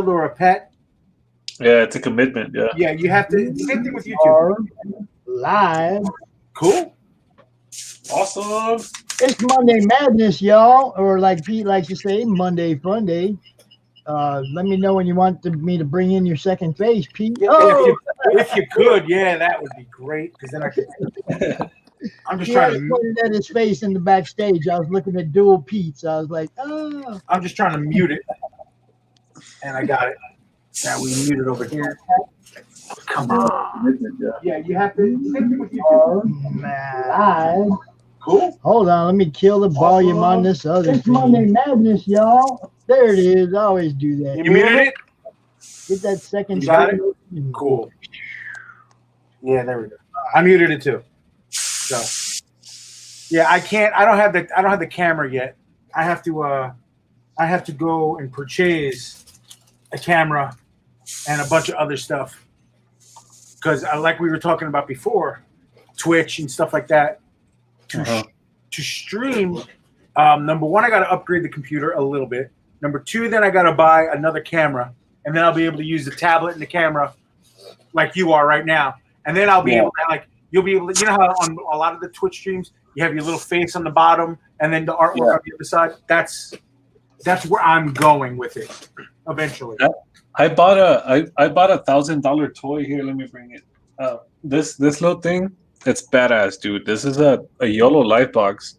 or a pet, Yeah, it's a commitment. Yeah. yeah, you have to. Same thing with YouTube. Are live. Cool. Awesome. It's Monday Madness, y'all, or like Pete likes to say, Monday Fun Day. Let me know when you want me to bring in your second face, Pete. Yeah, Oh, if you could, yeah, that would be great. Because then I could. I'm just yeah, I trying to. pointed at his face in the backstage. I was looking at dual Pete's. I was like, oh. I'm just trying to mute it, and I got it. Now we mute it over here. Come on. Yeah, you have to. Same thing with YouTube. Live. Cool. Hold on, let me kill the volume on this other It's thing. Monday Madness, y'all. There it is. I always do that. You muted it. Get that second. You got it? screen. Cool. Yeah, there we go. I muted it too. So, yeah, I can't. I don't have the camera yet. I have to go and purchase a camera and a bunch of other stuff because, like we were talking about before, Twitch and stuff like that. To stream, number one, I got to upgrade the computer a little bit. Number two, then I got to buy another camera, and then I'll be able to use the tablet and the camera like you are right now. And then I'll be able to, like, you'll be able to, you know how on a lot of the Twitch streams, you have your little face on the bottom and then the artwork on the other side. That's where I'm going with it eventually. I bought a $1,000 toy here. Let me bring it. This little thing. It's badass, dude. This is a YOLO light box,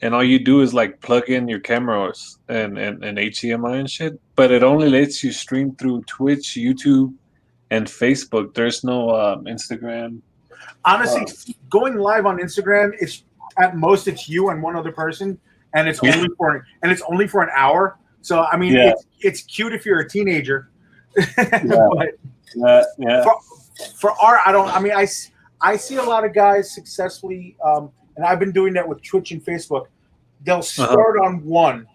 and all you do is like plug in your cameras and HDMI and shit. But it only lets you stream through Twitch, YouTube, and Facebook. There's no Instagram. Honestly, going live on Instagram, it's at most it's you and one other person, and it's only for an hour. So I mean, it's cute if you're a teenager. But for art, I see a lot of guys successfully, and I've been doing that with Twitch and Facebook. They'll start on one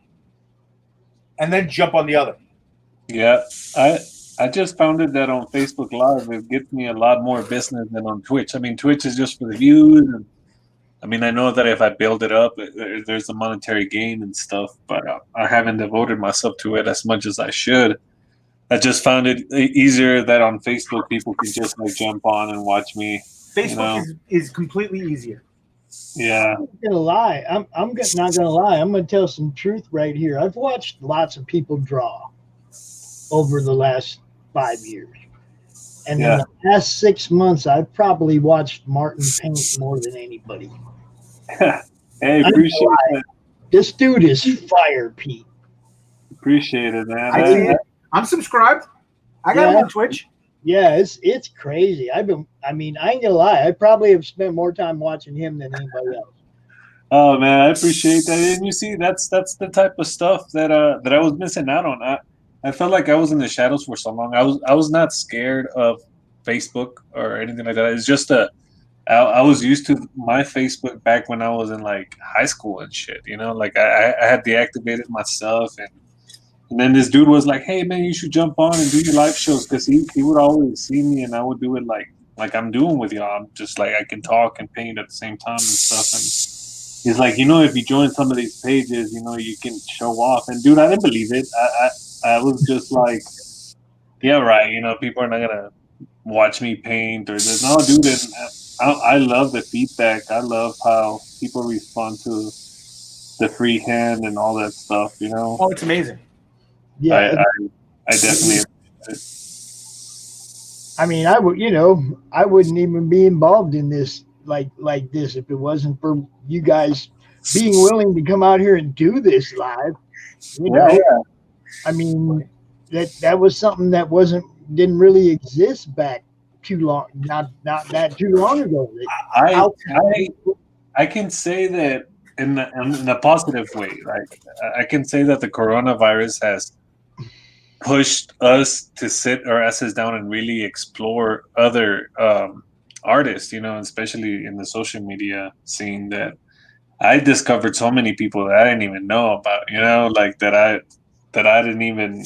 and then jump on the other. Yeah, I just found it that on Facebook Live, it gets me a lot more business than on Twitch. I mean, Twitch is just for the views. And, I mean, I know that if I build it up, there's a monetary gain and stuff, but I haven't devoted myself to it as much as I should. I just found it easier that on Facebook, people can just like jump on and watch me. Facebook is completely easier. Yeah. I'm not gonna lie. I'm not gonna lie. I'm gonna tell some truth right here. I've watched lots of people draw over the last 5 years, and in the last 6 months, I've probably watched Martin paint more than anybody. Hey, appreciate it. This dude is fire, Pete. Appreciate it, man. I'm subscribed. I got him on Twitch. Yeah, it's crazy. I ain't gonna lie. I probably have spent more time watching him than anybody else. Oh man, I appreciate that. And you see, that's the type of stuff that I was missing out on. I felt like I was in the shadows for so long. I was not scared of Facebook or anything like that. It's just I was used to my Facebook back when I was in like high school and shit. You know, like I had deactivated myself and then this dude was like, "Hey man, you should jump on and do your live shows," because he would always see me and I would do it like I'm doing with y'all. I'm just like I can talk and paint at the same time and stuff. And he's like, if you join some of these pages, you can show off. And dude, I didn't believe it. I was just like, yeah, right. People are not gonna watch me paint or this. No, dude. And I love the feedback. I love how people respond to the freehand and all that stuff. Oh, it's amazing. Yeah, I definitely. I mean, I wouldn't even be involved in this like this if it wasn't for you guys being willing to come out here and do this live. I mean, that was something that didn't really exist back too long, not that too long ago. I can say that in a positive way. Like I can say that the coronavirus has pushed us to sit our asses down and really explore other artists, especially in the social media scene. That I discovered so many people that I didn't even know about, like that I didn't even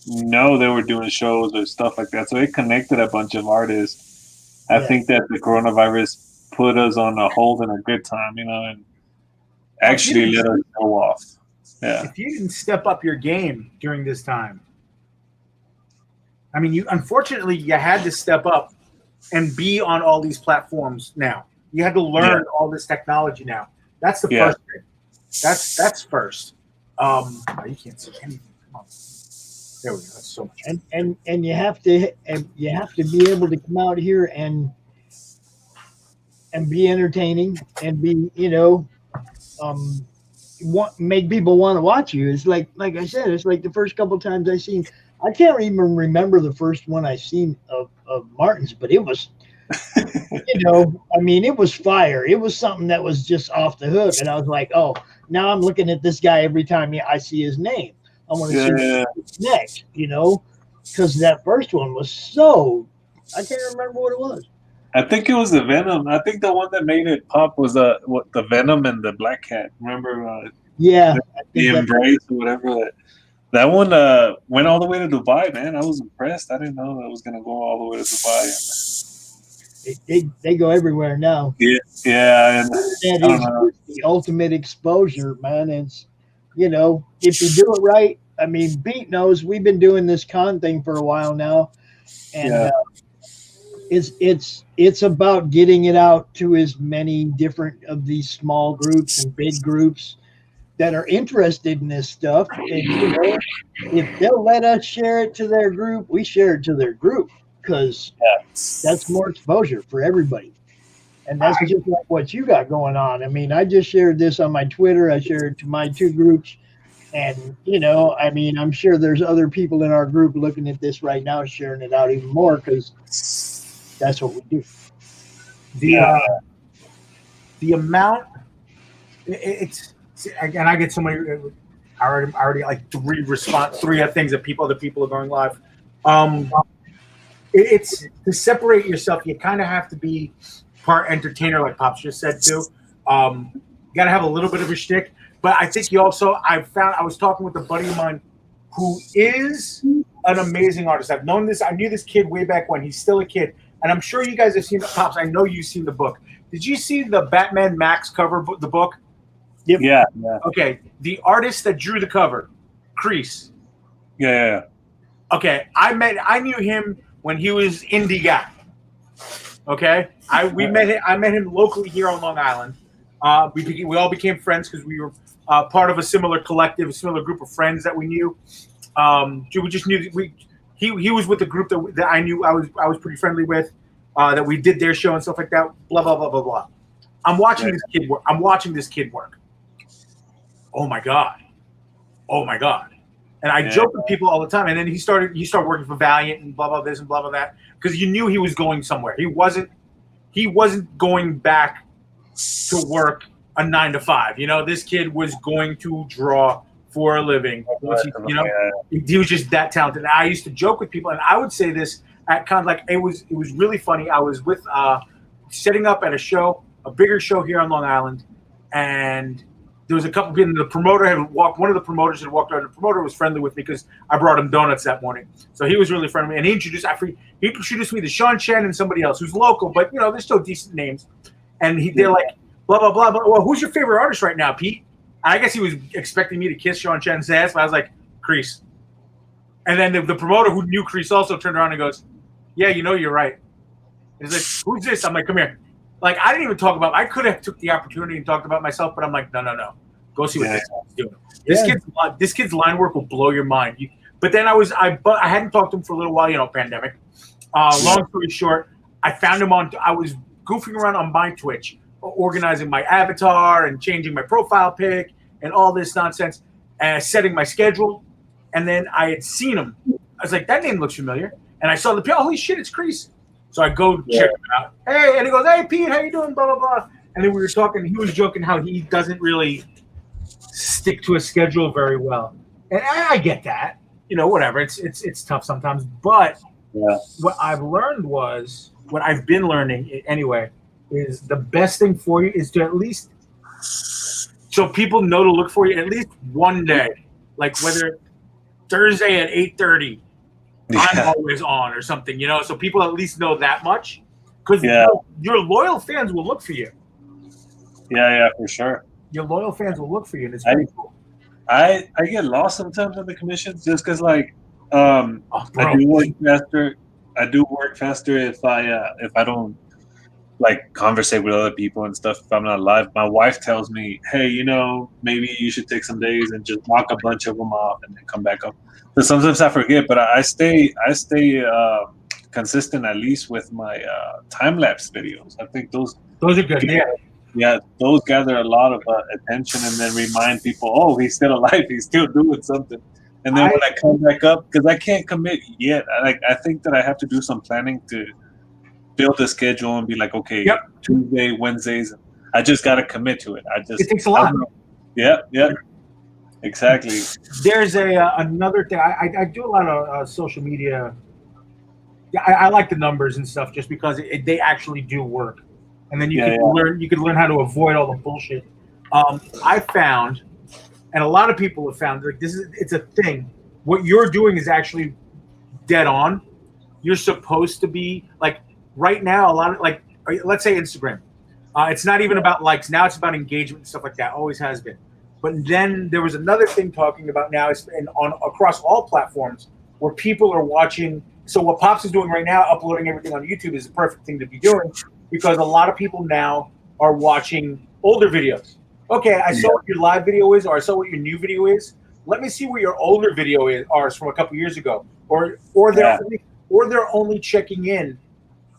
know they were doing shows or stuff like that. So it connected a bunch of artists. I think that the coronavirus put us on a hold and a good time, and actually let us go off. Yeah. If you didn't step up your game during this time, I mean, unfortunately you had to step up and be on all these platforms now. You had to learn all this technology now. That's the first thing. That's first. You can't see anything. Come on. There we go. That's so much. And you have to be able to come out here and be entertaining and be, make people want to watch you. It's like I said, it's like the first couple of times I can't even remember the first one I seen of Martin's, but it was, I mean, it was fire. It was something that was just off the hook. And I was like, oh, now I'm looking at this guy every time I see his name. I want to see what's next, because that first one was so, I can't remember what it was. I think it was the Venom. I think the one that made it pop was the Venom and the Black Cat. Remember? The Embrace or whatever. That one went all the way to Dubai, man. I was impressed. I didn't know that was going to go all the way to Dubai. They go everywhere now. Yeah. And that is the ultimate exposure, man. It's, if you do it right. I mean, Pete knows we've been doing this con thing for a while now, and it's about getting it out to as many different of these small groups and big groups that are interested in this stuff. And if they'll let us share it to their group, we share it to their group, because that's more exposure for everybody. And that's just like what you got going on. I mean, I just shared this on my Twitter. I shared it to my 2 groups. And, I mean, I'm sure there's other people in our group looking at this right now, sharing it out even more, because that's what we do. The amount, it's, again, I get so many, I already like 3 things that other people are going live. It's to separate yourself. You kind of have to be part entertainer, like Pops just said too. You got to have a little bit of a shtick. But I think I was talking with a buddy of mine who is an amazing artist. I knew this kid way back when. He's still a kid. And I'm sure you guys have seen Pops. I know you've seen the book. Did you see the Batman Max cover, the book? Yep. Yeah. Okay. The artist that drew the cover, Crease. Yeah. Okay. I knew him when he was indie guy. Okay. I met him locally here on Long Island. We all became friends because we were part of a similar collective, a similar group of friends that we knew. We just knew he was with the group that I knew I was pretty friendly with, that we did their show and stuff like that. Blah blah blah blah blah. I'm watching this kid work. Oh my god. And I joke with people all the time. And then he started working for Valiant and blah blah this and blah blah that, because you knew he was going somewhere. He wasn't going back to work a 9 to 5. This kid was going to draw for a living. He was just that talented. And I used to joke with people, and I would say this at kind of like it was really funny. I was with setting up at a bigger show here on Long Island, and there was a couple people. One of the promoters had walked around. The promoter was friendly with me because I brought him donuts that morning, so he was really friendly. And he introduced me to Sean Chen and somebody else who's local, but they're still decent names. And they're like, blah, blah, blah, blah. Well, who's your favorite artist right now, Pete? And I guess he was expecting me to kiss Sean Chen's ass, but I was like, Crease. And then the promoter who knew Crease also turned around and goes, yeah, you're right. And he's like, who's this? I'm like, come here. Like, I didn't even talk about, I could have took the opportunity and talked about myself, but I'm like, no. Go see what this guy's doing. This kid's line work will blow your mind. But then I hadn't talked to him for a little while, pandemic. Long story short, I found him I was goofing around on my Twitch, organizing my avatar and changing my profile pic and all this nonsense, and setting my schedule. And then I had seen him. I was like, that name looks familiar. And I saw holy shit, it's Crease. So I go check him out. Hey, and he goes, hey, Pete, how you doing? Blah, blah, blah. And then we were talking. He was joking how he doesn't really stick to a schedule very well. And I get that. Whatever. It's tough sometimes. But what I've been learning anyway, is the best thing for you is to at least, so people know to look for you at least one day, like whether Thursday at 8:30, I'm always on or something, so people at least know that much, because your loyal fans will look for you. Yeah, for sure. Your loyal fans will look for you, and it's pretty cool. I get lost sometimes in the commissions just because, like, Oh, I bro. do work faster. I do work faster if I don't like conversate with other people and stuff. If I'm not live, my wife tells me, "Hey, maybe you should take some days and just knock a bunch of them off and then come back up." But sometimes I forget. But I stay consistent at least with my time lapse videos. I think those Those are good. yeah, those gather a lot of attention and then remind people, oh, he's still alive, he's still doing something. And then when I come back up, because I can't commit yet, I think that I have to do some planning to build a schedule and be like, okay, Yep. Tuesday, Wednesdays, I just got to commit to it. It takes a lot. Yeah, exactly. There's another thing. I do a lot of social media. Yeah, I like the numbers and stuff just because they actually do work, and then you can learn. You can learn how to avoid all the bullshit. I found, and a lot of people have found, like it's a thing. What you're doing is actually dead on. You're supposed to be like right now. A lot of like, let's say Instagram. It's not even about likes now. It's about engagement and stuff like that. Always has been. But then there was another thing talking about now is on across all platforms where people are watching. So what Pops is doing right now, uploading everything on YouTube, is the perfect thing to be doing because a lot of people now are watching older videos. Okay, I saw what your live video is, or I saw what your new video is. Let me see where your older video is from a couple years ago, or they're only checking in.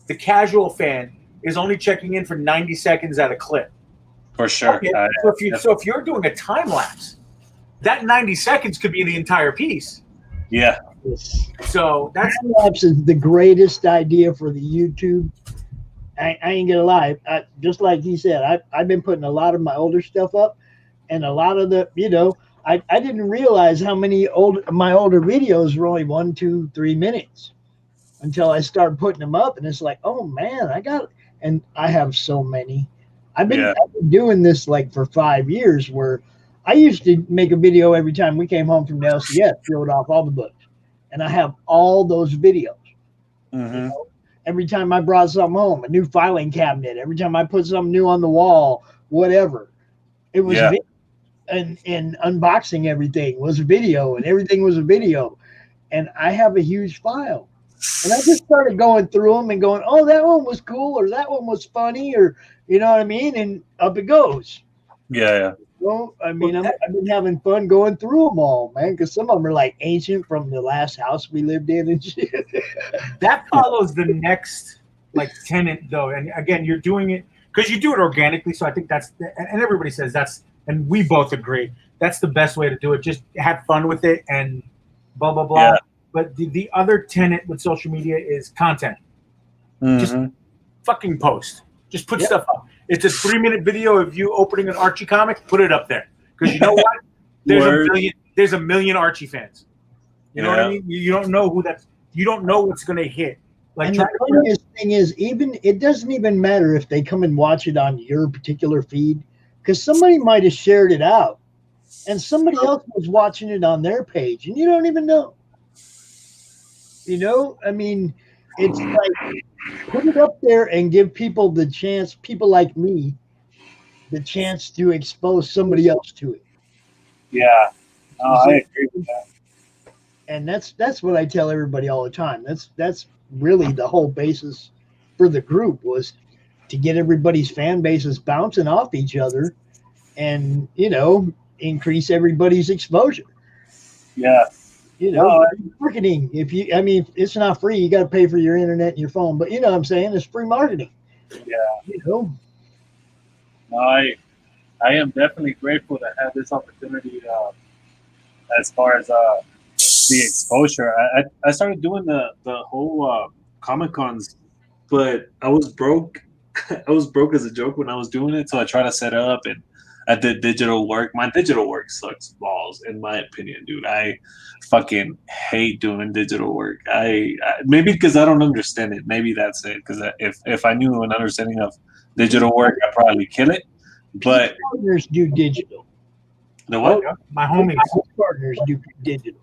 The casual fan is only checking in for 90 seconds at a clip. For sure. Okay, so if you're doing a time lapse, that 90 seconds could be the entire piece. Yeah. So that's time lapse is the greatest idea for the YouTube. I ain't gonna lie. Just like he said, I've been putting a lot of my older stuff up, and a lot of the, I didn't realize how many my older videos were only 1, 2, 3 minutes until I started putting them up, and it's like, oh man, and I have so many. I've been doing this like for 5 years, where I used to make a video every time we came home from the LCS, showed off all the books. And I have all those videos. Mm-hmm. Every time I brought something home, a new filing cabinet, every time I put something new on the wall, whatever, it was and unboxing everything was a video, and everything was a video. And I have a huge file. And I just started going through them and going, oh, that one was cool, or that one was funny, or you know what I mean? And up it goes. Yeah. Well, I mean, I've been having fun going through them all, man, because some of them are like ancient from the last house we lived in and shit. That follows the next tenant though, and again, you're doing it because you do it organically. So I think and everybody says and we both agree that's the best way to do it. Just have fun with it and blah blah blah. Yeah. But the other tenet with social media is content. Mm-hmm. Just fucking post. Just put stuff up. It's a 3-minute video of you opening an Archie comic. Put it up there because you know what? There's a million Archie fans. You know what I mean? You don't know who that's. You don't know what's going to hit. And the funniest thing is, it doesn't even matter if they come and watch it on your particular feed, because somebody might have shared it out, and somebody else was watching it on their page, and you don't even know. I mean, it's like put it up there and give people the chance, people like me, the chance to expose somebody else to it. Yeah, I agree with that. And that's what I tell everybody all the time. That's really the whole basis for the group, was to get everybody's fan bases bouncing off each other, and increase everybody's exposure. Yeah. Marketing. It's not free. You got to pay for your internet and your phone, but you know what I'm saying? It's free marketing. Yeah. I am definitely grateful to have this opportunity. As far as the exposure, I started doing the whole Comic Cons, but I was broke. I was broke as a joke when I was doing it, so I tried to set up and I did digital work. My digital work sucks balls, in my opinion, dude. I fucking hate doing digital work. I maybe because I don't understand it. Maybe that's it. Because if I knew an understanding of digital work, I'd probably kill it. But partners do digital. The what? My homies partners do digital.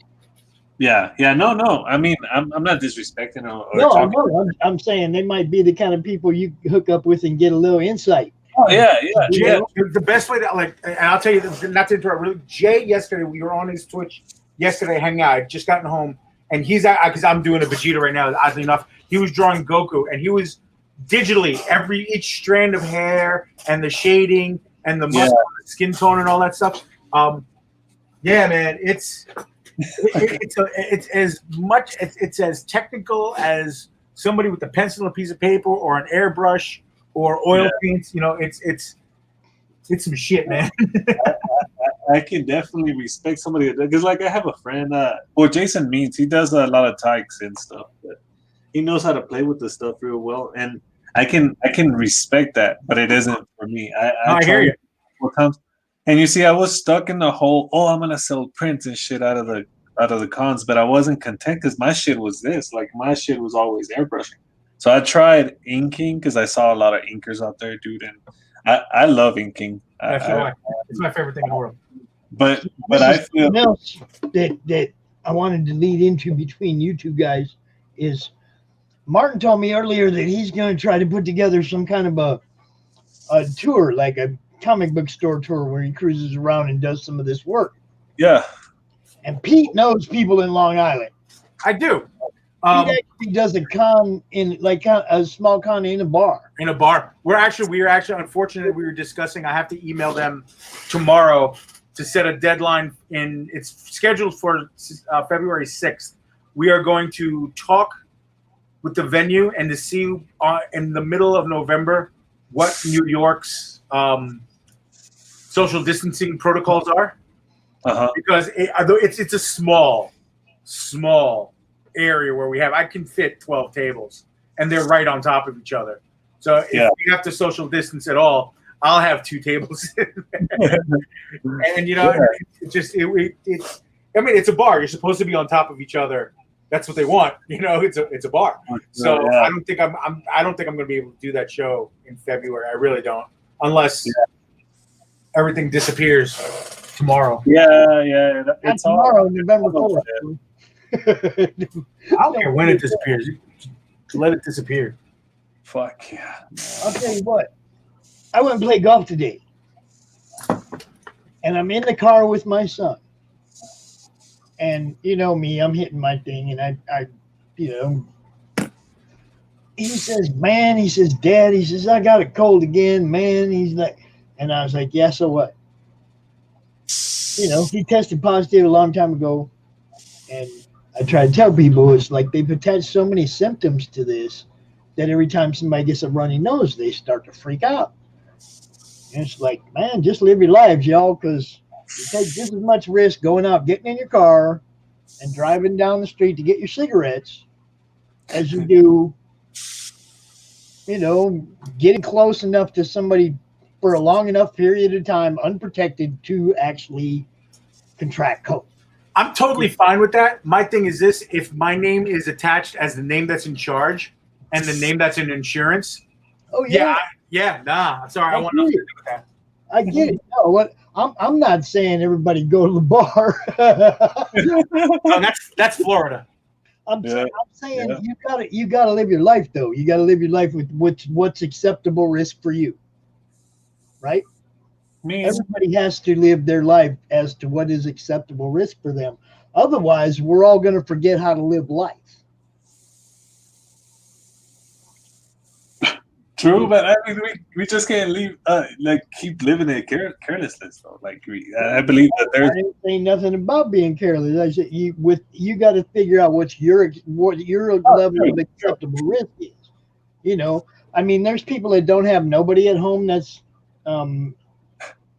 Yeah. No. I mean, I'm not disrespecting or no, talking. I'm saying they might be the kind of people you hook up with and get a little insight. Oh yeah. Jay, the best way to and I'll tell you, not to interrupt. Really, Jay, yesterday we were on his Twitch yesterday, hanging out. I'd just gotten home, and he's because I'm doing a Vegeta right now. Oddly enough, he was drawing Goku, and he was digitally each strand of hair and the shading and the muscle, the skin tone, and all that stuff. Yeah, man, it's as much it's as technical as somebody with a pencil and a piece of paper or an airbrush or oil paints. You know, it's some shit, man. I can definitely respect somebody because, like, I have a friend. Jason Means, he does a lot of tykes and stuff. But he knows how to play with the stuff real well, and I can respect that. But it isn't for me. I hear you. Times, and you see, I was stuck in the whole I'm gonna sell prints and shit out of the cons, but I wasn't content because my shit was this. Like, my shit was always airbrushing. So I tried inking because I saw a lot of inkers out there, dude, and I love inking. It's my favorite thing in the world. But I feel something else that I wanted to lead into between you two guys is Martin told me earlier that he's going to try to put together some kind of a tour, like a comic book store tour, where he cruises around and does some of this work. Yeah. And Pete knows people in Long Island. I do. Pete actually does a con in a small con in a bar. In a bar. We are actually unfortunately we were discussing. I have to email them tomorrow to set a deadline. It's scheduled for February 6th. We are going to talk with the venue and to see in the middle of November what New York's social distancing protocols are. Because it's a small area where I can fit 12 tables and they're right on top of each other. So if we have to social distance at all, I'll have 2 tables. And you know, it's a bar. You're supposed to be on top of each other. That's what they want. You know, it's a bar. So I don't think I'm going to be able to do that show in February. I really don't, unless everything disappears tomorrow. Yeah. It's tomorrow, November 4th. I don't care when it disappears. Let it disappear. Fuck yeah. I'll tell you what. I went and played golf today. And I'm in the car with my son. And you know me, I'm hitting my thing. And I he says, Dad, I got a cold again, man. He's like, and I was like, yeah, so what? You know, he tested positive a long time ago. And I try to tell people, it's like they've attached so many symptoms to this that every time somebody gets a runny nose, they start to freak out. And it's like, man, just live your lives, y'all, because you take just as much risk going out, getting in your car and driving down the street to get your cigarettes as you do, you know, getting close enough to somebody for a long enough period of time unprotected to actually contract COVID. I'm totally fine with that. My thing is this: if my name is attached as the name that's in charge and the name that's in insurance, I'm sorry, I want nothing to do with that. I get it. No, what I'm not saying everybody go to the bar. No, that's Florida. I'm saying you gotta live your life though. You gotta live your life with what's acceptable risk for you, right? Everybody has to live their life as to what is acceptable risk for them. Otherwise, we're all going to forget how to live life. True, but I mean, we just can't leave keep living it carelessness though. Like I believe that there's. I didn't say nothing about being careless. I said you got to figure out what your level of acceptable risk is. You know, I mean, there's people that don't have nobody at home that's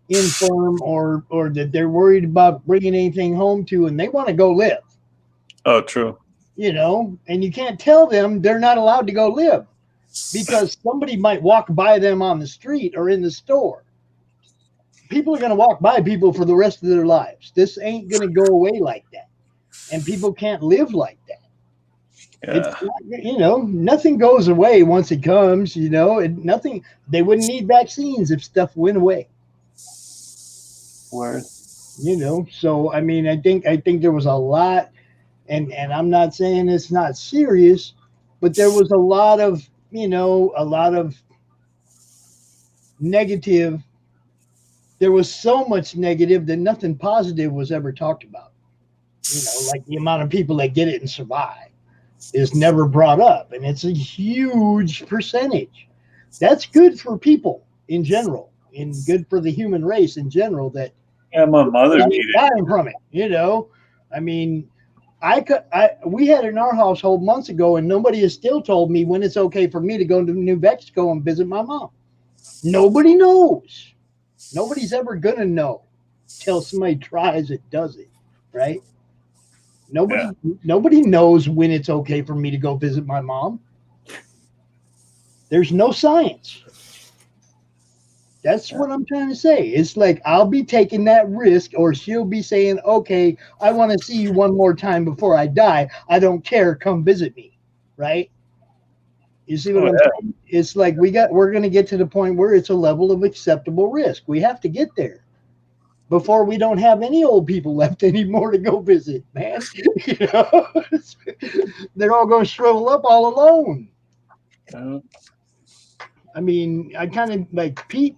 infirm or that they're worried about bringing anything home to, and they want to go live. Oh, true. You know, and you can't tell them they're not allowed to go live because somebody might walk by them on the street or in the store. People are going to walk by people for the rest of their lives. This ain't going to go away like that, and people can't live like that. You know, nothing goes away once it comes. You know, they wouldn't need vaccines if stuff went away. Word. You know, so I mean, I think there was a lot, and I'm not saying it's not serious, but there was a lot of negative. There was so much negative that nothing positive was ever talked about. like the amount of people that get it and survive is never brought up, and it's a huge percentage. That's good for people in general, and good for the human race in general. That Yeah, my mother needed it. dying from it. I mean, we had it in our household months ago, and nobody has still told me when it's okay for me to go to New Mexico and visit my mom. Nobody knows. Nobody's ever gonna know till somebody tries it, does it, right? Nobody knows when it's okay for me to go visit my mom. There's no science. That's what I'm trying to say. It's like I'll be taking that risk, or she'll be saying, okay, I want to see you one more time before I die. I don't care. Come visit me. Right? You see what I'm saying? It's like we're going to get to the point where it's a level of acceptable risk. We have to get there before we don't have any old people left anymore to go visit, man. They're all going to shrivel up all alone. I mean, I kind of like Pete.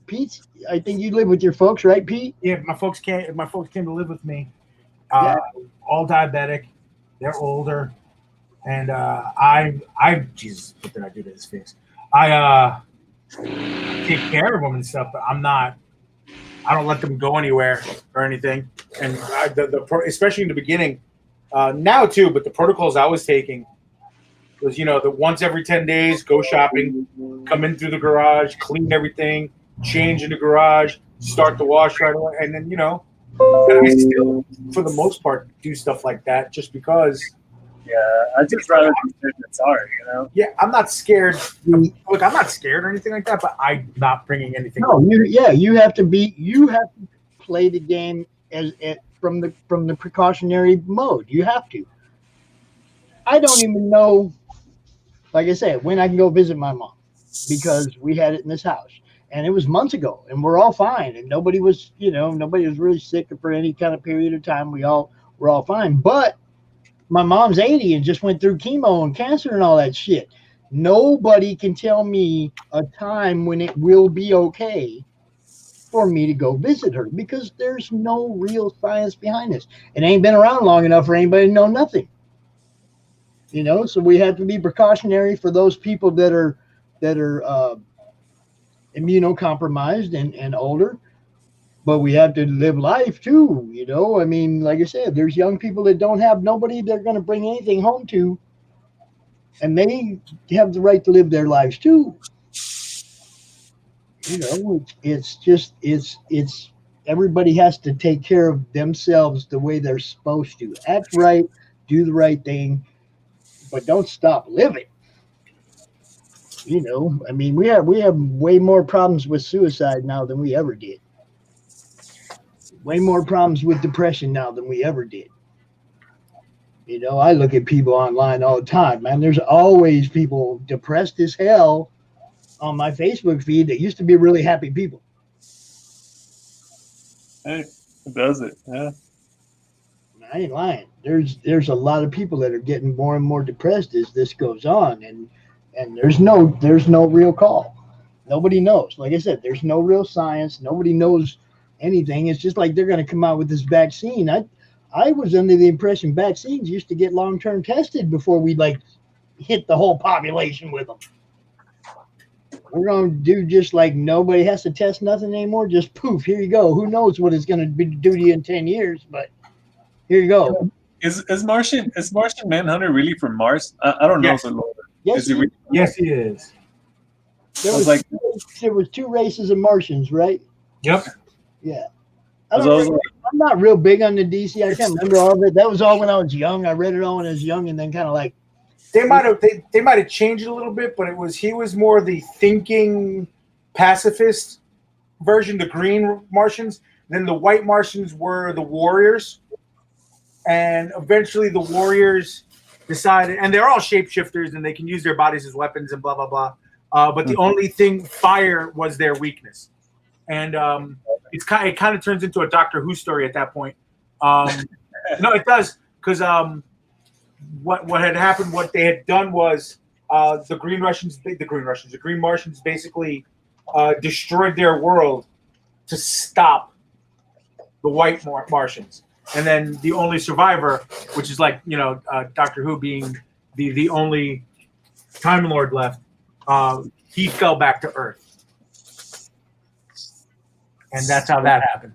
Pete's. I think you live with your folks, right, Pete? Yeah, my folks came to live with me. All diabetic. They're older, and Jesus, what did I do to his face? I take care of them and stuff, but I don't let them go anywhere or anything. And especially in the beginning, now too, but the protocols I was taking was, the once every 10 days, go shopping, come in through the garage, clean everything, change in the garage, start the wash right away. And then, and I still, for the most part, do stuff like that just because. Yeah, I just rather be safe than sorry, Yeah, I'm not scared. Look, I'm not scared or anything like that, but I'm not bringing anything. No, you have to play the game from the precautionary mode. You have to. I don't even know, like I said, when I can go visit my mom, because we had it in this house, and it was months ago, and we're all fine, and nobody was really sick for any kind of period of time. We're all fine, but my mom's 80 and just went through chemo and cancer and all that shit. Nobody can tell me a time when it will be okay for me to go visit her, because there's no real science behind this. It ain't been around long enough for anybody to know nothing. So we have to be precautionary for those people that are immunocompromised and older. But we have to live life too, I mean, like I said, there's young people that don't have nobody they're going to bring anything home to, and they have the right to live their lives too. It's everybody has to take care of themselves the way they're supposed to. Act right, do the right thing, but don't stop living. I mean, we have way more problems with suicide now than we ever did. Way more problems with depression now than we ever did. I look at people online all the time, man. There's always people depressed as hell on my Facebook feed that used to be really happy people. Hey, it does it, yeah. I ain't lying. There's a lot of people that are getting more and more depressed as this goes on, and there's no real call. Nobody knows. Like I said, there's no real science. Nobody knows anything. It's just like they're going to come out with this vaccine. I was under the impression vaccines used to get long-term tested before we hit the whole population with them. We're going to do just like nobody has to test nothing anymore. Just poof, here you go. Who knows what it's going to do to you in 10 years, but here you go. Is Martian Manhunter really from Mars? I don't know. Yes. Yes, he is. There was two races of Martians, right? Yep. Yeah. I'm not real big on the DC. I can't remember all of it. That was all when I was young. I read it all when I was young, and then kind of like they might have changed it a little bit, but he was more the thinking pacifist version, the green Martians. Then the white Martians were the warriors, and eventually the warriors decided, and they're all shapeshifters, and they can use their bodies as weapons and blah blah blah. But the only thing, fire, was their weakness, and it kind of turns into a Doctor Who story at that point. No, it does, because what had happened, what they had done was the Green Martians basically destroyed their world to stop the white Martians, and then the only survivor, which is like Doctor Who being the only Time Lord left, he fell back to Earth, and that's how that happened.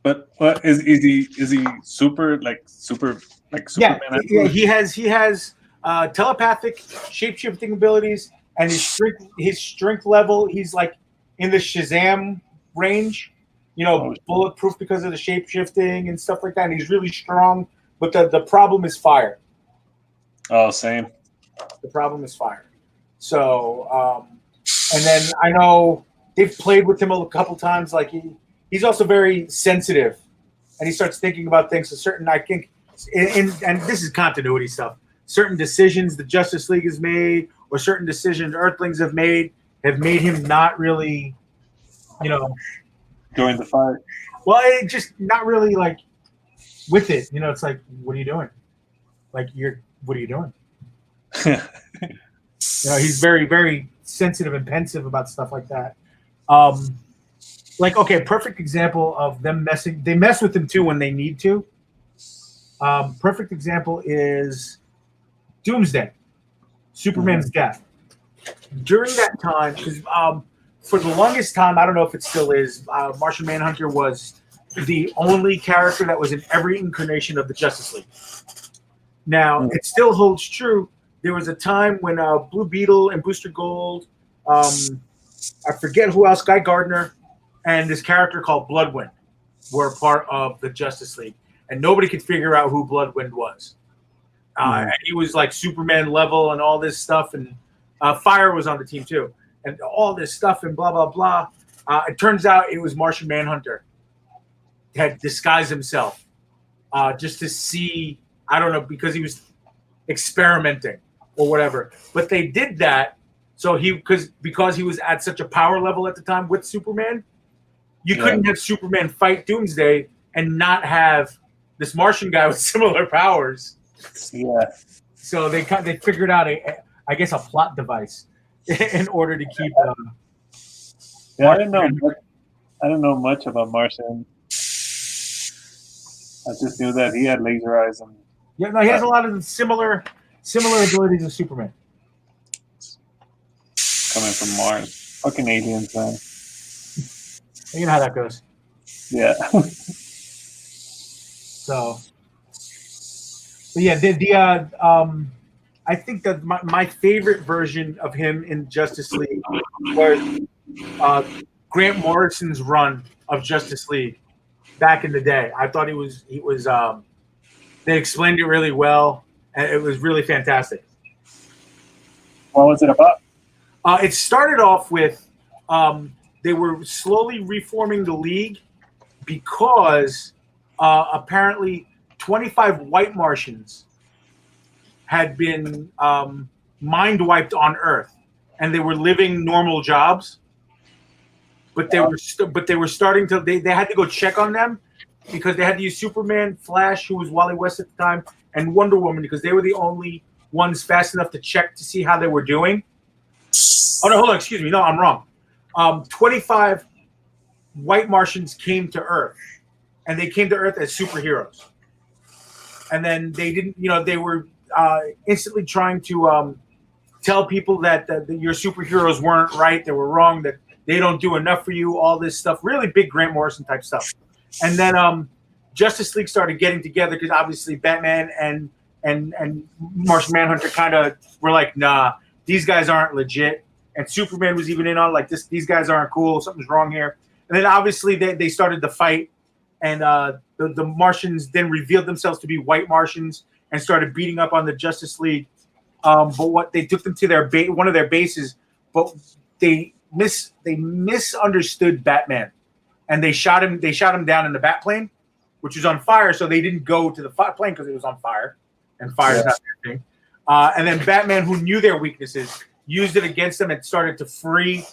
But what is he super Superman? Yeah, he has telepathic shape-shifting abilities, and his strength level, he's like in the Shazam range, bulletproof because of the shape-shifting and stuff like that, and he's really strong, but the problem is fire. Oh, same. The problem is fire. So, and then I know they've played with him a couple times. Like he's also very sensitive, and he starts thinking about things. I think, and this is continuity stuff. Certain decisions the Justice League has made, or certain decisions Earthlings have made him not really, join the fight. Well, it just not really like with it. It's like, what are you doing? Like what are you doing? He's very, very sensitive and pensive about stuff like that. Perfect example of them messing. They mess with him too when they need to. Perfect example is Doomsday, Superman's death. During that time, because for the longest time, I don't know if it still is, Martian Manhunter was the only character that was in every incarnation of the Justice League. Now, it still holds true. There was a time when Blue Beetle and Booster Gold, I forget who else, Guy Gardner, and this character called Bloodwind were part of the Justice League. And nobody could figure out who Bloodwind was. And he was like Superman level and all this stuff. And Fire was on the team too. And all this stuff and blah, blah, blah. It turns out it was Martian Manhunter. He had disguised himself just to see, I don't know, because he was experimenting or whatever. But they did that so because he was at such a power level at the time with Superman, you couldn't have Superman fight Doomsday and not have this Martian guy with similar powers. Yeah. So they figured out I guess a plot device in order to keep. I didn't know much about Martian. I just knew that he had laser eyes and. Yeah, no, he has a lot of similar abilities as Superman. Coming from Mars, fucking aliens, man. You know how that goes. Yeah. So, but yeah, I think that my favorite version of him in Justice League was Grant Morrison's run of Justice League back in the day. I thought he was they explained it really well, and it was really fantastic. What was it about? It started off with they were slowly reforming the league because apparently 25 white Martians had been mind wiped on Earth, and they were living normal jobs, but they were starting to they had to go check on them because they had to use Superman, Flash, who was Wally West at the time, and Wonder Woman because they were the only ones fast enough to check to see how they were doing. Oh no, hold on, excuse me, no, I'm wrong. 25 white Martians came to Earth, and they came to Earth as superheroes. And then they didn't, they were instantly trying to tell people that your superheroes weren't right, they were wrong, that they don't do enough for you, all this stuff, really big Grant Morrison type stuff. And then Justice League started getting together because obviously Batman and Martian Manhunter kind of were like, nah, these guys aren't legit. And Superman was even in on like this. These guys aren't cool. Something's wrong here. And then obviously they started the fight, and the Martians then revealed themselves to be white Martians and started beating up on the Justice League. But what they took them to their one of their bases, but they misunderstood Batman, and they shot him. They shot him down in the Batplane, which was on fire. So they didn't go to the plane because it was on fire, and fire is not their thing. And then Batman, who knew their weaknesses, used it against them and started to free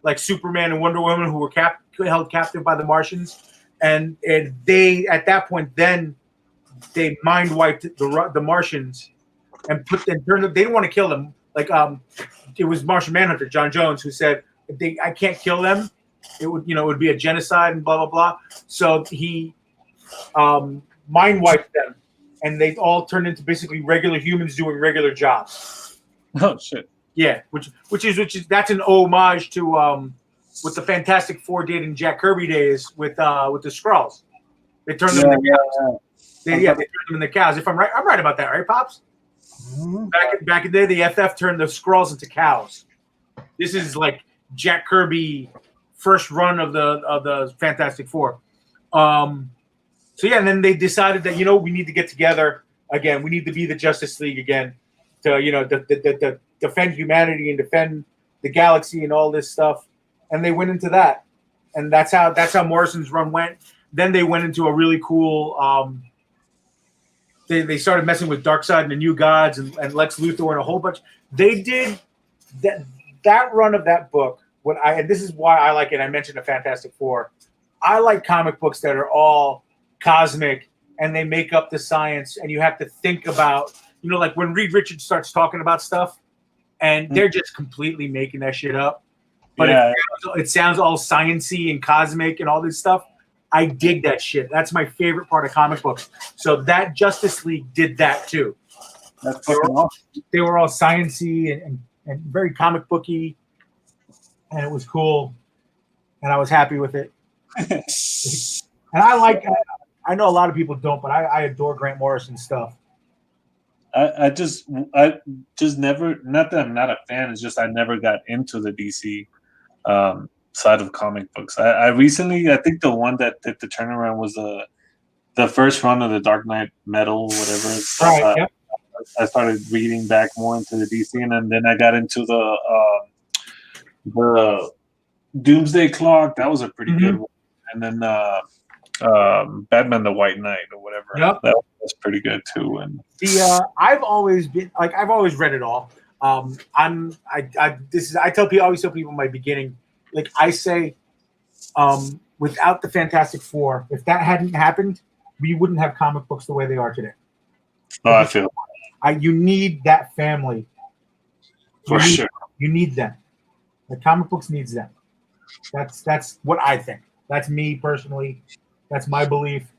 like Superman and Wonder Woman, who were held captive by the Martians. And they, at that point, then they mind wiped the Martians and they didn't want to kill them. Like it was Martian Manhunter, John Jones, who said, I can't kill them. It would be a genocide and blah, blah, blah. So he mind wiped them, and they all turned into basically regular humans doing regular jobs. Oh shit. Yeah, which is that's an homage to what the Fantastic Four did in Jack Kirby days with the Skrulls. They turned them into cows. They turned them into cows. If I'm right about that, right, Pops? Mhm. Back in the day, the FF turned the Skrulls into cows. This is like Jack Kirby first run of the Fantastic Four. So yeah, and then they decided that we need to get together again. We need to be the Justice League again to to defend humanity and defend the galaxy and all this stuff. And they went into that, and that's how Morrison's run went. Then they went into a really cool. They started messing with Darkseid and the New Gods and Lex Luthor and a whole bunch. They did that run of that book. And this is why I like it. I mentioned the Fantastic Four. I like comic books that are all cosmic and they make up the science, and you have to think about, like when Reed Richards starts talking about stuff, and they're just completely making that shit up. But it sounds all science-y and cosmic and all this stuff. I dig that shit. That's my favorite part of comic books. So that Justice League did that too. That's fucking awesome. They were all science-y and very comic booky, and it was cool, and I was happy with it. And I know a lot of people don't, but I adore Grant Morrison stuff. I just never, not that I'm not a fan, it's just I never got into the DC side of comic books. I recently, I think the one that did the turnaround was the first run of the Dark Knight Metal, whatever. Right. Yep. I started reading back more into the DC, and then I got into the Doomsday Clock. That was a pretty good one. And then Batman the White Knight or whatever. Yep. That was pretty good too. And I've always read it all. I always tell people in my beginning, like I say, without the Fantastic Four, if that hadn't happened, we wouldn't have comic books the way they are today. Oh, I feel you need that family. Sure. You need them. The comic books needs them. That's what I think. That's me personally. That's my belief.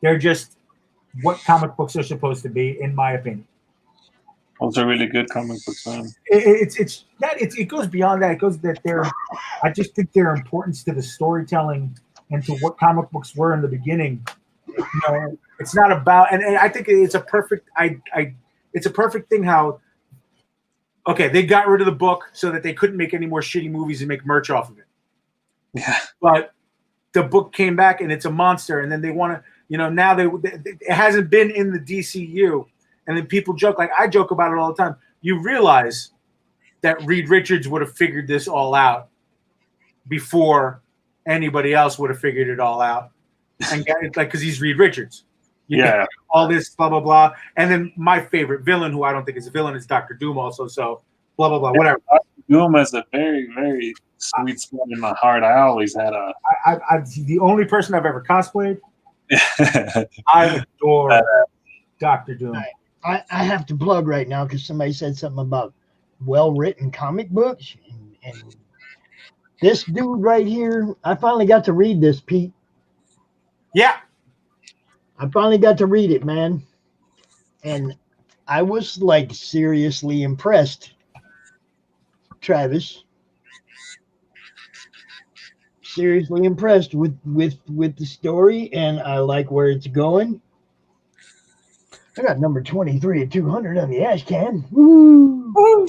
They're just what comic books are supposed to be, in my opinion. Those are really good comic books, man. It goes beyond that. It goes that I just think their importance to the storytelling and to what comic books were in the beginning. It's not about, and I think it's a perfect. It's a perfect thing how. Okay, they got rid of the book so that they couldn't make any more shitty movies and make merch off of it. Yeah. But the book came back and it's a monster, and then they want to, now it hasn't been in the DCU, and then people joke, like I joke about it all the time. You realize that Reed Richards would have figured this all out before anybody else would have figured it all out, and because he's Reed Richards. All this blah blah blah, and then my favorite villain, who I don't think is a villain, is Dr. Doom. Also, so blah blah blah, whatever. Doom has a very very sweet spot in my heart. I always had a. I'm the only person I've ever cosplayed. I adore Dr. Doom. I have to plug right now because somebody said something about well-written comic books, and this dude right here, I finally got to read this, Pete. Yeah. I finally got to read it, man. And I was like seriously impressed, Travis. Seriously impressed with the story, and I like where it's going. I got number 23 at 200 on the ash can. Woo!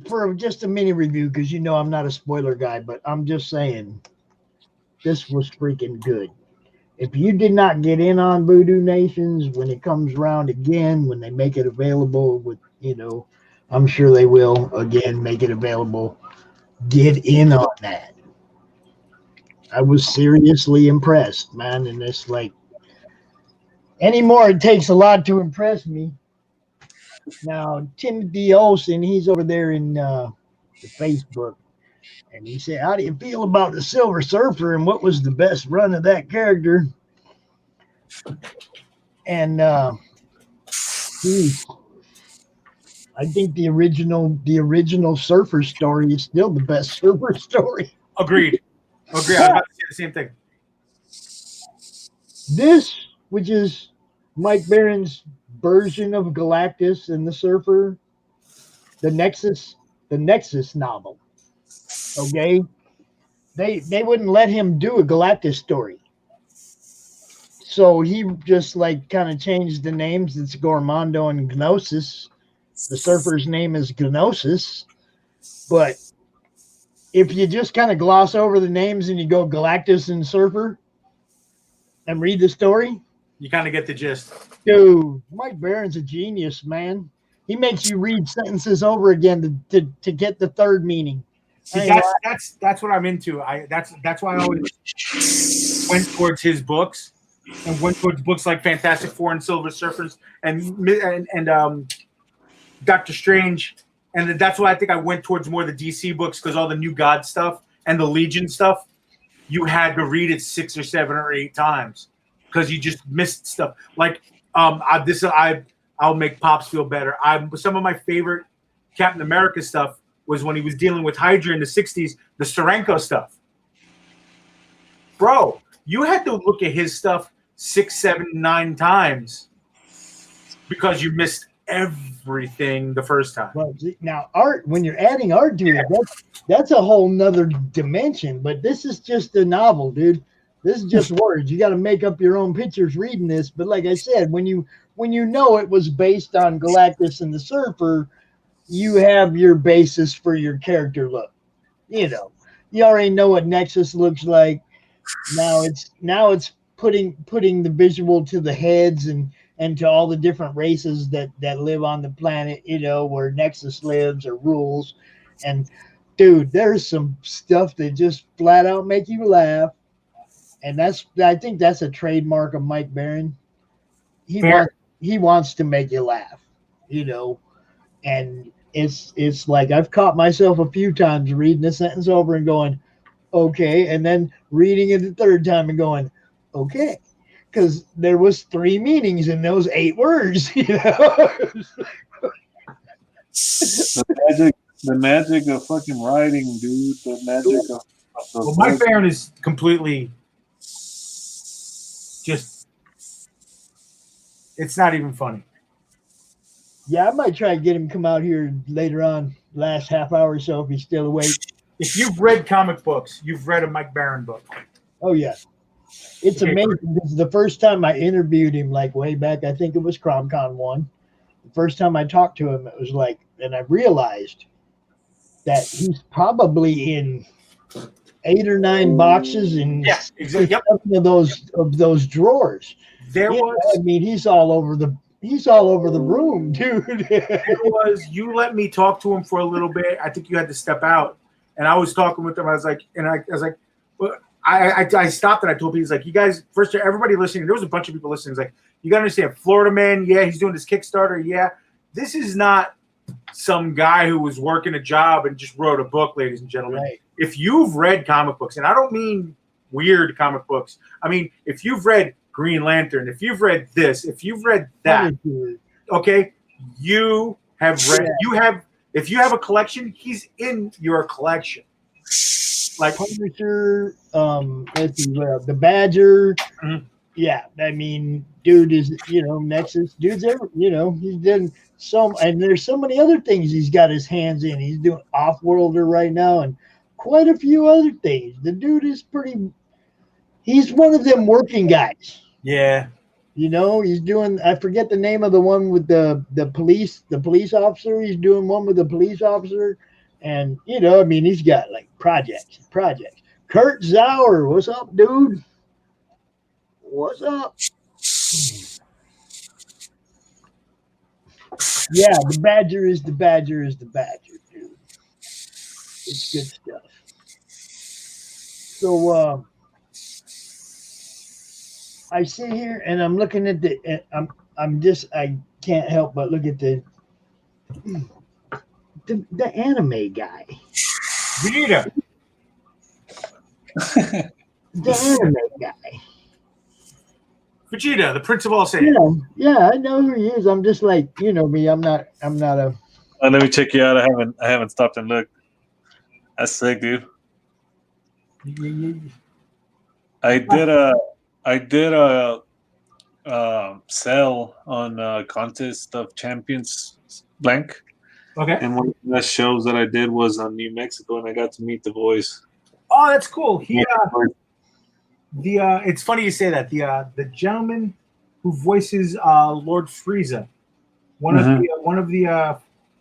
For just a mini review, because I'm not a spoiler guy, but I'm just saying this was freaking good. If you did not get in on Voodoo Nations when it comes around again, when they make it available with, I'm sure they will again make it available. Get in on that. I was seriously impressed, man. And it's like, anymore, it takes a lot to impress me. Now, Timothy Olsen, he's over there in the Facebook. And he said, how do you feel about the Silver Surfer and what was the best run of that character? And I think the original Surfer story is still the best Surfer story. Agreed. I was about to say the same thing. This, which is Mike Barron's version of Galactus and the Surfer, the Nexus novel. Okay, they wouldn't let him do a Galactus story, so he just like kind of changed the names. It's Gormondo and Gnosis. The Surfer's name is Gnosis, but if you just kind of gloss over the names and you go Galactus and Surfer and read the story, You kind of get the gist. dude, Mike Barron's a genius, man. He makes you read sentences over again to get the third meaning. See, that's what I'm into. That's why I always went towards his books and went towards books like Fantastic Four and Silver Surfers and Doctor Strange, and that's why I think I went towards more the DC books because all the New God stuff and the Legion stuff, you had to read it 6 or 7 or 8 times because you just missed stuff. Like I'll make Pops feel better. Some of my favorite Captain America stuff was when he was dealing with Hydra in the 60s, the Steranko stuff. Bro, you had to look at his stuff 6, 7, 9 times because you missed everything the first time. Well, now art, when you're adding art to it, that's a whole nother dimension. But this is just a novel, dude. This is just words. You got to make up your own pictures reading this. But like I said, when you know it was based on Galactus and the Surfer, you have your basis for your character look. You know, you already know what Nexus looks like. Now it's putting the visual to the heads and to all the different races that live on the planet, you know, where Nexus lives or rules. And dude, there's some stuff that just flat out make you laugh. And I think that's a trademark of Mike Barron. He wants to make you laugh, you know. And it's like I've caught myself a few times reading a sentence over and going, okay, and then reading it the third time and going, okay, because there was 3 meanings in those 8 words, you know. The magic of fucking writing, dude. The magic of well, Mike Barron is completely just. It's not even funny. Yeah, I might try to get him to come out here later on, last half hour or so, if he's still awake. If you've read comic books, you've read a Mike Barron book. Oh, yeah. It's amazing. This is the first time I interviewed him, like way back. I think it was CromCon 1. The first time I talked to him, it was like, and I realized that he's probably in 8 or 9 boxes and exactly. of those drawers. I mean, he's all over the room, dude. You let me talk to him for a little bit. I think you had to step out, and I was talking with him. I was like, well, I stopped and I told people, he's like, you guys, first, everybody listening, there was a bunch of people listening. It's like, you got to understand, Florida Man, yeah, he's doing this Kickstarter, yeah. This is not some guy who was working a job and just wrote a book, ladies and gentlemen. Right. If you've read comic books, and I don't mean weird comic books, I mean, if you've read Green Lantern, if you've read this, if you've read that, okay, you have read, if you have a collection, he's in your collection. Like Punisher, the Badger. Mm-hmm. Yeah, I mean, dude is, Nexus. Dude's ever, he's done and there's so many other things he's got his hands in. He's doing Off-Worlder right now and quite a few other things. The dude is he's one of them working guys. Yeah. He's doing, I forget the name of the one with the police officer. He's doing one with the police officer. And, he's got like projects. Kurt Zauer, what's up, dude? What's up? Yeah, the Badger is the Badger, dude. It's good stuff. So, I sit here and I'm looking at I can't help but look at the anime guy. Vegeta. The anime guy. Vegeta, the Prince of all Saiyans. Yeah, I know who he is. I'm just like, me, I'm not a. Let me check you out. I haven't stopped and looked. That's sick, dude. I did a sell on Contest of Champions blank, Okay. and one of the best shows that I did was on New Mexico, and I got to meet the voice. Oh, that's cool. It's funny you say that. The gentleman who voices Lord Frieza, one of the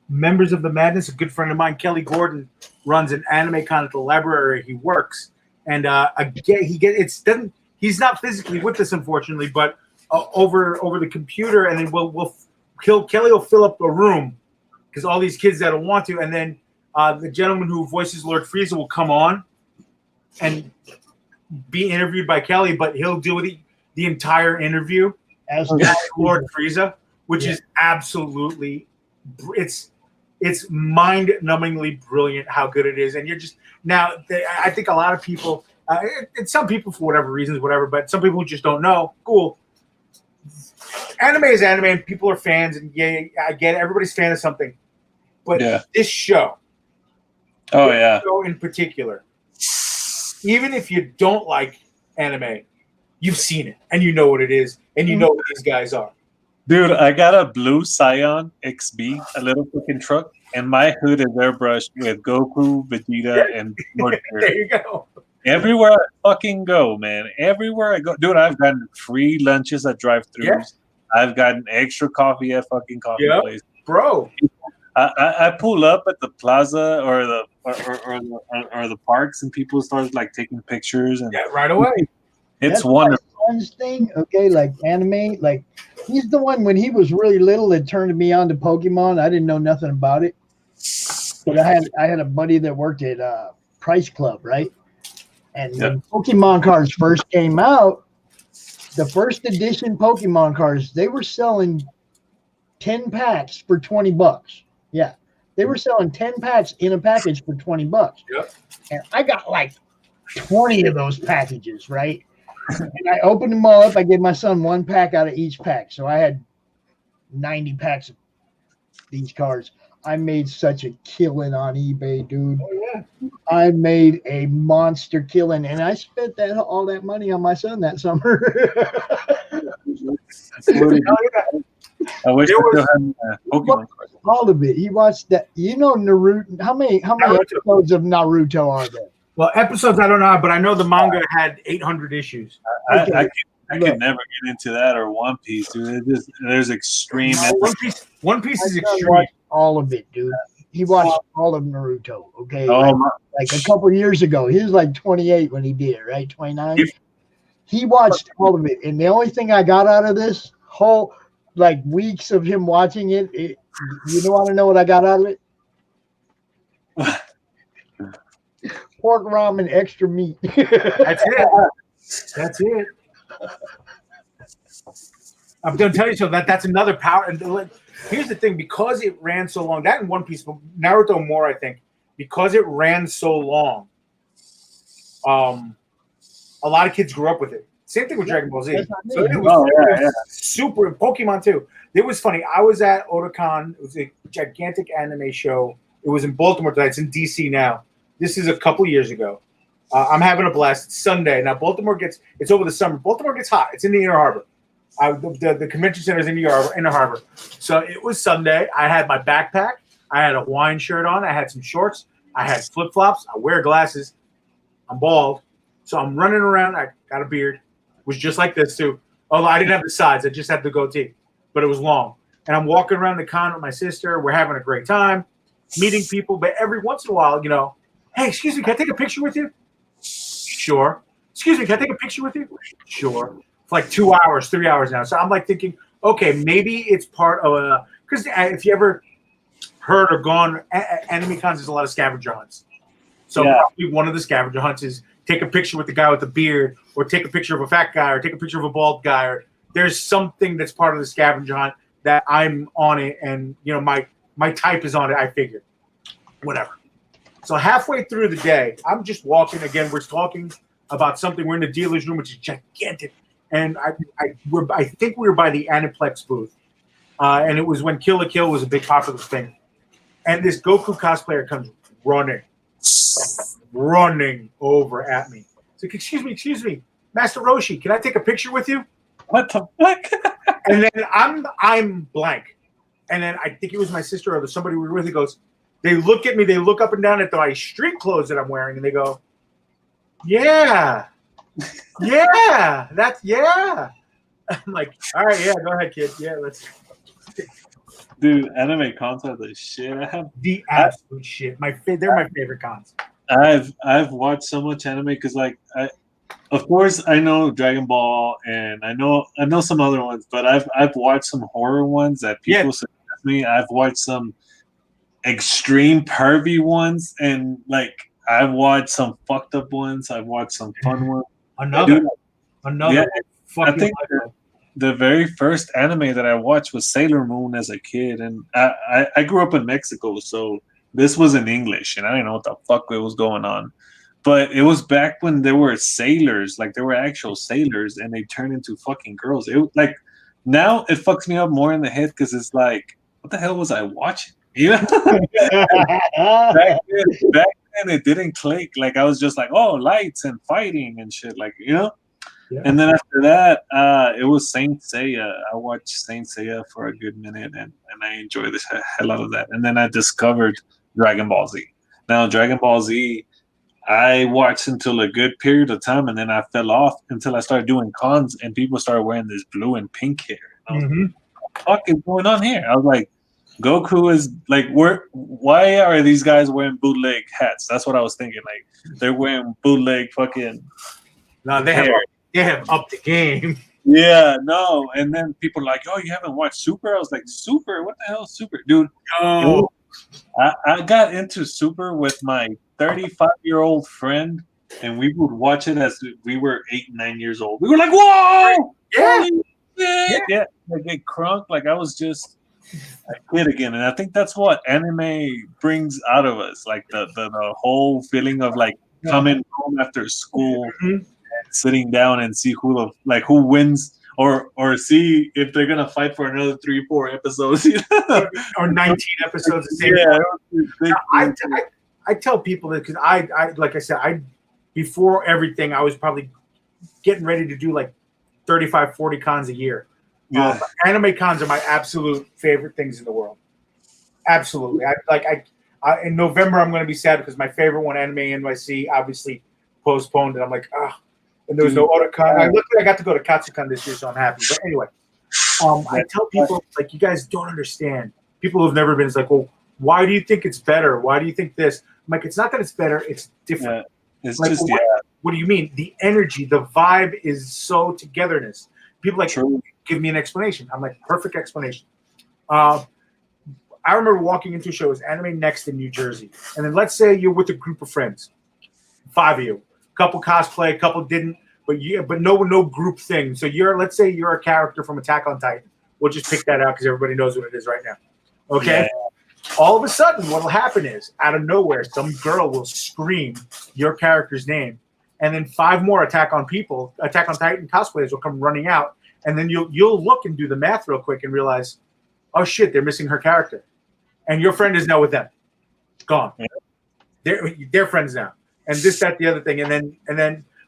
members of the Madness, a good friend of mine, Kelly Gordon, runs an anime con at the library he works, and he's not physically with us, unfortunately, but over the computer, and then Kelly will fill up a room because all these kids that'll want to, and then the gentleman who voices Lord Frieza will come on and be interviewed by Kelly, but he'll do the entire interview as Lord Frieza, which is absolutely it's mind-numbingly brilliant how good it is. And you're just I think a lot of people, and some people for whatever reasons, whatever, but some people who just don't know, cool. Anime is anime, and people are fans, and yeah, I get it. Everybody's fan of something, but this show, show in particular, even if you don't like anime, you've seen it and you know what it is, and you know what these guys are. Dude, I got a blue Scion XB, a little freaking truck, and my hood is airbrushed with Goku, Vegeta, and there you go. Everywhere I fucking go, man. Everywhere I go. Dude, I've gotten free lunches at drive-thrus. Yeah. I've gotten extra coffee at fucking coffee places. Bro. I pull up at the plaza or the parks, and people start like taking pictures and right away. It's wonderful. My son's thing, okay, like anime, like he's the one when he was really little that turned me on to Pokemon. I didn't know nothing about it, but I had a buddy that worked at Price Club, right? And when Pokemon cards first came out, the first edition Pokemon cards, they were selling 10 packs for $20. Yeah. They were selling 10 packs in a package for $20. Yep. And I got like 20 of those packages, right? And I opened them all up. I gave my son one pack out of each pack. So I had 90 packs of these cards. I made such a killing on eBay, dude. Oh, yeah. I made a monster killing, and I spent all that money on my son that summer. I wish I still had Pokemon cards. All of it. He watched that. You know Naruto. How many episodes of Naruto are there? Well, episodes I don't know, but I know the manga had 800 issues. I could never get into that or One Piece, dude. There's extreme. One Piece is extreme. All of it, dude. He watched all of Naruto. Okay, like a couple years ago. He was like 28 when he did it, right? 29. He watched all of it, and the only thing I got out of this whole weeks of him watching it, you don't want to know what I got out of it? Pork ramen, extra meat. That's it. That's it. I'm going to tell you so that's another power. And here's the thing, because it ran so long, that in One Piece, but Naruto more, I think, because it ran so long, a lot of kids grew up with it. Same thing with Dragon Ball Z. So it was super. Pokemon too. It was funny. I was at Otakon. It was a gigantic anime show. It was in Baltimore tonight. It's in DC now. This is a couple years ago. I'm having a blast. It's Sunday. Now, it's over the summer. Baltimore gets hot. It's in the Inner Harbor. The convention center is in the Inner Harbor. So it was Sunday. I had my backpack. I had a Hawaiian shirt on. I had some shorts. I had flip-flops. I wear glasses. I'm bald. So I'm running around. I got a beard. It was just like this, too. Although I didn't have the sides. I just had the goatee. But it was long. And I'm walking around the con with my sister. We're having a great time, meeting people. But every once in a while, hey, excuse me, can I take a picture with you? Sure. Excuse me, can I take a picture with you? Sure. For like 2 hours, 3 hours now. So I'm thinking, okay, maybe it's part of because if you ever heard or gone, anime cons, there's a lot of scavenger hunts. So probably one of the scavenger hunts is take a picture with the guy with the beard, or take a picture of a fat guy, or take a picture of a bald guy, or there's something that's part of the scavenger hunt that I'm on it, and my type is on it, I figured. Whatever. So halfway through the day, I'm just walking. Again, we're talking about something. We're in the dealer's room, which is gigantic. And I think we were by the Aniplex booth. And it was when Kill la Kill was a big popular thing. And this Goku cosplayer comes running running over at me. It's like, excuse me, Master Roshi, can I take a picture with you? What the fuck? And then I'm blank. And then I think it was my sister or somebody we were with. He goes, they look at me, they look up and down at my street clothes that I'm wearing, and they go, yeah. That's yeah. I'm like, all right, yeah, go ahead, kid. Yeah, let's. Dude, anime cons are the shit. The absolute shit. They're my favorite cons. I've watched so much anime because of course I know Dragon Ball and I know some other ones, but I've watched some horror ones that people suggest me. I've watched some extreme pervy ones, and like I've watched some fucked up ones. I've watched some fun ones. Another. Yeah, I think the very first anime that I watched was Sailor Moon as a kid, and I grew up in Mexico, so this was in English, and I didn't know what the fuck was going on. But it was back when there were sailors, like there were actual sailors, and they turned into fucking girls. It like now it fucks me up more in the head because it's like, what the hell was I watching? You know, back then it didn't click. Like I was just like, oh, lights and fighting and shit, like you know. Yeah. And then after that, it was Saint Seiya. I watched Saint Seiya for a good minute, and I enjoyed the hell out of that. And then I discovered Dragon Ball Z. Now, Dragon Ball Z, I watched until a good period of time, and then I fell off until I started doing cons, and people started wearing this blue and pink hair. I was like, what the fuck is going on here? I was like, Goku is like, why are these guys wearing bootleg hats? That's what I was thinking. Like, they're wearing bootleg fucking. No, they have upped the game. Yeah, no. And then people are like, oh, you haven't watched Super? I was like, Super? What the hell is Super? Dude, I got into Super with my 35-year-old friend, and we would watch it as we were 8, 9 years old. We were like, whoa! Yeah. Like, get crunk. Like, I was just a kid again. And I think that's what anime brings out of us. Like, the whole feeling of, like, coming home after school. Mm-hmm. Sitting down and see who wins, or see if they're gonna fight for another 3-4 episodes, you know? or 19 episodes. I tell people that because I like I said, before everything I was probably getting ready to do like 35, 40 cons a year. Yeah. Anime cons are my absolute favorite things in the world. Absolutely, in November I'm going to be sad because my favorite one, Anime NYC, obviously postponed, and I'm like, and there was no Otakon. Luckily, I got to go to Katsucon this year, so I'm happy. But anyway, I tell people, like, you guys don't understand. People who've never been, it's like, well, why do you think it's better? Why do you think this? I'm like, it's not that it's better. It's different. Yeah, it's like, what do you mean? The energy, the vibe is so togetherness. People like, give me an explanation. I'm like, perfect explanation. I remember walking into a show. It was Anime Next in New Jersey. And then let's say you're with a group of friends, 5 of you. Couple cosplay, couple didn't, but no group thing. So let's say you're a character from Attack on Titan. We'll just pick that out because everybody knows what it is right now. Okay. Yeah. All of a sudden, what'll happen is out of nowhere, some girl will scream your character's name, and then 5 more Attack on Titan cosplayers will come running out, and then you'll look and do the math real quick and realize, oh shit, they're missing her character, and your friend is now with them, gone. Yeah. They're friends now. And this, that, the other thing,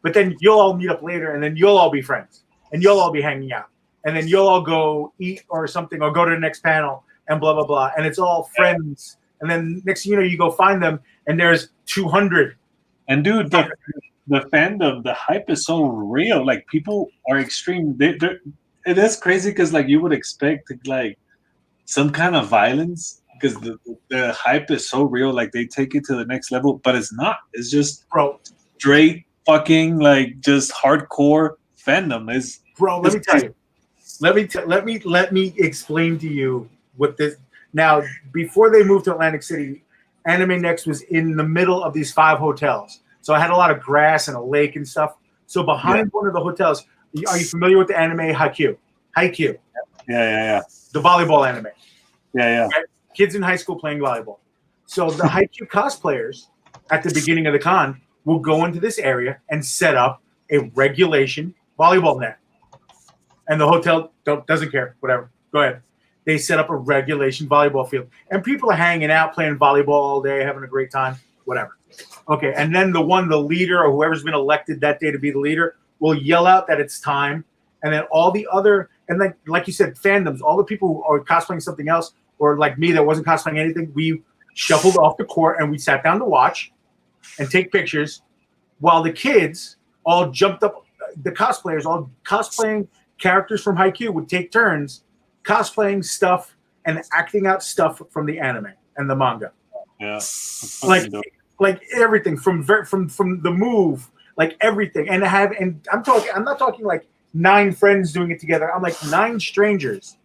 but then you'll all meet up later, and then you'll all be friends, and you'll all be hanging out, and then you'll all go eat or something, or go to the next panel, and blah blah blah, and it's all friends. And then next thing you know, you go find them, and there's 200. And dude, the fandom, the hype is so real. Like people are extreme. It is crazy because like you would expect like some kind of violence. Because the hype is so real, like they take it to the next level, but it's not. It's just straight fucking like just hardcore fandom. Let me tell you. Let me explain to you what this. Now, before they moved to Atlantic City, Anime Next was in the middle of these 5 hotels, so I had a lot of grass and a lake and stuff. So behind one of the hotels, are you familiar with the anime Haikyuu? Yeah. The volleyball anime. Yeah. Okay? Kids in high school playing volleyball. So the Haikyuu cosplayers at the beginning of the con will go into this area and set up a regulation volleyball net. And the hotel doesn't care. Whatever. Go ahead. They set up a regulation volleyball field. And people are hanging out, playing volleyball all day, having a great time. Whatever. Okay, and then the leader or whoever's been elected that day to be the leader will yell out that it's time, and then all the other, and then like you said, fandoms, all the people who are cosplaying something else, or like me that wasn't cosplaying anything, we shuffled off the court and we sat down to watch and take pictures, while the kids all jumped up. The cosplayers all cosplaying characters from Haikyuu would take turns cosplaying stuff and acting out stuff from the anime and the manga. Yeah, like everything from the move, like everything, and I'm not talking like 9 friends doing it together. I'm like 9 strangers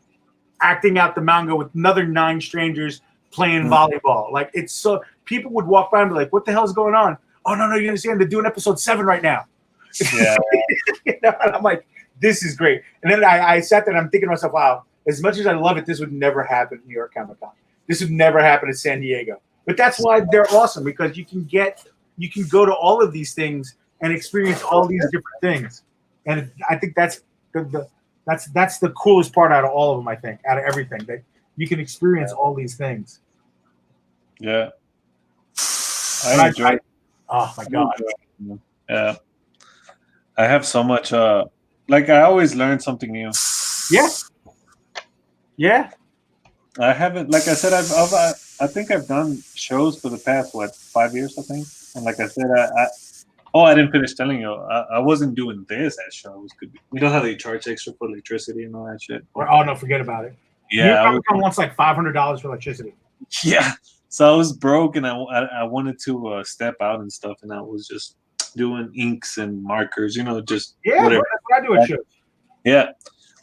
acting out the manga with another 9 strangers playing volleyball. Like it's so people would walk by and be like, "What the hell's going on?" Oh no, you understand? They're doing episode 7 right now. Yeah, And I'm like, this is great. And then I sat there and I'm thinking to myself, wow, as much as I love it, this would never happen at New York Comic Con. This would never happen at San Diego. But that's why they're awesome, because you can go to all of these things and experience all these different things. And I think that's the coolest part out of all of them. I think out of everything, that you can experience all these things. Yeah, I enjoy. Oh my god! Yeah, I have so much. Like I always learn something new. Yeah. I haven't, like I said, I think I've done shows for the past 5 years, I think. And like I said, I didn't finish telling you, I wasn't doing this at shows. You know how they charge extra for electricity and all that shit. Oh no, forget about it. Yeah, Comic Con wants like $500 for electricity. Yeah, so I was broke and I wanted to step out and stuff, and I was just doing inks and markers, just whatever. That's what I do at shows. Yeah.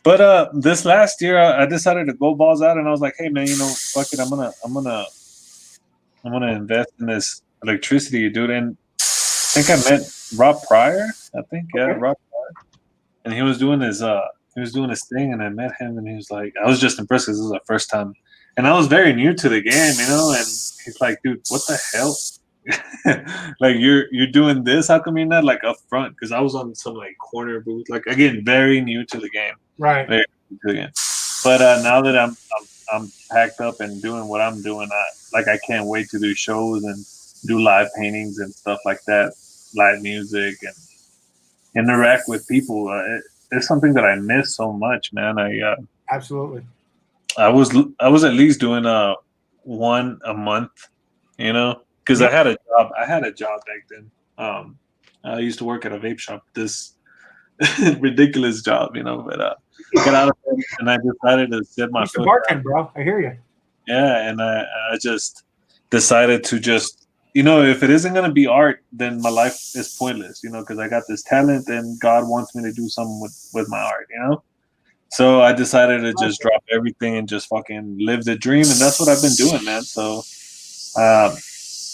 But this last year, I decided to go balls out, and I was like, "Hey, man, fuck it, I'm gonna invest in this electricity, dude." And I think I met Rob Pryor. Rob Pryor, and he was doing his thing, and I met him, and he was like, I was just impressed because this was the first time, and I was very new to the game, and he's like, "Dude, what the hell? Like you're doing this? How come you're not like up front?" Because I was on some like corner booth, like again, very new to the game. Right. Very new to the game. But now that I'm packed up and doing what I'm doing, I can't wait to do shows and do live paintings and stuff like that, live music and interact with people. It's something that I miss so much, man. Absolutely. I was at least doing one a month, because I had a job. I had a job back then. I used to work at a vape shop. This ridiculous job, but I got out of it and I decided to set my foot. Bartend, bro. I hear you. Yeah, and I just decided to just, if it isn't gonna be art, then my life is pointless, because I got this talent and God wants me to do something with my art, So I decided to just drop everything and just fucking live the dream, and that's what I've been doing, man. So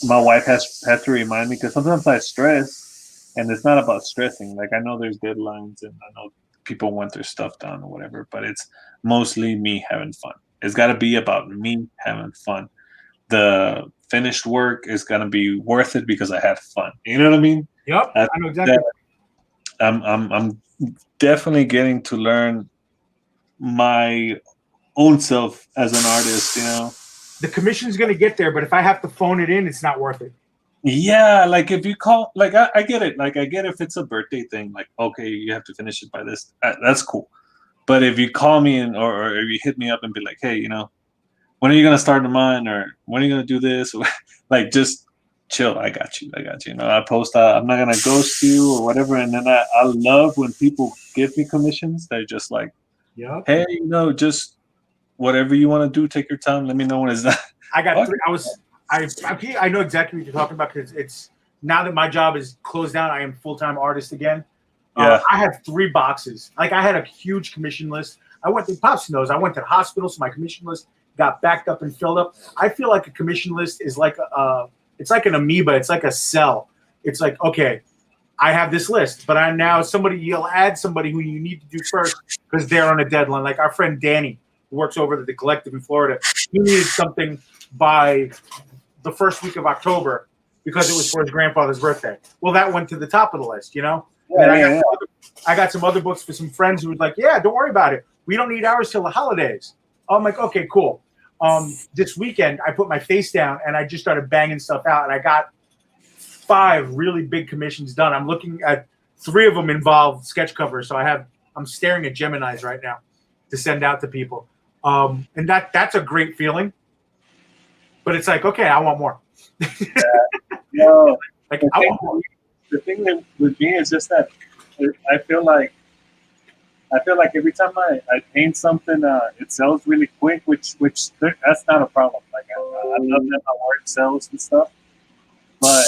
my wife has had to remind me, because sometimes I stress, and it's not about stressing. Like I know there's deadlines, and I know people want their stuff done or whatever, but it's mostly me having fun. It's got to be about me having fun. The finished work is gonna be worth it because I had fun. You know what I mean? Yep, I know exactly. I'm definitely getting to learn my own self as an artist. The commission's gonna get there, but if I have to phone it in, it's not worth it. Yeah, like if you call, like I get it. Like I get if it's a birthday thing, like okay, you have to finish it by this. That's cool. But if you call me or you hit me up and be like, hey, when are you gonna start mine, or when are you gonna do this? Like just chill. I got you. I post. I'm not gonna ghost you or whatever. And then I love when people give me commissions. They're just like, yeah, hey, just whatever you want to do. Take your time. Let me know when it's done. I got. I know exactly what you're talking about, because it's now that my job is closed down, I am full-time artist again. Yeah. I have 3 boxes. Like I had a huge commission list. I went to Pops knows. I went to the hospital, so my commission list got backed up and filled up. I feel like a commission list is like it's like an amoeba. It's like a cell. It's like, okay, I have this list, but you'll add somebody who you need to do first because they're on a deadline. Like our friend Danny, who works over at the Collective in Florida, he needed something by the first week of October because it was for his grandfather's birthday. Well, that went to the top of the list, I got some other books for some friends who was like, yeah, don't worry about it. We don't need ours till the holidays. I'm like, okay, cool. This weekend, I put my face down and I just started banging stuff out, and I got 5 really big commissions done. I'm looking at 3 of them involve sketch covers. So I'm staring at Geminis right now to send out to people. And that's a great feeling. But it's like, okay, I want more. No, Like I want more. the thing that with me is just that I feel like every time I paint something, it sells really quick, which that's not a problem. Like I love that my work sells and stuff, but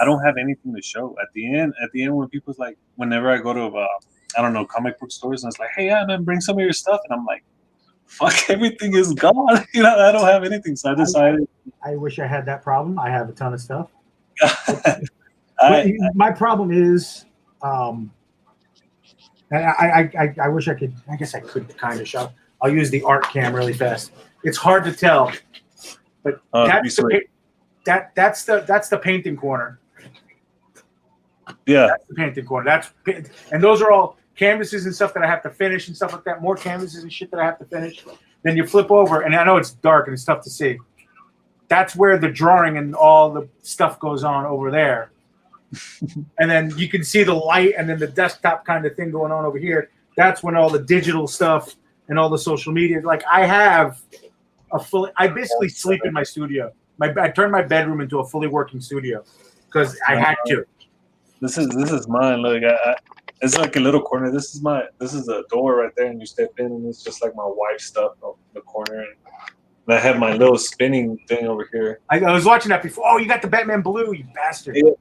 I don't have anything to show at the end. At the end, when people's like, whenever I go to I don't know, comic book stores, and it's like, hey, yeah, man, bring some of your stuff, and I'm like, fuck, everything is gone. You know, I don't have anything, so I decided. I wish I had that problem. I have a ton of stuff. I My problem is, and I wish I could. I guess I could kind of show. I'll use the art cam really fast. It's hard to tell, but that's the painting corner. Yeah, That's the painting corner. And those are all canvases and stuff that I have to finish and stuff like that. More canvases and shit that I have to finish. Then you flip over, and I know it's dark and it's tough to see. That's where the drawing and all the stuff goes on over there. And then you can see the light and then the desktop kind of thing going on over here. That's when all the digital stuff and all the social media. Like I basically sleep in my studio. I turned my bedroom into a fully working studio because I had to. this is mine. Look, it's like a little corner. This is a door right there, and you step in, and it's just like my wife's stuff in the corner. And I have my little spinning thing over here. I was watching that before. Oh, you got the Batman Blue, you bastard! Yeah.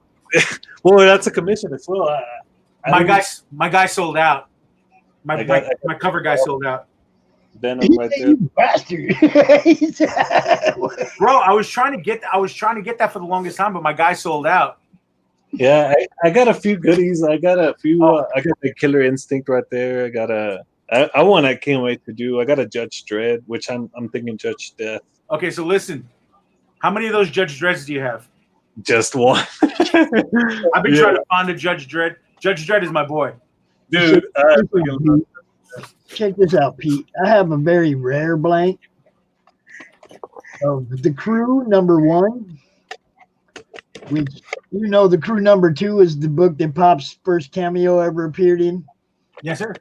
Well, that's a commission as well. My guy sold out. My cover guy sold out. Venom right there. You bastard. Bro, I was trying to get that for the longest time, but my guy sold out. Yeah, I got a few goodies. I got a few. I got the Killer Instinct right there. I got I one I can't wait to do. I got a Judge Dredd, which I'm thinking Judge Death. Okay, so listen. How many of those Judge Dredds do you have? Just one. I've been trying to find a Judge Dredd. Judge Dredd is my boy. Dude. Check this out, Pete. I have a very rare blank of The Crew #1, which, The Crew #2 is the book that Pop's first cameo ever appeared in. Yes, sir.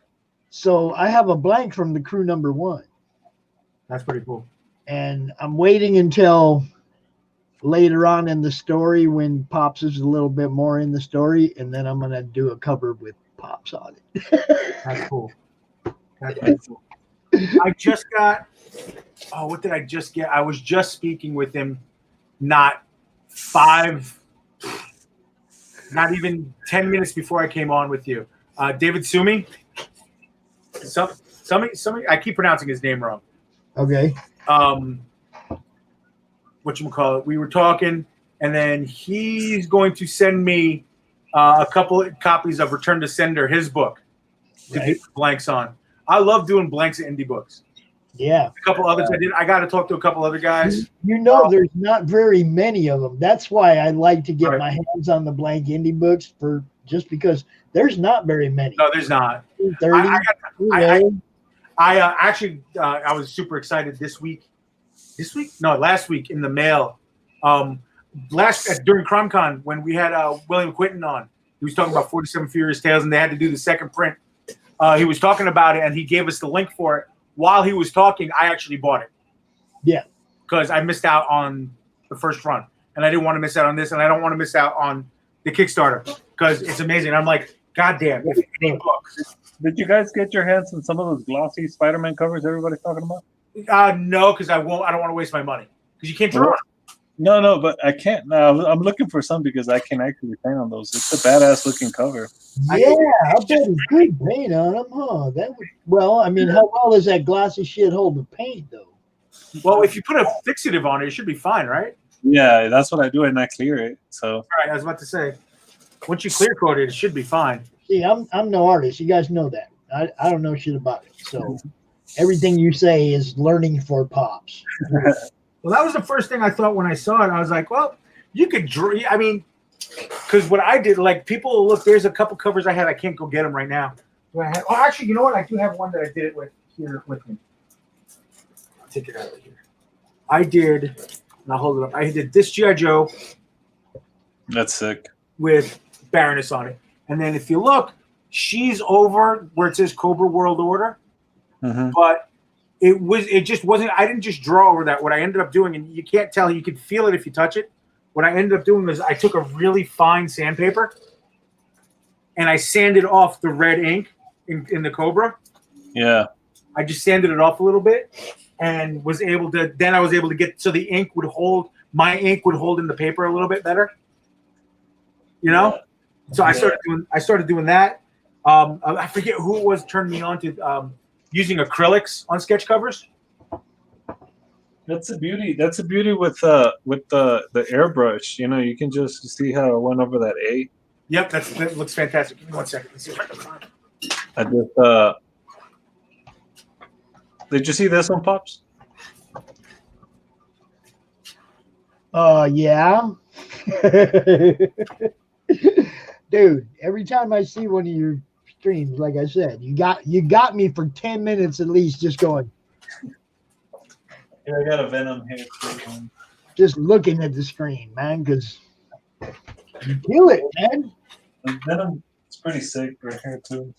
So I have a blank from The Crew #1. That's pretty cool. And I'm waiting until later on in the story when Pops is a little bit more in the story, and then I'm going to do a cover with Pops on it. That's cool. That's cool. I just got, what did I just get? I was just speaking with him not even 10 minutes before I came on with you. David Sumi. Somebody, I keep pronouncing his name wrong. Okay. Whatchamacallit, we were talking, and then he's going to send me a couple of copies of Return to Sender, his book, to do blanks on. I love doing blanks of indie books. Yeah. A couple others I did. I got to talk to a couple other guys. There's not very many of them. That's why I like to get my hands on the blank indie books just because there's not very many. No, there's not. 30, I was super excited last week in the mail. During CrimeCon when we had William Quinton on, he was talking about 47 Furious Tales, and they had to do the second print. He was talking about it, and he gave us the link for it. While he was talking, I actually bought it. Yeah. Because I missed out on the first run, and I didn't want to miss out on this, and I don't want to miss out on the Kickstarter because it's amazing. I'm like, goddamn, if any book. Did you guys get your hands on some of those glossy Spider-Man covers everybody's talking about? No, because I won't. I don't want to waste my money because you can't draw it. No, but I can't. No, I'm looking for some because I can actually paint on those. It's a badass looking cover. Yeah, I bet it's good paint on them, huh? How well does that glossy shit hold the paint, though? Well, if you put a fixative on it, it should be fine, right? Yeah, that's what I do, and I clear it. So. All right, I was about to say, once you clear coat it, it should be fine. See, I'm no artist. You guys know that. I don't know shit about it. So everything you say is learning for Pops. Well, that was the first thing I thought when I saw it. I was like, well, you could draw. I mean, because what I did, like, people look, there's a couple covers I had. I can't go get them right now. Actually, you know what? I do have one that I did it with here with me. I'll take it out of here. I did, and I'll hold it up. I did this G.I. Joe. That's sick. with Baroness on it. And then if you look, she's over where it says Cobra World Order, but it just wasn't. I didn't just draw over that. What I ended up doing, and you can't tell, you can feel it if you touch it. What I ended up doing was I took a really fine sandpaper and I sanded off the red ink in the Cobra. Yeah. I just sanded it off a little bit and was able to. Then I was able to get so the ink would hold. My ink would hold in the paper a little bit better. You know. Yeah. So I started doing that. I forget who it was turned me on to using acrylics on sketch covers. That's a beauty. That's a beauty with the airbrush. You know, you can just see how it went over that A. Yep, that looks fantastic. Give me 1 second. Let's see if I can find it. I just did you see this one, Pops? Yeah. Dude, every time I see one of your streams, like I said, you got me for 10 minutes at least just going. Yeah, I got a Venom here too. Just looking at the screen, man, because you kill it, man. The Venom, it's pretty sick right here too.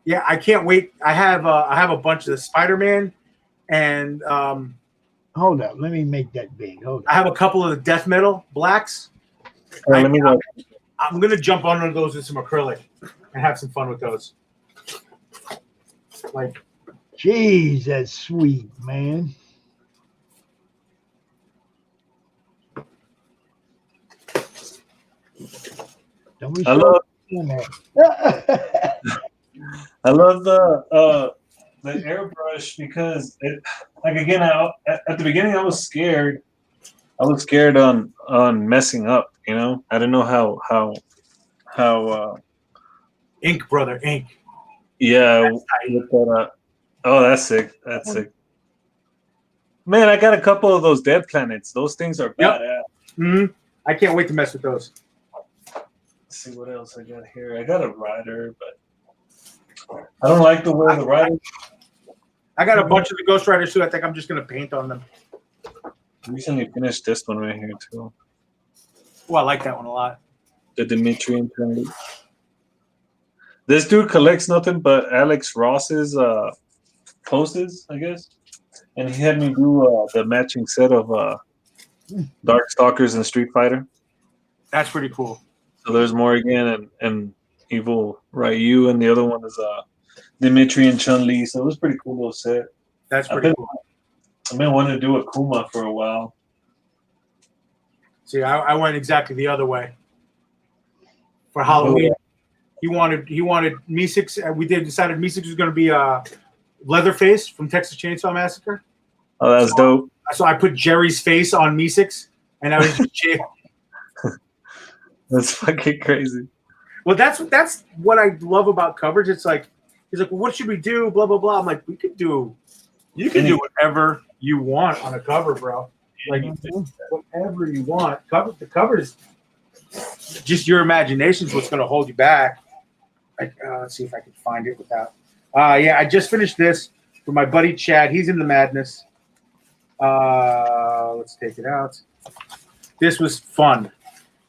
Yeah, I can't wait. I have a bunch of the Spider-Man and hold up, let me make that big. Hold up. I have a couple of the death metal blacks. Let me look. I'm gonna jump on those with some acrylic and have some fun with those. Like, jeez, that's sweet, man. Don't be I love the airbrush because it, like, again, at the beginning I was scared. I was scared on messing up. You know, I didn't know how. Ink, brother, ink. Yeah. That's sick. That's sick. Man, I got a couple of those dead planets. Those things are badass. Mm-hmm. I can't wait to mess with those. Let's see what else I got here. I got a rider, but I don't like the way the rider. I got a bunch of the Ghost Riders too. I think I'm just gonna paint on them. I recently finished this one right here too. Oh, I like that one a lot. The Dimitri and Trinity. This dude collects nothing but Alex Ross's poses, I guess, and he had me do the matching set of Darkstalkers and Street Fighter. That's pretty cool. So there's Morrigan and Evil Ryu, and the other one is Dimitri and Chun-Li. So it was pretty cool little set. That's pretty cool. I've been wanting to do a Kuma for a while. See, I went exactly the other way. For Halloween, he wanted Meeseeks. We decided Meeseeks was going to be Leatherface from Texas Chainsaw Massacre. Oh, that's dope. So I put Jerry's face on Meeseeks, and I was just That's fucking crazy. Well, that's what I love about covers. It's like he's like, well, what should we do? Blah blah blah. I'm like, you can do whatever you want on a cover, bro. Like whatever you want. The cover is just your imagination is what's going to hold you back. Like, let's see if I can find it without. Yeah, I just finished this with my buddy Chad. He's in the madness. Let's take it out. This was fun.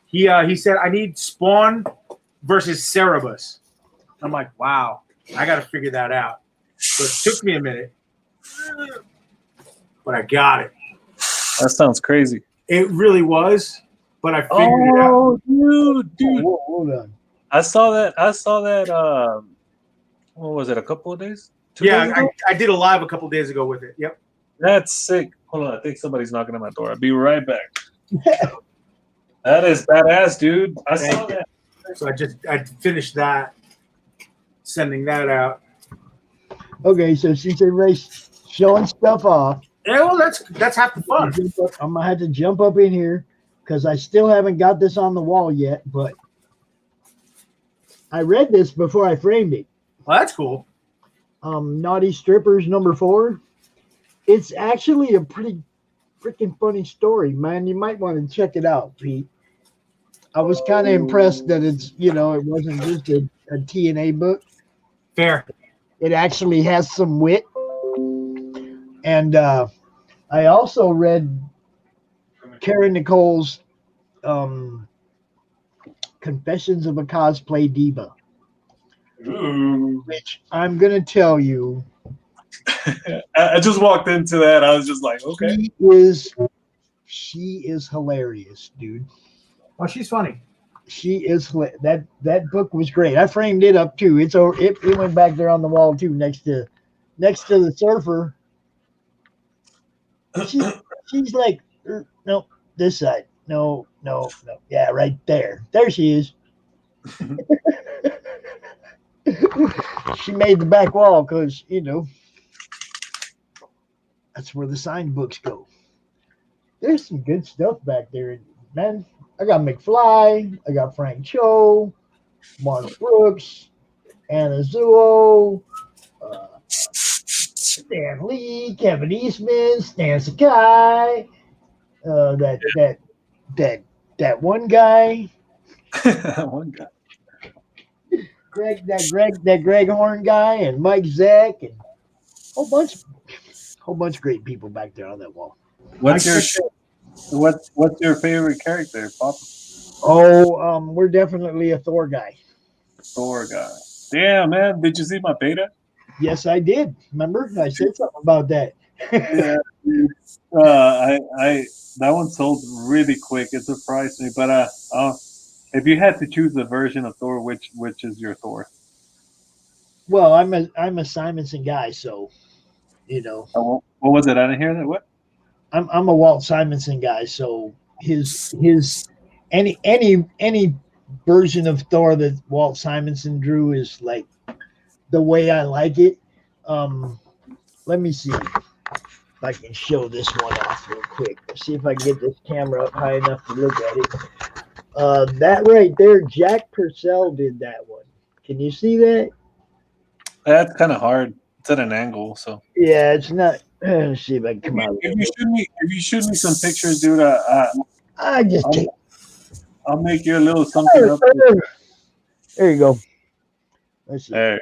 He said, I need Spawn versus Cerebus. I'm like, wow, I got to figure that out. So it took me a minute, but I got it. That sounds crazy. It really was, but I figured it out. Oh, dude. Hold on. I saw that. What was it? A couple of days? 2 days ago? I did a live a couple of days ago with it. Yep. That's sick. Hold on, I think somebody's knocking on my door. I'll be right back. That is badass, dude. I saw that. So I finished that, sending that out. Okay, so since everybody's showing stuff off, Yeah, well, that's half the fun. I'm gonna have to jump up in here because I still haven't got this on the wall yet. But I read this before I framed it. Well, that's cool. Naughty Strippers #4. It's actually a pretty freaking funny story, man. You might want to check it out, Pete. I was kind of impressed that it wasn't just a TNA book. Fair. It actually has some wit. And I also read Karen Nicole's Confessions of a Cosplay Diva, Ooh. which I'm gonna tell you, I just walked into that. I was just like, okay. she is hilarious, dude. Oh, she's funny. She is that book was great. I framed it up too. It went back there on the wall too, next to the surfer. She's like, no, this side, no, yeah, right there. There she is. She made the back wall because that's where the signed books go. There's some good stuff back there, man. I got McFly, I got Frank Cho, Mark Brooks, Anna Zuo, Stan Lee, Kevin Eastman, Stan Sakai, that one guy, One guy. Greg Horn guy, and Mike Zeck, and whole bunch of great people back there on that wall. What's your favorite character, Pop? Oh, we're definitely a Thor guy. Thor guy. Damn, man. Did you see my beta? Yes, I did. Remember, I said something about that. Yeah. I that one sold really quick. It surprised me. But if you had to choose a version of Thor, which is your Thor? Well, I'm a Simonson guy, so What was it? I didn't hear that. What? I'm a Walt Simonson guy, so his any version of Thor that Walt Simonson drew is like the way I like it. Let me see if I can show this one off real quick. See if I can get this camera up high enough to look at it. That right there, Jack Purcell did that one. Can you see that? That's kind of hard. It's at an angle, so. Yeah, it's not. Let's see if I can come out. If you shoot me some pictures, dude, I just can't. I'll make you a little something up. There you go. Let's see. There.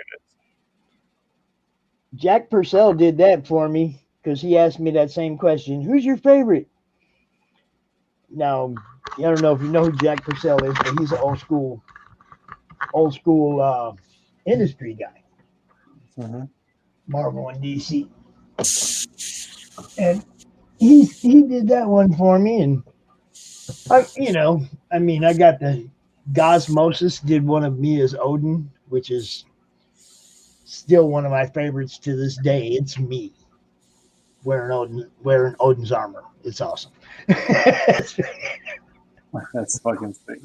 Jack Purcell did that for me because he asked me that same question. Who's your favorite? Now, I don't know if you know who Jack Purcell is, but he's an old school industry guy. Mm-hmm. Marvel and DC. And he did that one for me, and I got the Gosmosis did one of me as Odin, which is still one of my favorites to this day. It's me wearing Odin's armor. It's awesome. That's fucking sick.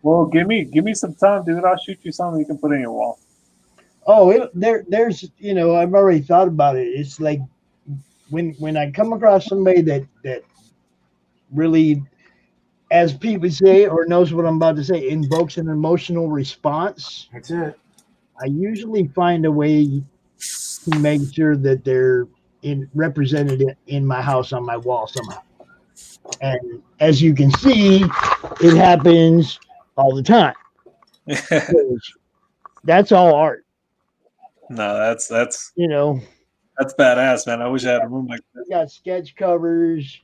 Well, give me some time, dude. I'll shoot you something you can put in your wall. Oh, there's I've already thought about it. It's like when I come across somebody that really, as people say, or knows what I'm about to say, invokes an emotional response. That's it. I usually find a way to make sure that they're represented in my house on my wall somehow. And as you can see, it happens all the time. That's all art. No, that's That's badass, man. I wish I had a room like that. We got sketch covers.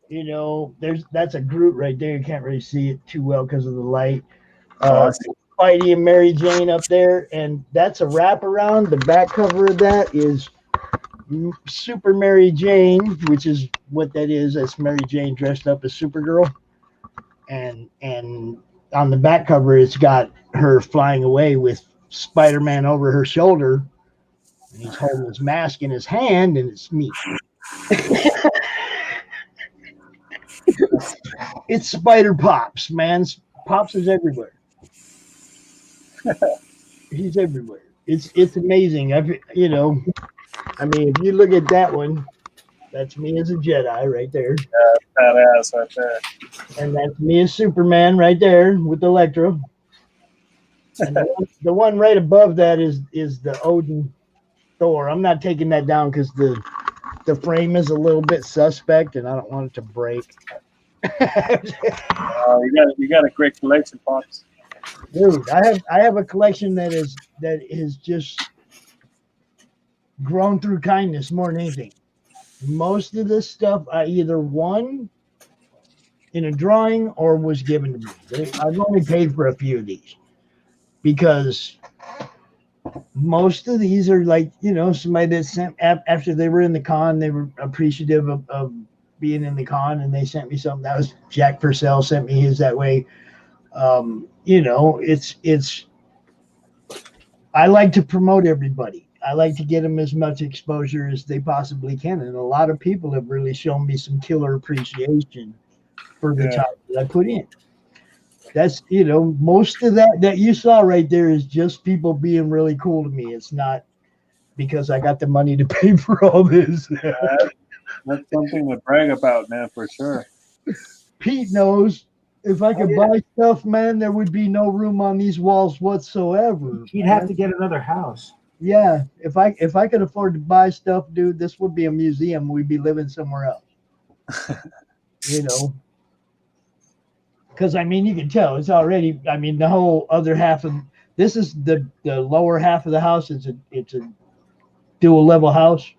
That's a Groot right there. You can't really see it too well because of the light. Spidey and Mary Jane up there, and that's a wraparound. The back cover of that is Super Mary Jane, which is what that is. That's Mary Jane dressed up as Supergirl, and on the back cover, it's got her flying away with Spider-Man over her shoulder, and he's holding his mask in his hand, and it's me. It's Spider Pops, man. Pops is everywhere. He's everywhere. It's amazing. If you look at that one, that's me as a Jedi right there. Yeah, badass right there. And that's me as Superman right there with Elektra. And the one right above that is the Odin Thor. I'm not taking that down because the frame is a little bit suspect, and I don't want it to break. You got a great collection, Pops. Dude, I have a collection that is just grown through kindness more than anything. most of this stuff I either won in a drawing or was given to me. I've only paid for a few of these because most of these are like, somebody that sent after they were in the con, they were appreciative of being in the con, and they sent me something. That was Jack Purcell sent me his that way. It's I like to promote everybody. I like to get them as much exposure as they possibly can, and a lot of people have really shown me some killer appreciation for the time that I put in. That's most of that you saw right there is just people being really cool to me. It's not because I got the money to pay for all this. That's something to brag about, man, for sure. Pete knows if I could buy stuff, man, there would be no room on these walls whatsoever. He'd have to get another house. Yeah, if I could afford to buy stuff, dude, this would be a museum. We'd be living somewhere else. Because you can tell it's already. The whole other half of this is the lower half of the house. It's a dual level house,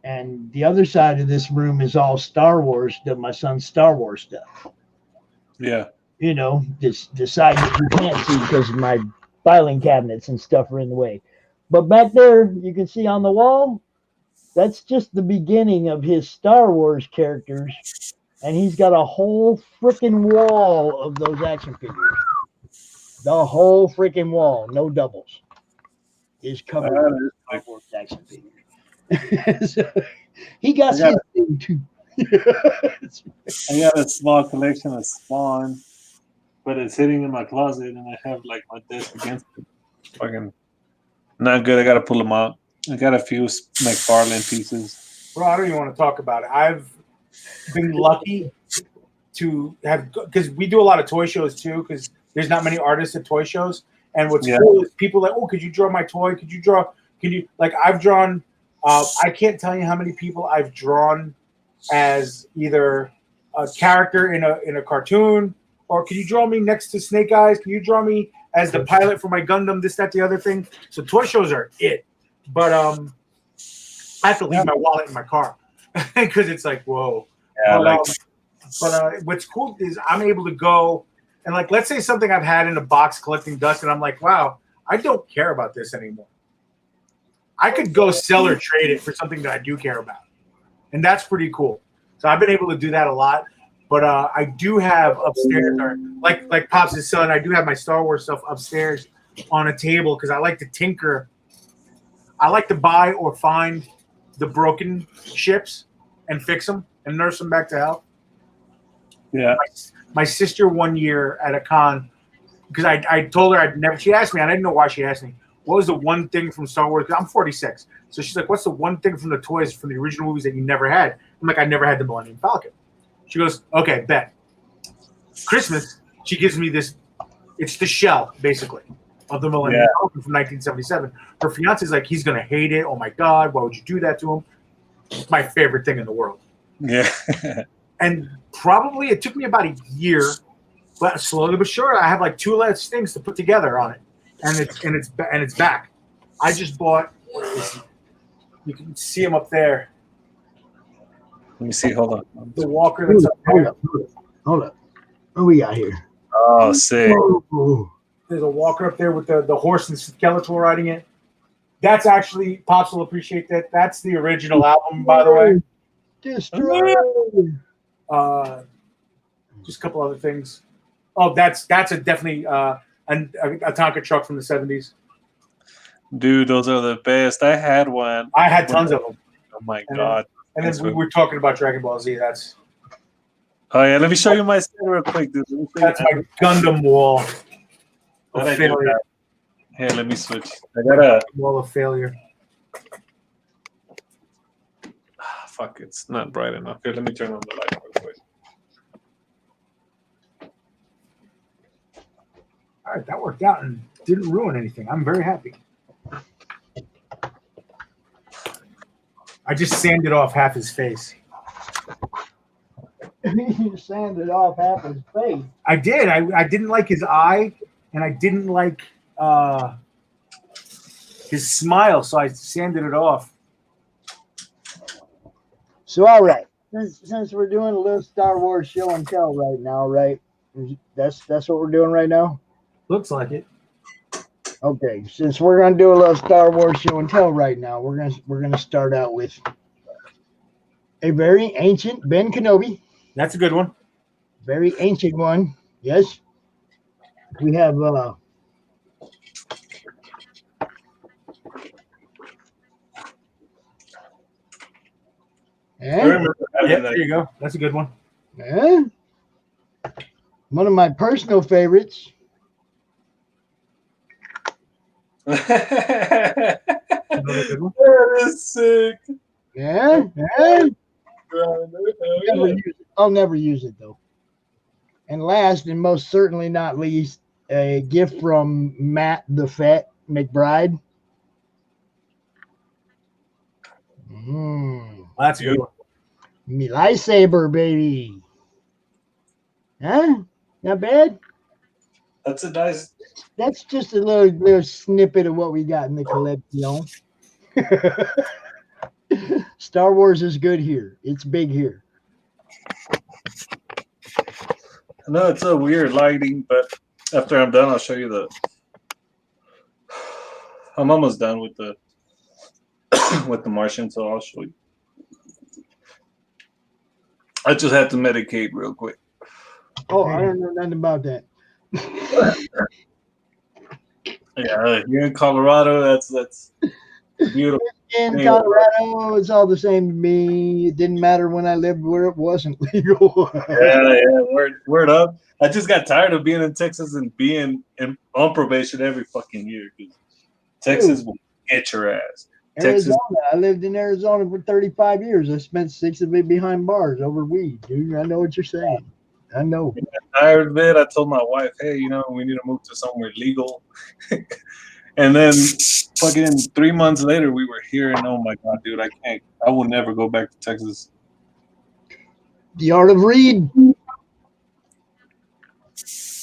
and the other side of this room is all Star Wars. My son's Star Wars stuff. Yeah. The side that you can't see because my filing cabinets and stuff are in the way. But back there, you can see on the wall, that's just the beginning of his Star Wars characters. And he's got a whole freaking wall of those action figures. The whole freaking wall, no doubles, is covered with Star Wars action figures. So, he got his thing too. I got a small collection of Spawn, but it's sitting in my closet, and I have like my desk against it. Fucking not good. I gotta pull them out. I got a few McFarlane pieces. Bro, I don't even want to talk about it. I've been lucky to have, because we do a lot of toy shows too, because there's not many artists at toy shows. And what's cool is people like, oh, could you draw my toy? I've drawn, I can't tell you how many people I've drawn as either a character in a cartoon, or can you draw me next to Snake Eyes? Can you draw me as the pilot for my Gundam, this, that, the other thing? So toy shows are it. But I have to leave my wallet in my car because it's like, whoa. Yeah, but what's cool is I'm able to go and, like, let's say something I've had in a box collecting dust, and I'm like, wow, I don't care about this anymore. I could go sell or trade it for something that I do care about. And that's pretty cool. So I've been able to do that a lot. But I do have upstairs, or like Pops' son, I do have my Star Wars stuff upstairs on a table because I like to tinker. I like to buy or find the broken ships and fix them and nurse them back to health. Yeah. My sister one year at a con, because I told her she asked me, I didn't know why she asked me, what was the one thing from Star Wars? I'm 46. So she's like, what's the one thing from the toys from the original movies that you never had? I'm like, I never had the Millennium Falcon. She goes, okay, bet. Christmas, she gives me this, it's the shell, basically, of the Millennium Falcon from 1977. Her fiance's like, he's going to hate it. Oh, my God, why would you do that to him? It's my favorite thing in the world. Yeah. And probably it took me about a year, but slowly but surely, I have like 2 less things to put together on it. And it's back. I just bought, you can see him up there. Let me see. Hold on. The walker that's up there. Hold up. What we got here? Oh, sick. Oh. There's a walker up there with the horse and Skeletor riding it. That's actually, Pops will appreciate that. That's the original album, by the way. Destroy. Just a couple other things. Oh, that's definitely a Tonka truck from the 70s. Dude, those are the best. I had one. I had tons of them. Oh my God. And then we were talking about Dragon Ball Z. Oh yeah, let me show you my set real quick, dude. That's my Gundam wall of failure. Here, let me switch. I got a wall of failure. Fuck, it's not bright enough. Here, let me turn on the light real quick. All right, that worked out and didn't ruin anything. I'm very happy. I just sanded off half his face. You sanded off half his face. I did. I didn't like his eye, and I didn't like his smile, so I sanded it off. So all right, since we're doing a little Star Wars show and tell right now, right? That's what we're doing right now. Looks like it. Okay, since we're gonna do a little Star Wars show and tell right now, we're gonna start out with a very ancient Ben Kenobi. That's a good one. Very ancient one. Yes. We have I eh? remember having Yeah, that. there you go. That's a good one. Eh? One of my personal favorites. That Another good one. is sick. Yeah. I'll never use it though. And last and most certainly not least, a gift from Matt the Fat McBride. That's a good one. Me lightsaber, baby. Huh? Not bad. That's a nice. That's just a little snippet of what we got in the collection. Star Wars is good here. It's big here. I know it's a weird lighting, but after I'm done, I'll show you the. I'm almost done with the with the Martian, so I'll show you. I just have to medicate real quick. Oh, I don't know nothing about that. Yeah, here in Colorado, that's beautiful. In Colorado, it's all the same to me. It didn't matter when I lived where it wasn't legal. Yeah, word up. I just got tired of being in Texas and being on probation every fucking year. Texas will get your ass. Arizona. Texas. I lived in Arizona for 35 years. I spent 6 of it behind bars over weed, dude. I know what you're saying. I know. Tired of it. I told my wife, hey, we need to move to somewhere legal. And then fucking 3 months later, we were here, and oh my god, dude, I will never go back to Texas. The Art of Reed.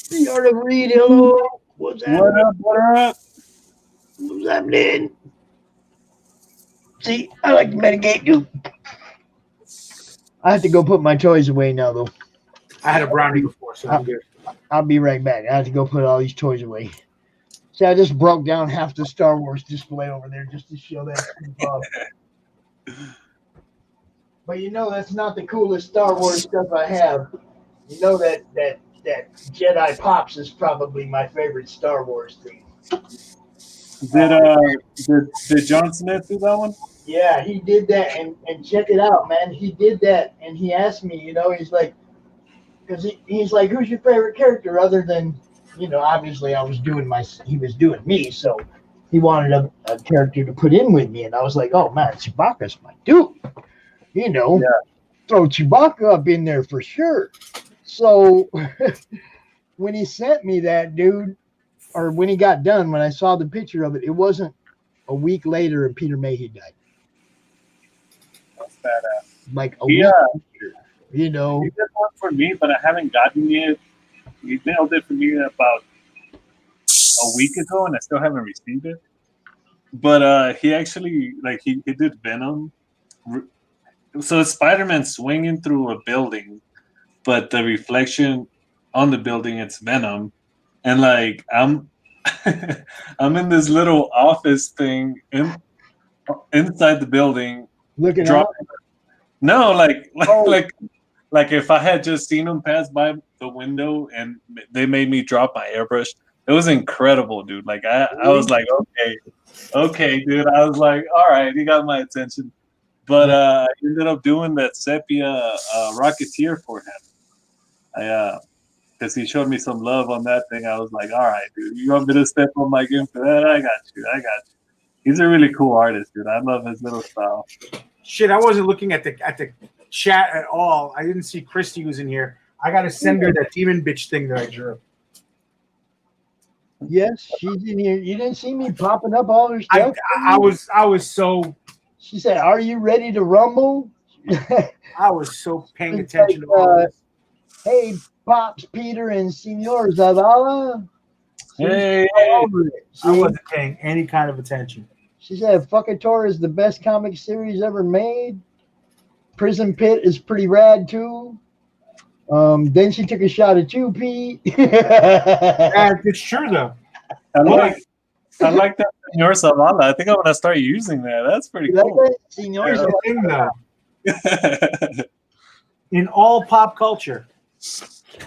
The Art of Reed. Hello. What's happening? What up? What's happening? See, I like to medicate, dude. I have to go put my toys away now, though. I had a brownie before, so I'm good. I'll be right back. I have to go put all these toys away. See, I just broke down half the Star Wars display over there just to show that stuff off. But that's not the coolest Star Wars stuff I have. You know that Jedi Pops is probably my favorite Star Wars thing. Did John Smith do that one? Yeah, he did that, and check it out, man. He did that, and he asked me, he's like, because he's like, who's your favorite character other than, obviously he was doing me, so he wanted a character to put in with me, and I was like, oh man, Chewbacca's my dude, throw Chewbacca up in there for sure. So when he sent me that, dude, or when he got done, when I saw the picture of it, it wasn't a week later and Peter Mayhew died. That's badass. Like a week later, He did one for me, but I haven't gotten it. He mailed it for me about a week ago, and I still haven't received it. But he actually, he did Venom. So it's Spider-Man swinging through a building, but the reflection on the building, it's Venom. And I'm I'm in this little office thing inside the building. Looking out. No, like if I had just seen them pass by the window and they made me drop my airbrush, it was incredible, dude. I was like, okay, dude. I was like, all right, you got my attention. But I ended up doing that sepia Rocketeer for him. Because he showed me some love on that thing. I was like, all right, dude, you want me to step on my game for that? I got you. He's a really cool artist, dude. I love his little style. Shit, I wasn't looking at the chat at all. I didn't see Christy was in here. I gotta send her that demon bitch thing that I drew. Yes, she's in here. You didn't see me popping up all her stuff. I was so. She said, "Are you ready to rumble?" I was so paying attention to all this. Hey, Pops, Peter, and Senor Zavala. Hey. I wasn't paying any kind of attention. She said, "Fuckator is the best comic series ever made." prison pit is pretty rad too. Then she took a shot at you, Pete. It's true though. I like that Senor Zavala. I think I'm gonna start using that. That's pretty cool. Senor Here's the Zavala. thing though. In all pop culture,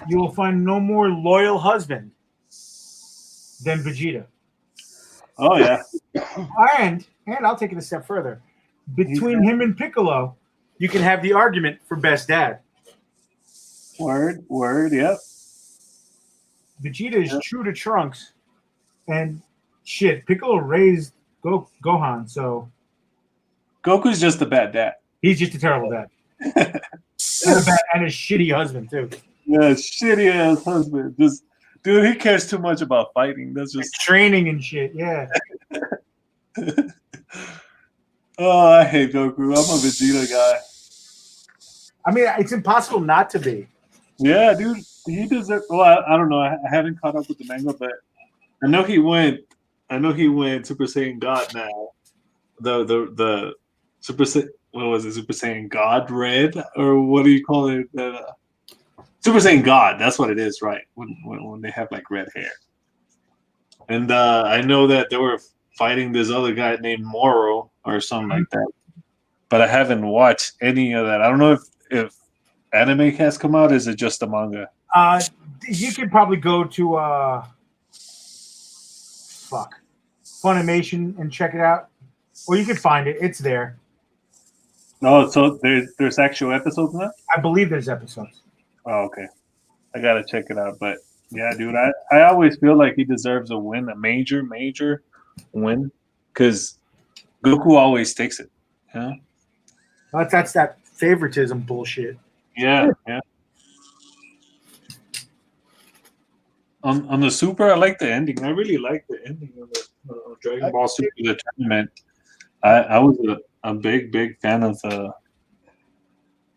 you will find no more loyal husband than Vegeta. Oh yeah. And I'll take it a step further. Between him and Piccolo, you can have the argument for best dad. Word. Yep. Vegeta is true to Trunks, and shit, Piccolo raised Gohan, so Goku's just a bad dad. he's just a terrible dad. and a shitty husband too. Yeah, shitty ass husband. Just dude, he cares too much about fighting. That's just Training and shit, yeah. Oh, I hate Goku. I'm a Vegeta guy. I mean, it's impossible not to be. Yeah, dude. He deserves. Well, I don't know. I haven't caught up with the manga, but I know he went Super Saiyan God now. The Super Saiyan. What was it? Super Saiyan God Red, or what do you call it? Super Saiyan God. That's what it is, right? When they have like red hair. And I know that they were fighting this other guy named Moro or something like that. But I haven't watched any of that. I don't know if anime has come out. Is it just the manga? You could probably go to Funimation and check it out, or you could find it. It's there. Oh, so there's actual episodes in that? I believe there's episodes. Oh, okay. I gotta check it out. But yeah, dude, I always feel like he deserves a win, a major win, because Goku always takes it. Yeah. That's that favoritism bullshit. Yeah. On the Super, I like the ending. I really like the ending of the Dragon Ball Super, the tournament. I was a big fan of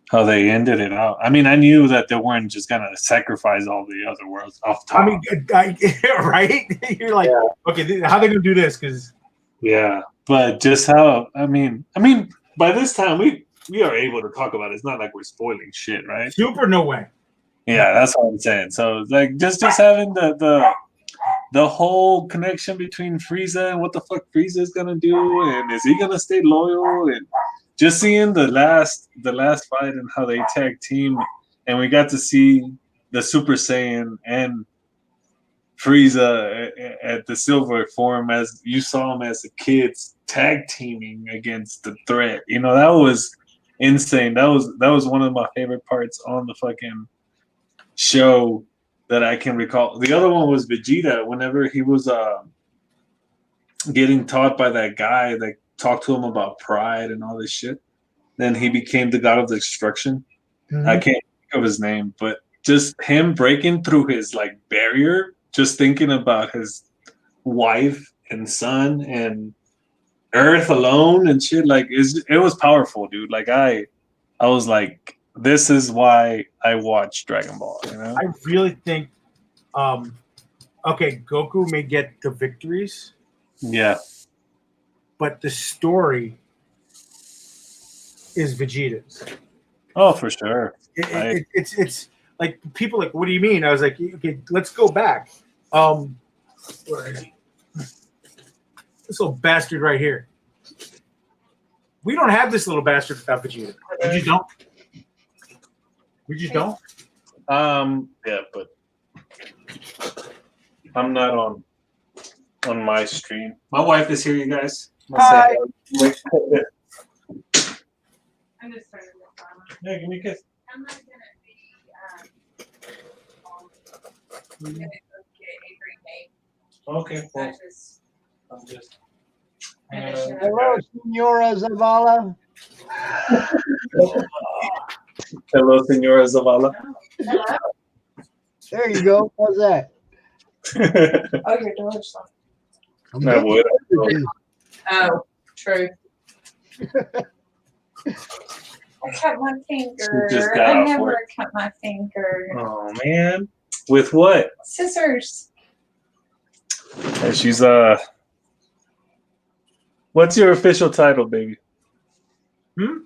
how they ended it out. I mean, I knew that they weren't just gonna sacrifice all the other worlds off top. I mean, right? You're like, okay, how are they gonna do this? Because but just how I mean, by this time we are able to talk about it. It's not like we're spoiling shit, right? Super, no way. Yeah, that's what I'm saying. So like just having the whole connection between Frieza and what the fuck Frieza is gonna do, and is he gonna stay loyal, and just seeing the last fight and how they tag team, and we got to see the Super Saiyan and Frieza at the Silver form as you saw him as a kid tag teaming against the threat. You know, that was insane. That was one of my favorite parts on the fucking show that I can recall. The other one was Vegeta whenever he was getting taught by that guy that talked to him about pride and all this shit. Then he became the god of destruction. Mm-hmm. I can't think of his name, but just him breaking through his like barrier, just thinking about his wife and son and Earth alone and shit. Like it was powerful, dude. Like I was like, this is why I watch Dragon Ball. You know, I really think, okay, Goku may get the victories. Yeah. But the story is Vegeta's. Oh, for sure. It's like people like, what do you mean? I was like, okay, let's go back. Where is he? This little bastard right here. We don't have this little bastard without Vegeta. We just don't. We just don't. Yeah, but I'm not on my stream. My wife is here, you guys. Hi. I'm just starting with Yeah, give me a kiss. I'm not gonna be get Avery made. Okay, well, I'm just Hello, Senora Zavala. Hello, Senora Zavala. There you go. How's that? oh, your door's locked. I would. Oh, true. I cut my finger. I never cut my finger. Oh man. With what? Scissors. And she's what's your official title, baby? Leader.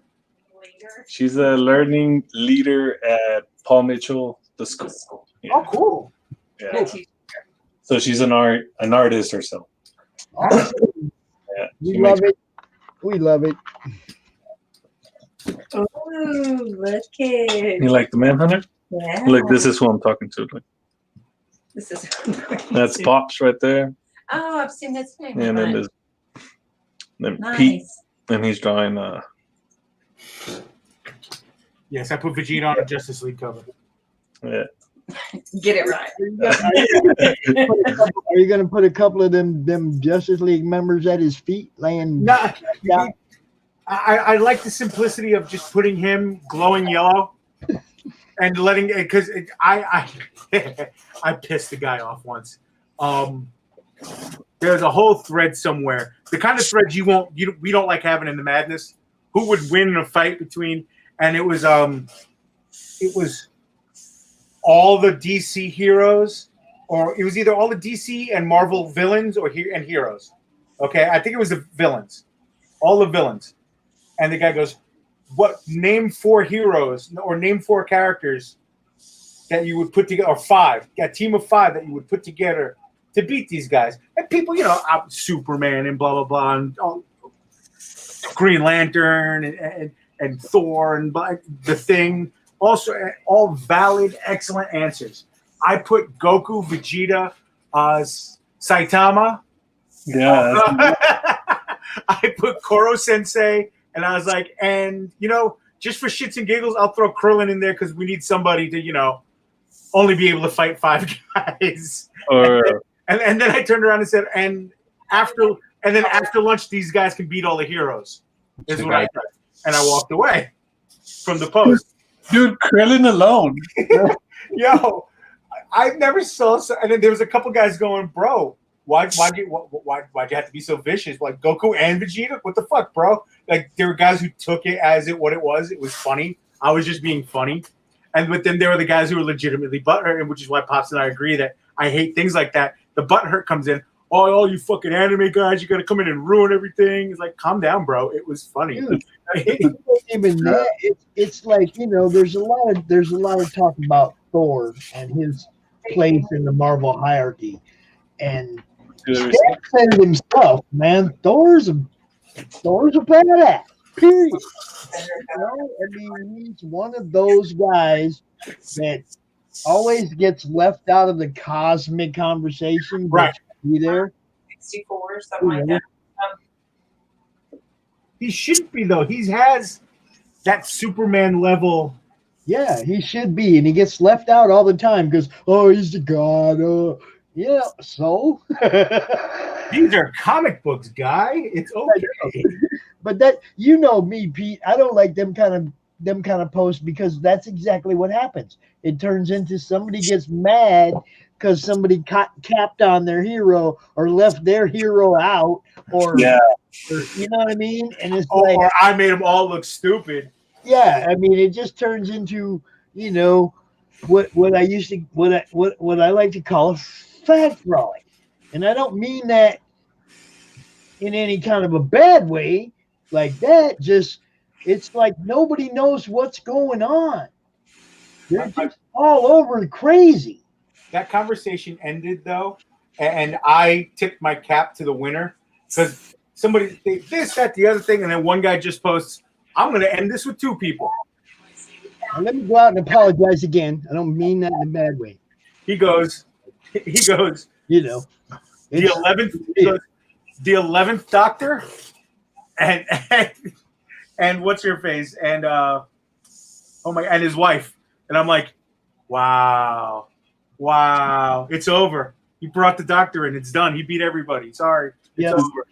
She's a learning leader at Paul Mitchell, the school. Yeah. Oh, cool. Yeah. So she's an artist herself. Awesome. Yeah. We love it. We love it. Oh, look it. You like the Manhunter? Yeah. Look, this is who I'm talking to. Look. This is. That's Pops right there. Oh, I've seen this name. And then there's nice. Pete, and he's drawing. Yes, I put Vegeta on a Justice League cover. Yeah. Get it right. Are you gonna put a couple of them Justice League members at his feet, laying? No, I like the simplicity of just putting him glowing yellow and letting it, because I pissed the guy off once. There's a whole thread somewhere, the kind of threads we don't like having in the madness. Who would win in a fight between? And it was all the DC heroes, or it was either all the DC and Marvel villains and heroes. Okay, I think it was the villains, all the villains. And the guy goes, "What? Name 4 heroes or name 4 characters that you would put together, or 5, a team of 5 that you would put together to beat these guys." And people, Superman and blah blah blah, and Green Lantern and Thor and the Thing. Also, all valid, excellent answers. I put Goku, Vegeta, Saitama. Yeah. I put Koro Sensei, and I was like, and just for shits and giggles, I'll throw Krillin in there because we need somebody to, only be able to fight 5 guys. And then I turned around and said, and after lunch, these guys can beat all the heroes. Is what I said. And I walked away from the post. Dude, Krillin alone. Yo, I never saw. And then there was a couple guys going, "Bro, why'd you have to be so vicious? Like Goku and Vegeta? What the fuck, bro?" Like there were guys who took it as what it was. It was funny. I was just being funny. But then there were the guys who were legitimately butthurt, and which is why Pops and I agree that I hate things like that. The butthurt comes in. Oh, all you fucking anime guys, you got to come in and ruin everything. It's like, calm down, bro. It was funny. Dude, even that, it's like, there's a lot of talk about Thor and his place in the Marvel hierarchy. And Stan said it himself, man, Thor's a badass. Period. He's one of those guys that always gets left out of the cosmic conversation. Right. Be there. 64 or something like that. He shouldn't be, though. He has that Superman level. Yeah, he should be, and he gets left out all the time because he's the god. So These are comic books, guy. It's okay. But that me, Pete. I don't like them kind of posts because that's exactly what happens. It turns into somebody gets mad because somebody capped on their hero or left their hero out, or you know what I mean? And it's or I made them all look stupid. Yeah, it just turns into what I like to call fat throwing, and I don't mean that in any kind of a bad way like that. Just it's like nobody knows what's going on. They're just all over crazy. That conversation ended, though, and I tipped my cap to the winner because somebody this, that, the other thing, and then one guy just posts, "I'm going to end this with 2 people." Now, let me go out and apologize again. I don't mean that in a bad way. He goes, the 11th Doctor, and what's your face, and and his wife, and I'm like, wow, it's over. He brought the Doctor in. It's done. He beat everybody. Sorry, it's over.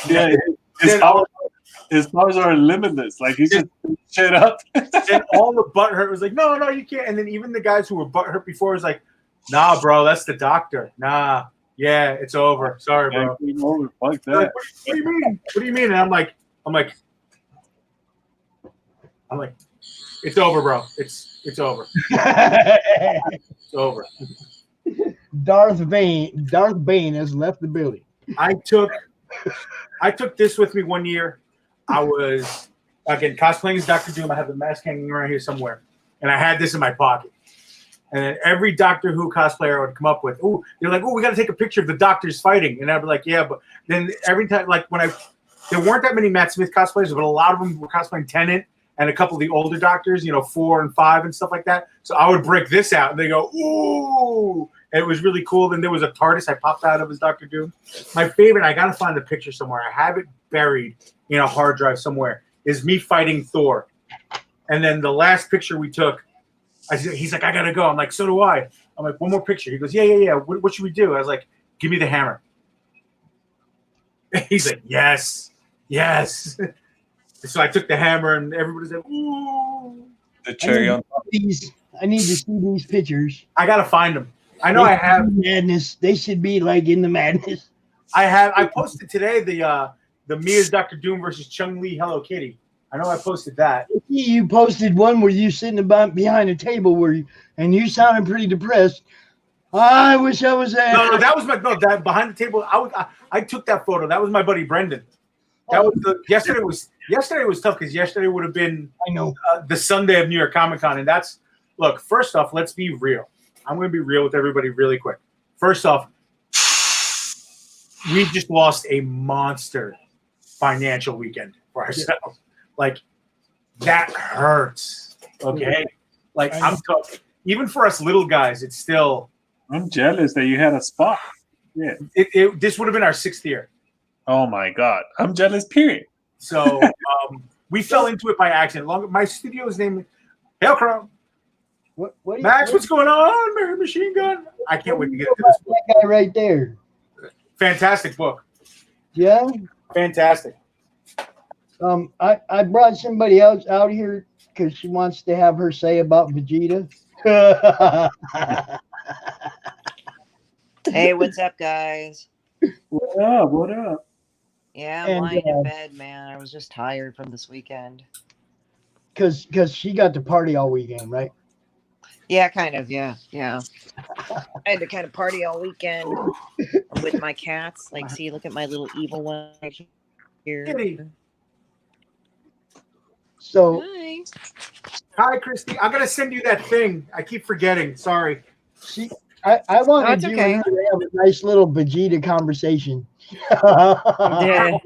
Yeah, his powers are limitless. Like he just shit up. And all the butthurt was like, no, you can't. And then even the guys who were butthurt before was like, nah, bro, that's the Doctor. Nah, yeah, it's over. Sorry, bro. Fuck that. Like, what do you mean? What do you mean? And I'm like, it's over, bro. It's over. It's over. Darth Bane has left the building. I took this with me one year. I was again, cosplaying as Doctor Doom. I have the mask hanging around here somewhere, and I had this in my pocket. And then every Doctor Who cosplayer I would come up with, they're like, we got to take a picture of the Doctors fighting, and I'd be like, yeah, but then every time, like there weren't that many Matt Smith cosplayers, but a lot of them were cosplaying Tennant and a couple of the older Doctors, 4 and 5 and stuff like that. So I would break this out, and they go, ooh, and it was really cool. Then there was a TARDIS I popped out of as Doctor Doom. My favorite, I got to find the picture somewhere. I have it buried in a hard drive somewhere, is me fighting Thor. And then the last picture we took, he's like, I got to go. I'm like, so do I. I'm like, one more picture. He goes, yeah. What should we do? I was like, give me the hammer. He's like, yes. So I took the hammer, and everybody's like, ooh. The cherry on top. I need to see these pictures. I got to find them. I know I have. Madness. They should be like in the madness. I posted today the Mia's Doctor Doom versus Chung-Li Hello Kitty. I know I posted that. You posted one where you sitting behind a table and you sounded pretty depressed. I wish I was there. No, that was that behind the table. I took that photo. That was my buddy Brendan. That was yesterday was tough because yesterday would have been the Sunday of New York Comic Con, and look. First off, let's be real. I'm going to be real with everybody really quick. First off, we just lost a monster financial weekend for ourselves. Like, that hurts. Okay, like I'm tough. Even for us little guys, it's still. I'm jealous that you had a spot. Yeah, this would have been our 6th year. Oh my God, I'm jealous. Period. So we fell into it by accident. My studio's name, Hellcrown. Max, what's going on, Mary Machine Gun? I can't wait to get into this book. That guy right there. Fantastic book. Yeah. Fantastic. I brought somebody else out here because she wants to have her say about Vegeta. Hey, what's up, guys? What up? Yeah, I'm lying in bed, man. I was just tired from this weekend. Because she got to party all weekend, right? Yeah, kind of. Yeah. I had to kind of party all weekend with my cats. Like, see, look at my little evil one right here. So, hi, Christy. I'm gonna send you that thing. I keep forgetting. Sorry. I wanted to have a nice little Vegeta conversation. Yeah.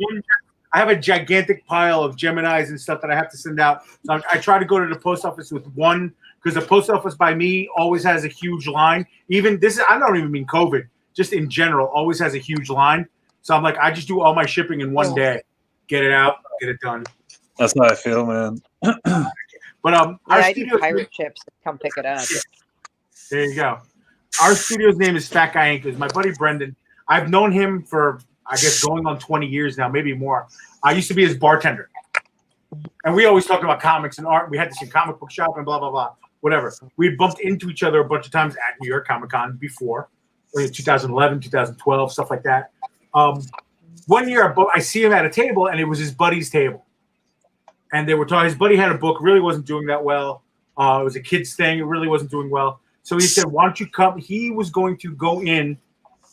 I have a gigantic pile of Geminis and stuff that I have to send out. So I try to go to the post office with one because the post office by me always has a huge line. Even this, I don't even mean COVID, just in general, always has a huge line. So I'm like, I just do all my shipping in one day, get it out, get it done. That's how I feel, man. But I do pirate chips. Come pick it up. There you go. Our studio's name is Fat Guy Inc. It's my buddy Brendan. I've known him for, I guess, going on 20 years now, maybe more. I used to be his bartender. And we always talked about comics and art. We had this in comic book shop and blah, blah, blah, whatever. We bumped into each other a bunch of times at New York Comic Con before, 2011, 2012, stuff like that. One year, I see him at a table, and it was his buddy's table. And they were talking, his buddy had a book, really wasn't doing that well. It was a kid's thing. It really wasn't doing well. So he said, why don't you come? He was going to go in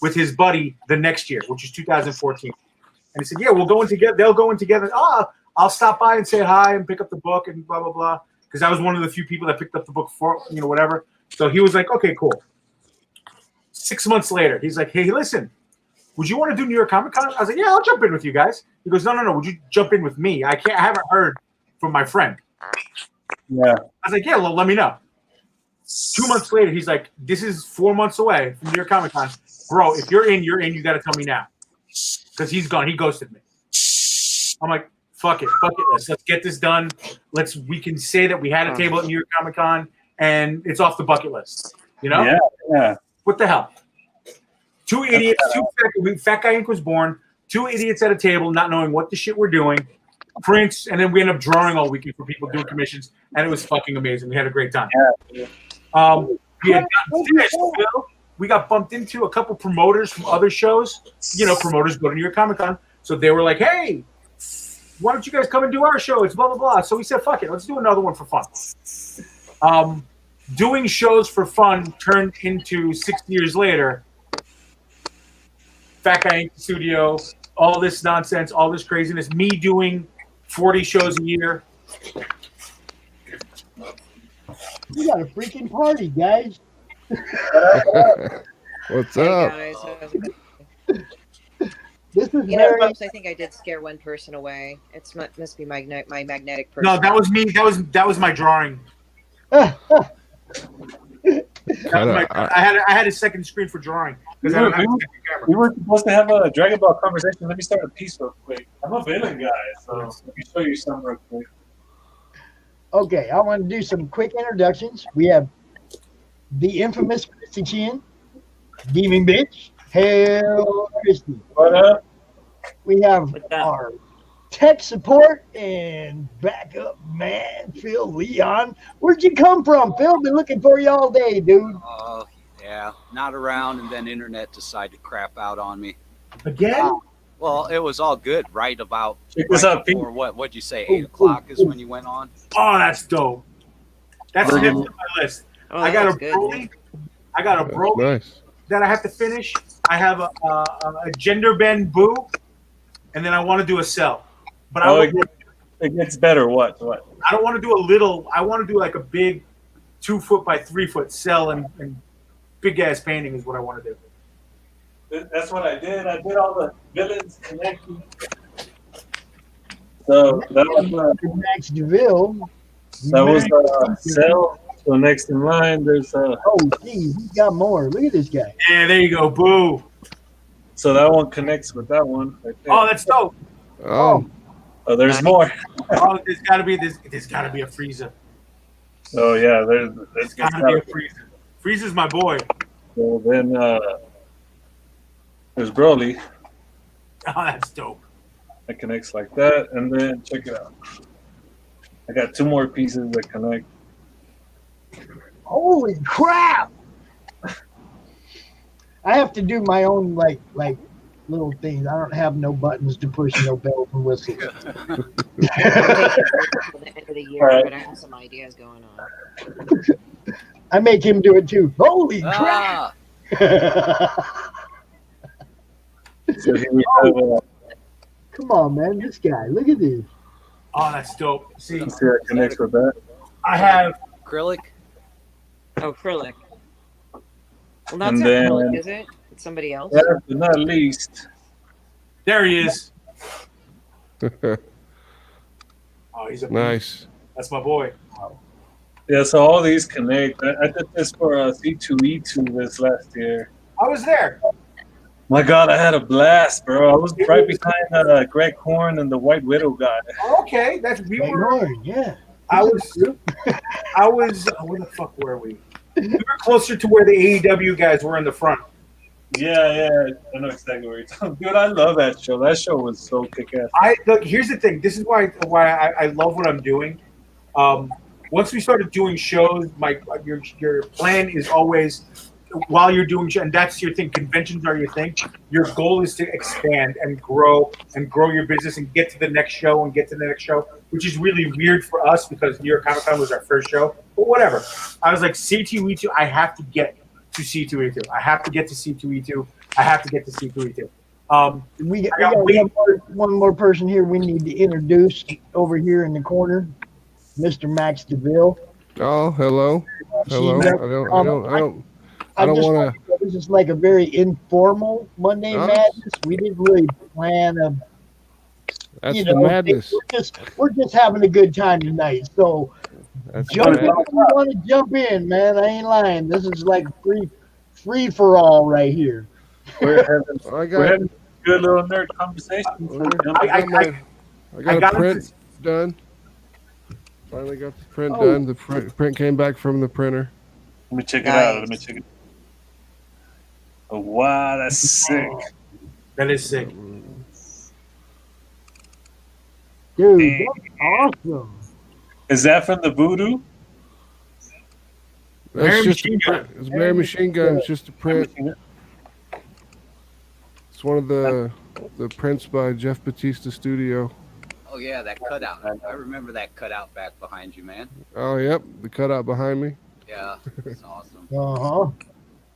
with his buddy the next year, which is 2014. And he said, yeah, we'll go in together. They'll go in together. I'll stop by and say hi and pick up the book and blah, blah, blah. Because I was one of the few people that picked up the book for, whatever. So he was like, okay, cool. 6 months later, he's like, hey, listen, would you want to do New York Comic Con? I was like, yeah, I'll jump in with you guys. He goes, no. Would you jump in with me? I haven't heard from my friend. Yeah. I was like, yeah, well, let me know. 2 months later, he's like, this is 4 months away from New York Comic Con. Bro, if you're in, you're in. You got to tell me now. Because he's gone. He ghosted me. I'm like, fuck it. Fuck it. Let's get this done. We can say that we had a table at New York Comic Con and it's off the bucket list. Yeah. What the hell? Two idiots. Fat Guy Inc. was born. 2 idiots at a table not knowing what the shit we're doing. Prints, and then we end up drawing all weekend for people doing commissions, and it was fucking amazing. We had a great time. Yeah. We got bumped into a couple promoters from other shows. Promoters go to New York Comic Con, so they were like, "Hey, why don't you guys come and do our show? It's blah blah blah." So we said, "Fuck it, let's do another one for fun." Doing shows for fun turned into 6 years later. Fat Guy Inc. Studio, all this nonsense, all this craziness. Me doing 40 shows a year, We got a freaking party, guys. What's Hey up? guys, how's it going? This is You know, very folks, I think I did scare one person away. Must be my magnetic person. No, that was me. That was my drawing. Kinda, I had a second screen for drawing because I don't have a second camera. We were supposed to have a Dragon Ball conversation. Let me start a piece real quick. I'm a villain guy, so let me show you something real quick. okay. I want to do some quick introductions. We have the infamous Christy Chin, Demon Bitch, Hail Christy. What up? We have What's up? our tech support and backup man, Phil Leon. Where'd you come from, Phil? Been looking for you all day, dude. Oh, yeah, not around, and then internet decided to crap out on me. Again? Well, it was all good right about Check this out, Pete. before what'd you say, 8 o'clock is when you went on? Oh, that's dope. That's Look next at on me. my list. Oh, I got that was a good, Broly. man. I got a that's Broly nice. that I have to finish. I have a gender bend Boo, and then I want to do a Cell. But Oh, I it gets better. What? don't want to do a little. I want to do like a big 2 foot by 3 foot Cell and big ass painting is what I want to do. That's what I did. I did all the villains connecting. So that was Max DeVille. Cell. So next in line, there's Oh, geez, he's got more. Look at this guy. Yeah, there you go, Boo. so that one connects with that one. Right there. Oh, that's dope. Oh, Oh, there's more. Oh, there's got to be a Frieza. Oh yeah, there's There's got to be a Frieza. Frieza's my boy. So then there's Broly. Oh, that's dope. That connects like that, and then check it out. I got 2 more pieces that connect. Holy crap! I have to do my own like little things. I don't have no buttons to push, no bells and whistles. I'm taking a break until the end of the year, Alright. but I have some ideas going on. I make him do it too. Holy crap! Ah, So here we have, Come on, man. This guy. Look at this. Oh, that's dope. See, let's see how it connects with that. I have. acrylic? Oh, acrylic. Well, that's And not then- acrylic, is it? It's somebody else. Last but not least, There he is. Oh, he's a nice. That's my boy. yeah. So all these connect. I did this for C2E2 this last year. I was there. My God, I had a blast, bro. I was right behind Greg Horn and the White Widow guy. Okay, that's we Right were. on, yeah. I was. Where the fuck were we? We were closer to where the AEW guys were in the front. Yeah, I know exactly where you're talking. Dude, I love that show. That show was so kick-ass. Look. Here's the thing. This is why I love what I'm doing. Once we started doing shows, your plan is always while you're doing, and that's your thing. Conventions are your thing. Your goal is to expand and grow your business and get to the next show and get to the next show, which is really weird for us because New York Comic Con was our first show. But whatever. I was like C2E2. I have to get to C2E2. I have to get to C2E2. I have to get to C2E2. We I got got one more person here we need to introduce over here in the corner, Mr. Max DeVille. Oh, hello. Hello. I don't just want to. This is like a very informal Monday Huh? Madness. We didn't really plan a. That's you the know, madness. we're just having a good time tonight. So That's the jump in madness. if you want to jump in, man. I ain't lying. This is like free for all right here. We're having, I we're got. having a good little nerd conversation. I got got a it. print done. Finally got the print Oh. done. The print came back from the printer. Let me check it Nice. out. Let me check it. Oh, wow, that's sick. That is sick. Dude, that's awesome. Is that from the Voodoo? That's Mary just a Machine print. It's Mary Machine Gun. It's just a print. It's one of the prints by Jeff Batista Studio. Oh, yeah, that cutout. I remember that cutout back behind you, man. Oh, yep, the cutout behind me. Yeah, it's awesome. Uh-huh.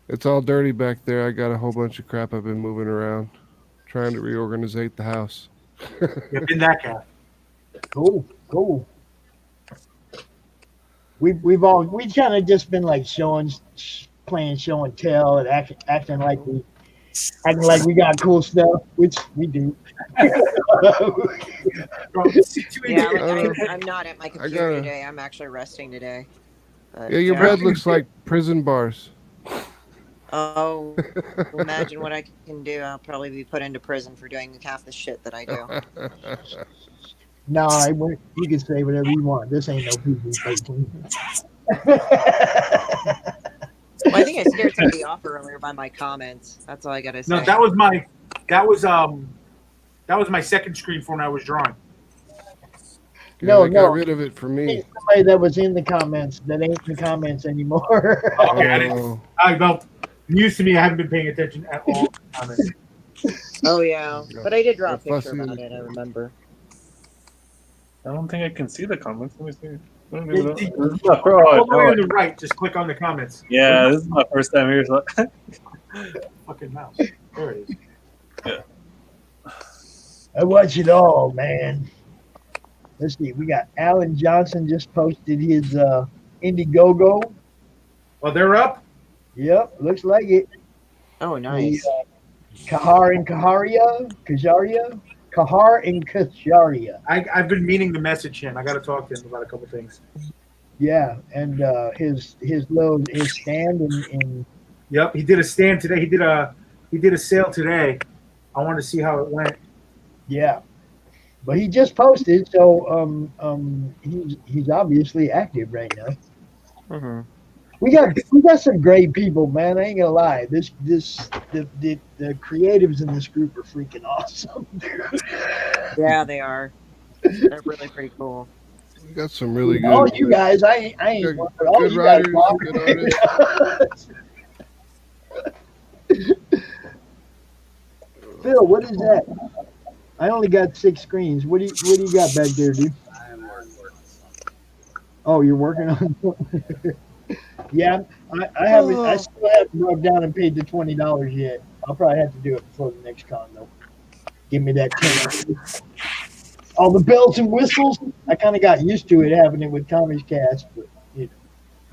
It's all dirty back there. I got a whole bunch of crap I've been moving around, trying to reorganize the house. You've been that guy. Cool. we kind of just been like playing show and tell, and acting like we got cool stuff, which we do. Yeah, like Uh, I'm not at my I computer gotta. today. I'm actually resting today. But, Yeah, your bed looks like prison bars. Oh, imagine what I can do. I'll probably be put into prison for doing half the shit that I do. Nah, you can say whatever you want. This ain't no PG-13. Well, I think I scared somebody off earlier by my comments. That's all I gotta say. No, that was my second screen for when I was drawing. Yeah, they got rid of it for me. Somebody that was in the comments that ain't in the comments anymore. Okay, news to me. I haven't been paying attention at all to the comments. Oh yeah, but I did draw a They're picture fussy. about it. I remember. I don't think I can see the comments. Let me see. All the way on the right, just click on the comments. Yeah, this is my first time here. So. Fucking mouse. There it is. Yeah. I watch it all, man. Let's see. We got Alan Johnson just posted his Indiegogo. Oh, they're up? Yep, looks like it. Oh, nice. Kahar and Kaharia. I've been meaning to message him. I got to talk to him about a couple things. Yeah, and his stand in. Yep, he did a stand today. He did a sale today. I wanted to see how it went. Yeah, but he just posted, so he's obviously active right now. Mm-hmm. We got some great people, man. I ain't gonna lie. The creatives in this group are freaking awesome. Yeah, they are. They're really pretty cool. We got some really good. All you guys, I ain't. All good you guys writers, good artists. Phil, what is that? I only got 6 screens. What do you got back there, dude? Oh, you're working on. Yeah, I haven't. I still haven't broke down and paid the $20 yet. I'll probably have to do it before the next con though. Give me that 10. All the bells and whistles. I kind of got used to it happening with Tommy's Cast, but you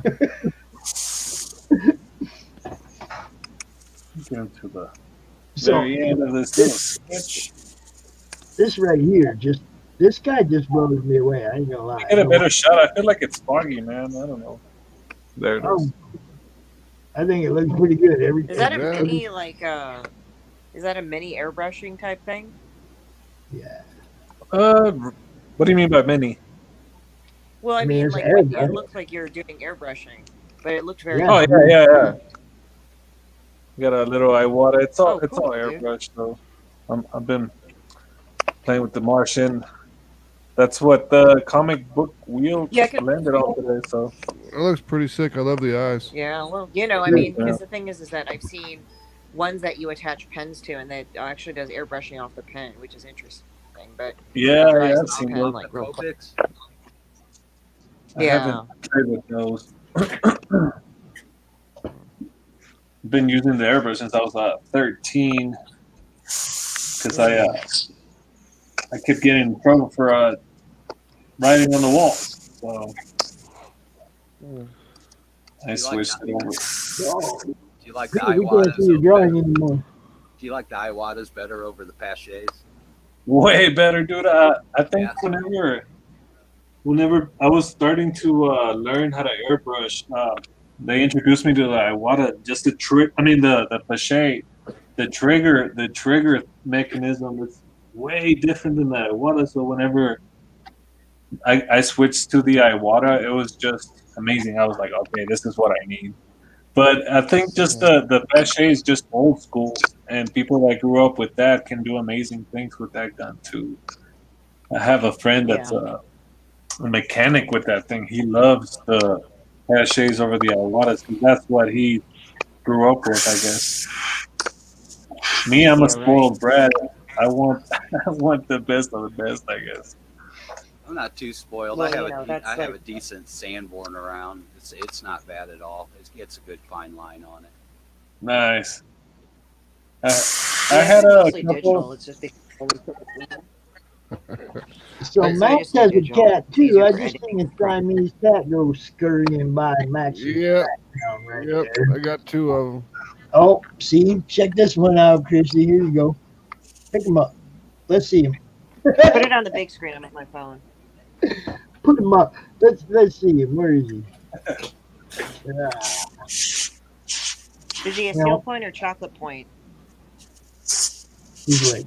know. Get to the very end of this little sketch. This right here, this guy just blows me away. I ain't gonna lie. Get a better shot. I feel like it's foggy, man. I don't know. There it is. I think it looks pretty good. Is that a mini is that a mini airbrushing type thing? Yeah. What do you mean by mini? Well, I mean like it looks like you're doing airbrushing, but it looked very. Oh yeah. Got a little Iwata. It's all cool, airbrush though. I've been playing with the Martian. That's what the comic book wheel landed on today. So it looks pretty sick. I love the eyes. Yeah, well, I mean, because the thing is that I've seen ones that you attach pens to, and that actually does airbrushing off the pen, which is interesting. But I've seen those. Like real quick. I haven't played with those. Been using the airbrush since I was 13, because I kept getting in trouble for writing on the walls. So I switched over. Do you like the we can't see your drawing anymore. Do you like the Iwatas better over the Paches? Way better, dude. I think whenever I was starting to learn how to airbrush, they introduced me to the Iwata. Just the trick. I mean, the Pache, the trigger mechanism is way different than the Iwata. So whenever I switched to the Iwata, it was just amazing. I was like, okay, this is what I need. But I think just the Pache is just old school, and people that grew up with that can do amazing things with that gun too. I have a friend that's a mechanic with that thing. He loves the Paches over the Iwatas because that's what he grew up with, I guess. Me, I'm a spoiled brat. I want the best of the best, I guess. I'm not too spoiled. Well, I have a decent Sanborn around. It's not bad at all. It's a good fine line on it. Nice. I had a couple. Digital. It's just So I- Max just has need a to jump. cat too. Easier I for just editing. seen a Siamese cat go scurrying by Max's Yep. background right Yep. there. I got 2 of them. Oh, see, check this one out, Chrissy. Here you go. Pick him up. Let's see him. Put it on the big screen. I'm on my phone. Put him up. Let's see him. Where is he? Is he a No. Steel Point or Chocolate Point? He's like,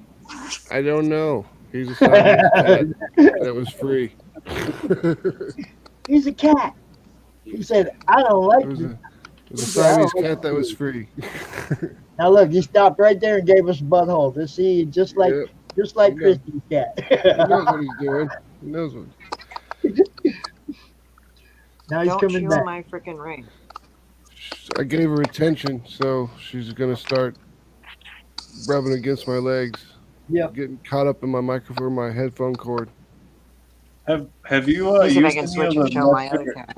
I don't know. He's a Siamese cat that was free. he's a cat. He said, I don't like It was this. a Siamese cat that was free. Now look, he stopped right there and gave us a butthole. To see, just like Yep. He knows. Christy's cat. He knows what he's doing. He knows what. Now he's Don't coming chew back. on my freaking ring. I gave her attention, so she's gonna start rubbing against my legs. Yep. Getting caught up in my microphone, my headphone cord. Have you Let me see if I used can any switch of and the show my other cat.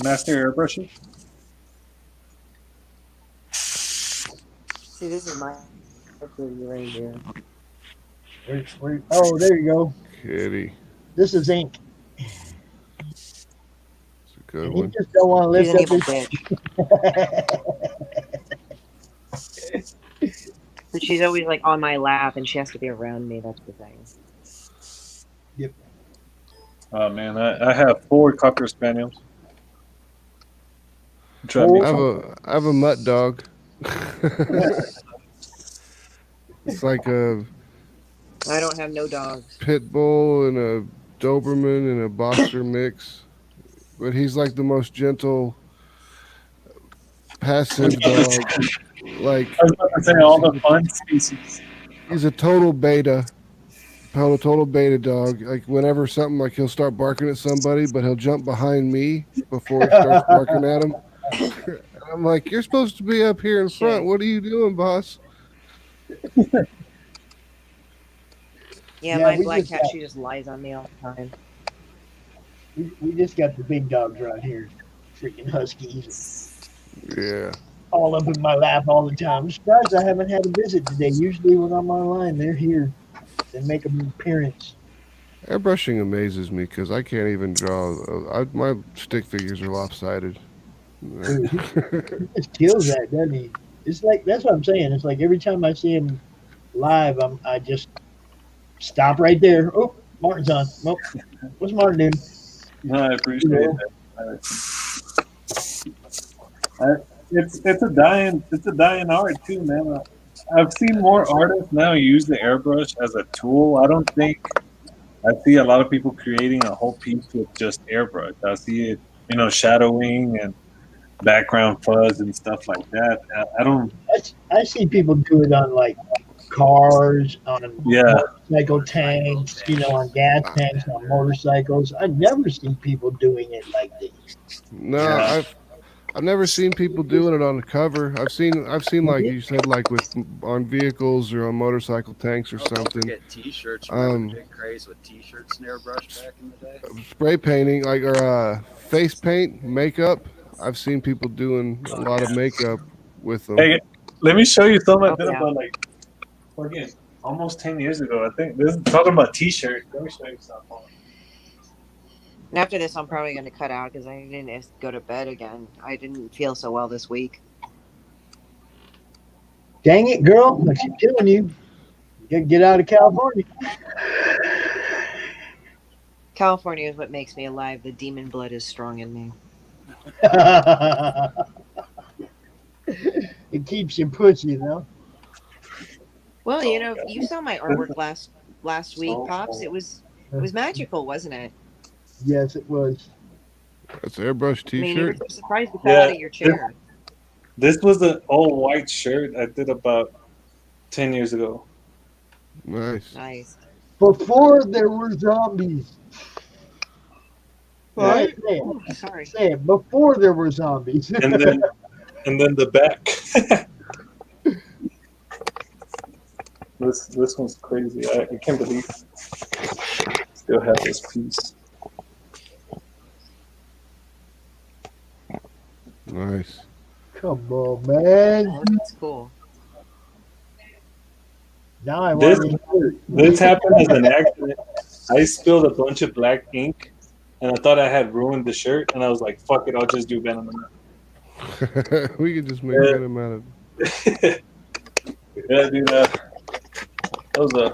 master airbrushes? See, this is my right here. Oh, there you go. Kitty, This is ink. it's a good And he one. just don't want to She's lift an up evil his. bitch. But she's always like on my lap, and she has to be around me. That's the thing. Oh man, I have 4 cocker spaniels. Try Oh. me I some. have a mutt dog. It's like a I don't have no dogs. pit bull and a Doberman and a boxer mix, but he's like the most gentle, passive dog. Like I was about to say all the fun species. he's a total beta. Total beta dog. Like whenever something like he'll start barking at somebody, but he'll jump behind me before he starts barking at him. I'm like, you're supposed to be up here in front. What are you doing, boss? Yeah, Yeah, my we black just cat, got- she just lies on me all the time. We just got the big dogs right here. Freaking huskies. Yeah. All up in my lap all the time. I'm surprised I haven't had a visit today. Usually when I'm online, they're here. They make an appearance. Airbrushing amazes me because I can't even draw. My stick figures are lopsided. Dude, he just kills that, doesn't he? It's like, that's what I'm saying. It's like every time I see him live, I just stop right there. Oh, Martin's on. Well, what's Martin doing? No, I appreciate that. It's a dying art too, man. I've seen more artists now use the airbrush as a tool. I don't think I see a lot of people creating a whole piece with just airbrush. I see it, shadowing and background fuzz and stuff like that. I don't. I see people do it on like cars, on Yeah, motorcycle tanks, on gas tanks, on motorcycles. I never see people doing it like this. No, Yeah. I've never seen people doing it on the cover. I've seen like you said, like on vehicles or on motorcycle tanks or Oh, don't something. forget T-shirts. Remember the big craze with T-shirts and airbrush back in the day? Spray painting, like or face paint, makeup. I've seen people doing a lot of makeup with them. Hey, let me show you something I did yeah. about fucking almost 10 years ago. I think this is talking about T-shirts. Let me show you something. And after this, I'm probably going to cut out because I didn't go to bed again. I didn't feel so well this week. Dang it, girl. I keep telling you. You gotta get out of California. California is what makes me alive. The demon blood is strong in me. It keeps you pussy, Well, you saw my artwork last week, Pops. It was magical, wasn't it? Yes, it was. That's an airbrush I mean, you were T-shirt. so surprised you fell out of your chair. This was an all white shirt I did about 10 years ago. Nice. Nice. Before there were zombies. Right? Say Ooh, sorry. it. Say it. Before there were zombies. And then the back. This one's crazy. I can't believe I still have this piece. Nice. Come on, man. Oh, that's cool. Now I This want to. this happened as an accident. I spilled a bunch of black ink, and I thought I had ruined the shirt, and I was like, "Fuck it, I'll just do Venom." We could just make Yeah. venom out of it. Yeah, dude. That was a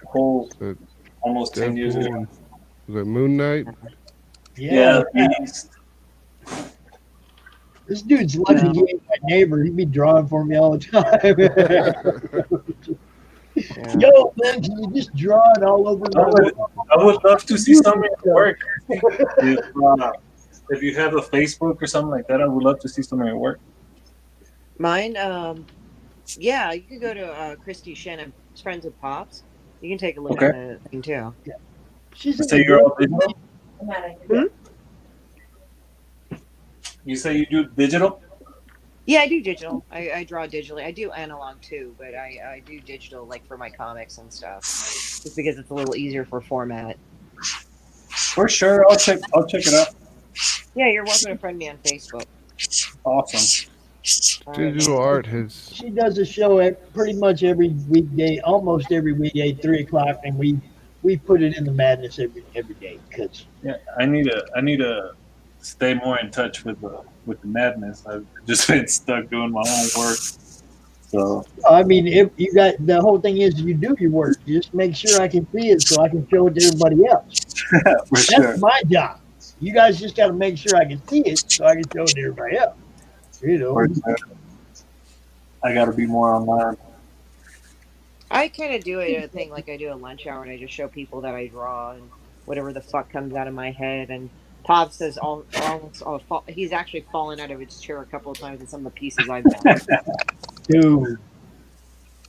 whole But almost 10 years Deadpool ago. and was it Moon Knight? Yeah, Beast. this dude's lucky he ain't my neighbor. He'd be drawing for me all the time. Yeah. Yo, man, can you just draw it all over my I would love to see some of your work. If you have a Facebook or something like that, I would love to see some of your work. Mine, yeah, you could go to Christy Shannon, Friends with Pops. You can take a look Okay. at the thing too. She's You say you're all digital? Hmm? You say you do digital? Yeah, I do digital. I draw digitally. I do analog too, but I do digital like for my comics and stuff. Just because it's a little easier for format. For sure. I'll check it out. Yeah, you're welcome to friend me on Facebook. Awesome. All right. Digital art has. She does a show pretty much every weekday, almost every weekday, 3 o'clock, and we put it in the madness every day because Yeah, I need to stay more in touch with the madness. I've just been stuck doing my own work. So I mean, if you got the whole thing is you do your work, you just make sure I can see it so I can show it to everybody else. for That's sure. my job. You guys just got to make sure I can see it so I can show it to everybody else. You know, For sure. I got to be more online. I kind of do a thing like I do a lunch hour, and I just show people that I draw and whatever the fuck comes out of my head. And Pop says he's actually fallen out of his chair a couple of times in some of the pieces I've done. dude.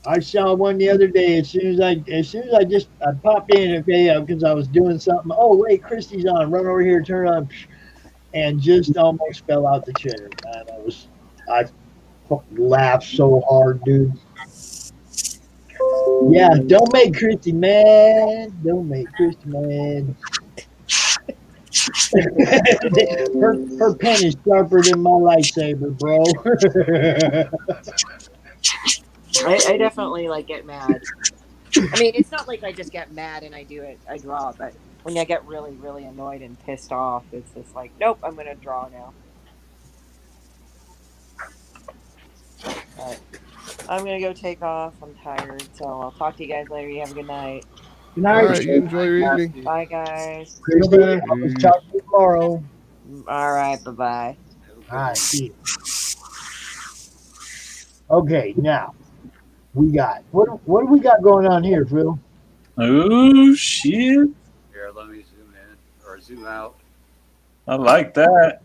I saw one the other day. As soon as I popped in, okay, because I was doing something. Oh wait, Christy's on. Run over here, turn on, and just almost fell out the chair. Man, I laughed so hard, dude. Yeah, don't make Christy mad. Don't make Christy mad. her pen is sharper than my lightsaber, bro. I definitely like get mad. I mean, it's not like I just get mad and I draw, but when I get really, really annoyed and pissed off, it's just like, nope, I'm gonna draw now. All right. I'm gonna go take off. I'm tired, so I'll talk to you guys later. You have a good night. Good All night, right, you enjoy your evening. Bye, guys. Christy. I'll Peace. talk to you tomorrow. All right, bye bye. All right, see you. Okay, now we got what do we got going on here, Phil? Oh shit! Here, let me zoom in or zoom out. I like that.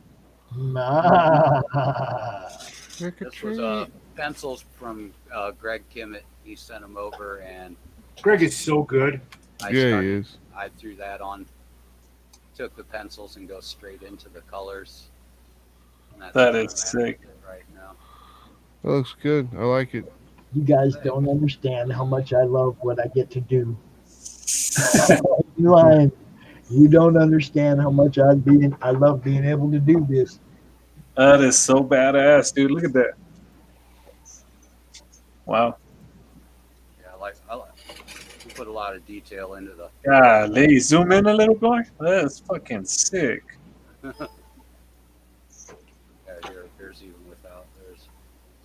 Trick or This was treat. pencils from Greg Kimmett. He sent them over, and Greg is so good. Yeah, he is. I threw that on, took the pencils and go straight into the colors. And that's That what is I'm at sick. right now. That looks good. I like it. You guys don't understand how much I love what I get to do. You're lying. You don't understand how much I love being able to do this. That is so badass, dude. Look at that. Wow. Yeah, I like. We put a lot of detail into the. Golly, zoom in a little, boy. That's fucking sick. Yeah, here's even without.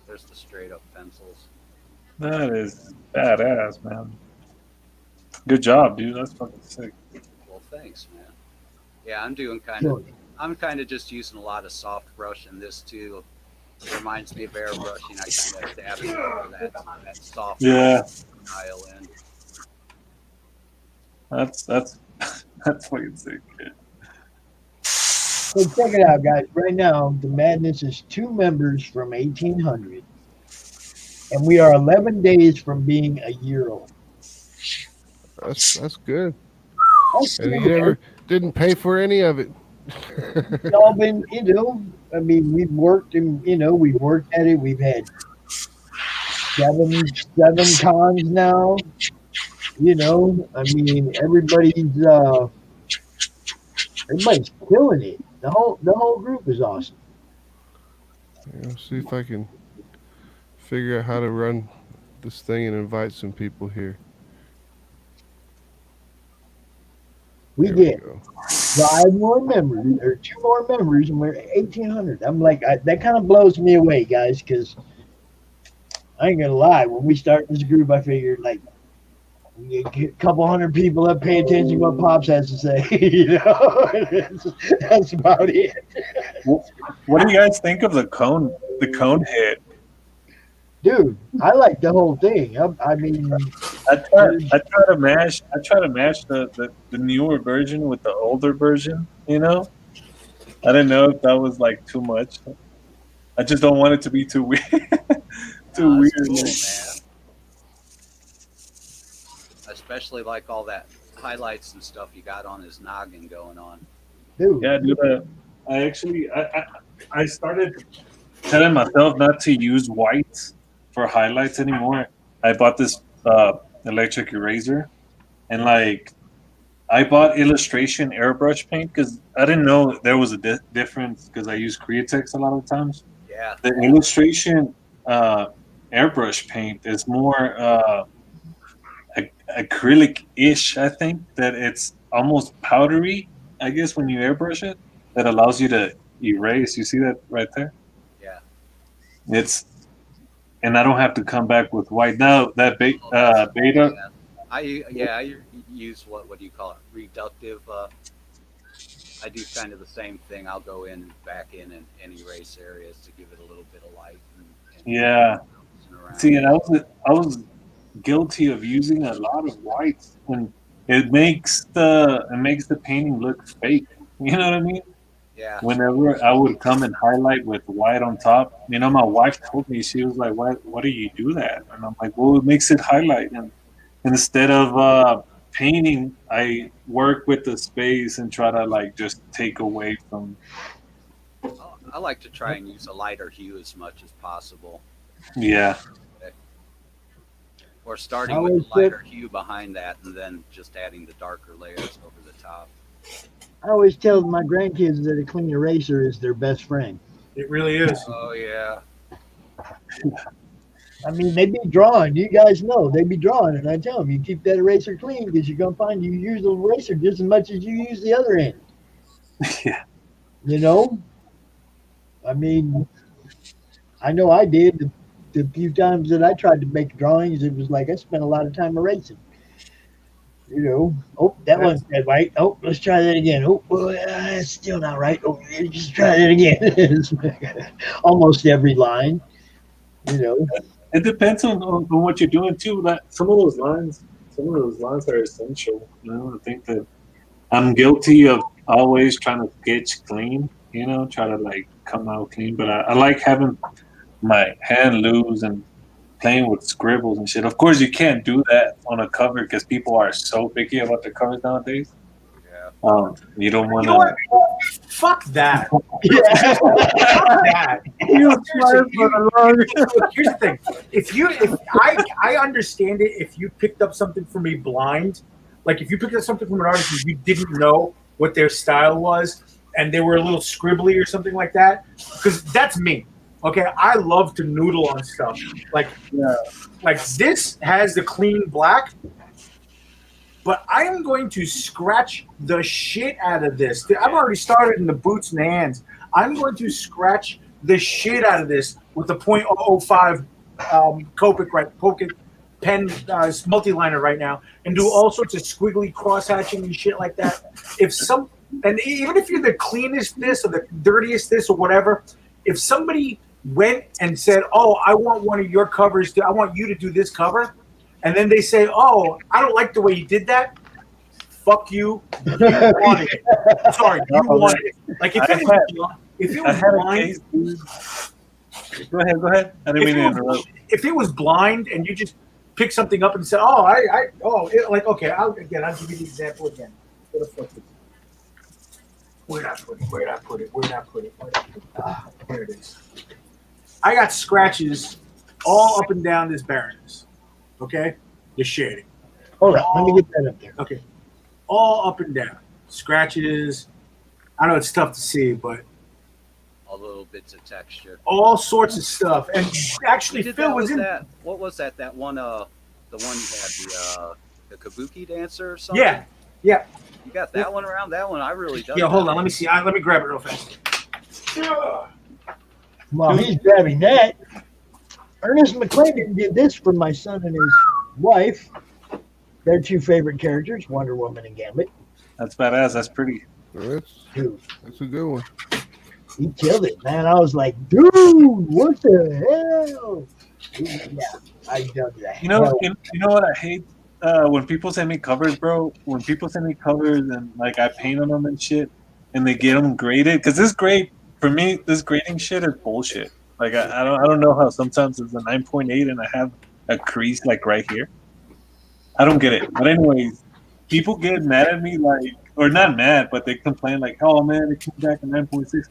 There's the straight up pencils. That is badass, man. Good job, dude. That's fucking sick. Well, thanks, man. Yeah, Sure. I'm kind of just using a lot of soft brush in this too. It reminds me of airbrushing. I kind of dab it over that soft Yeah. style in. That's fucking sick. Kid. So check it out, guys. Right now, the madness is 2 members from 1800, and we are 11 days from being a year old. That's good. That's And he good. never didn't pay for any of it. It's all been, I mean, we've worked and, we've worked at it. We've had seven cons now. I mean, everybody's killing it. The whole group is awesome. Yeah, see if I can figure out how to run this thing and invite some people here. We There get go. 5 more members or 2 more members, and we're 1,800. I'm like, that kind of blows me away, guys, because I ain't gonna lie. When we started this group, I figured like we get a couple hundred people up, pay attention to what Pops has to say. That's about it. What do you guys think of the cone hit? Dude, I like the whole thing. I mean, I try to mash the newer version with the older version. You know, I didn't know if that was like too much. I just don't want it to be too weird. Too Nah, weird. it's cool, man. Especially like all that highlights and stuff you got on his noggin going on. dude. Yeah, dude. I started telling myself not to use white for highlights anymore. I bought this electric eraser, and like I bought illustration airbrush paint because I didn't know there was a difference because I use Createx a lot of times. Yeah. The illustration airbrush paint is more acrylic-ish. I think that it's almost powdery. I guess when you airbrush it, that allows you to erase. You see that right there? Yeah. And I don't have to come back with white. Now that beta. Yeah. I use what do you call it? Reductive. I do kind of the same thing. I'll go back in and erase areas to give it a little bit of light. And Yeah. See, and I was guilty of using a lot of whites, and it makes the painting look fake. You know what I mean? Yeah. Whenever I would come and highlight with white on top, my wife told me, she was like, "Why do you do that?" And I'm like, "Well, it makes it highlight." And instead of painting, I work with the space and try to like just take away from. I like to try and use a lighter hue as much as possible. Yeah. Or starting with a lighter hue behind that and then just adding the darker layers over the top. I always tell my grandkids that a clean eraser is their best friend. It really is. Oh yeah. I mean, they be drawing. You guys know they be drawing, and I tell them you keep that eraser clean because you're gonna find you use the eraser just as much as you use the other end. Yeah. You know, I mean, I know I did. The few times that I tried to make drawings, it was like I spent a lot of time erasing. You know, oh, that one's dead right. Oh, let's try that again. Oh, well, it's still not right. Oh, just try that again. Almost every line. You know. It depends on what you're doing too. Like some of those lines are essential. I think that I'm guilty of always trying to sketch clean. Try to like come out clean. But I like having my hand loose and playing with scribbles and shit. Of course, you can't do that on a cover because people are so picky about the covers nowadays. Yeah. You don't want to. Fuck that. Fuck that. Here's the thing. If I understand it, if you picked up something from me blind, like if you picked up something from an artist and you didn't know what their style was and they were a little scribbly or something like that, because that's me. Okay, I love to noodle on stuff. Like this has the clean black, but I am going to scratch the shit out of this. I've already started in the boots and hands. I'm going to scratch the shit out of this with the .005 Copic pen multi-liner right now, and do all sorts of squiggly cross hatching and shit like that. And even if you're the cleanest this or the dirtiest this or whatever, if somebody went and said, "Oh, I want one of your covers. I want you to do this cover," and then they say, "Oh, I don't like the way you did that." Fuck you. You wanted it. Sorry, you wanted it. Like if it was blind. Go ahead. I didn't mean to interrupt. If it was blind and you just pick something up and said, "Oh, okay, I'll give you the example again." Where the fuck is it? Where'd I put it? There it is. I got scratches all up and down this Baroness. Okay? The shading. Hold on, let me get that up there. Okay. All up and down. Scratches. I know it's tough to see, but all little bits of texture. all sorts of stuff. And actually, You did Phil that was with in. that. What was that? That one, the one you had, the Kabuki dancer or something. Yeah, yeah, You got that one around. That one I really dug. yeah. Hold that on, let me see. Let me grab it real fast. While he's grabbing that, Ernest McClendon did this for my son and his wife. Their two favorite characters, Wonder Woman and Gambit. That's badass. That's pretty. Dude, That's a good one. he killed it, man. I was like, dude, what the hell? Yeah, I dug that. You know what I hate? When people send me covers, bro. When people send me covers and like I paint on them and shit, and they get them graded, because this grade for me, this grading shit is bullshit. Like I don't know how sometimes it's a 9.8 and I have a crease like right here. I don't get it. But anyways, people get mad at me like, or not mad, but they complain like, "Oh man, it came back at 9.6."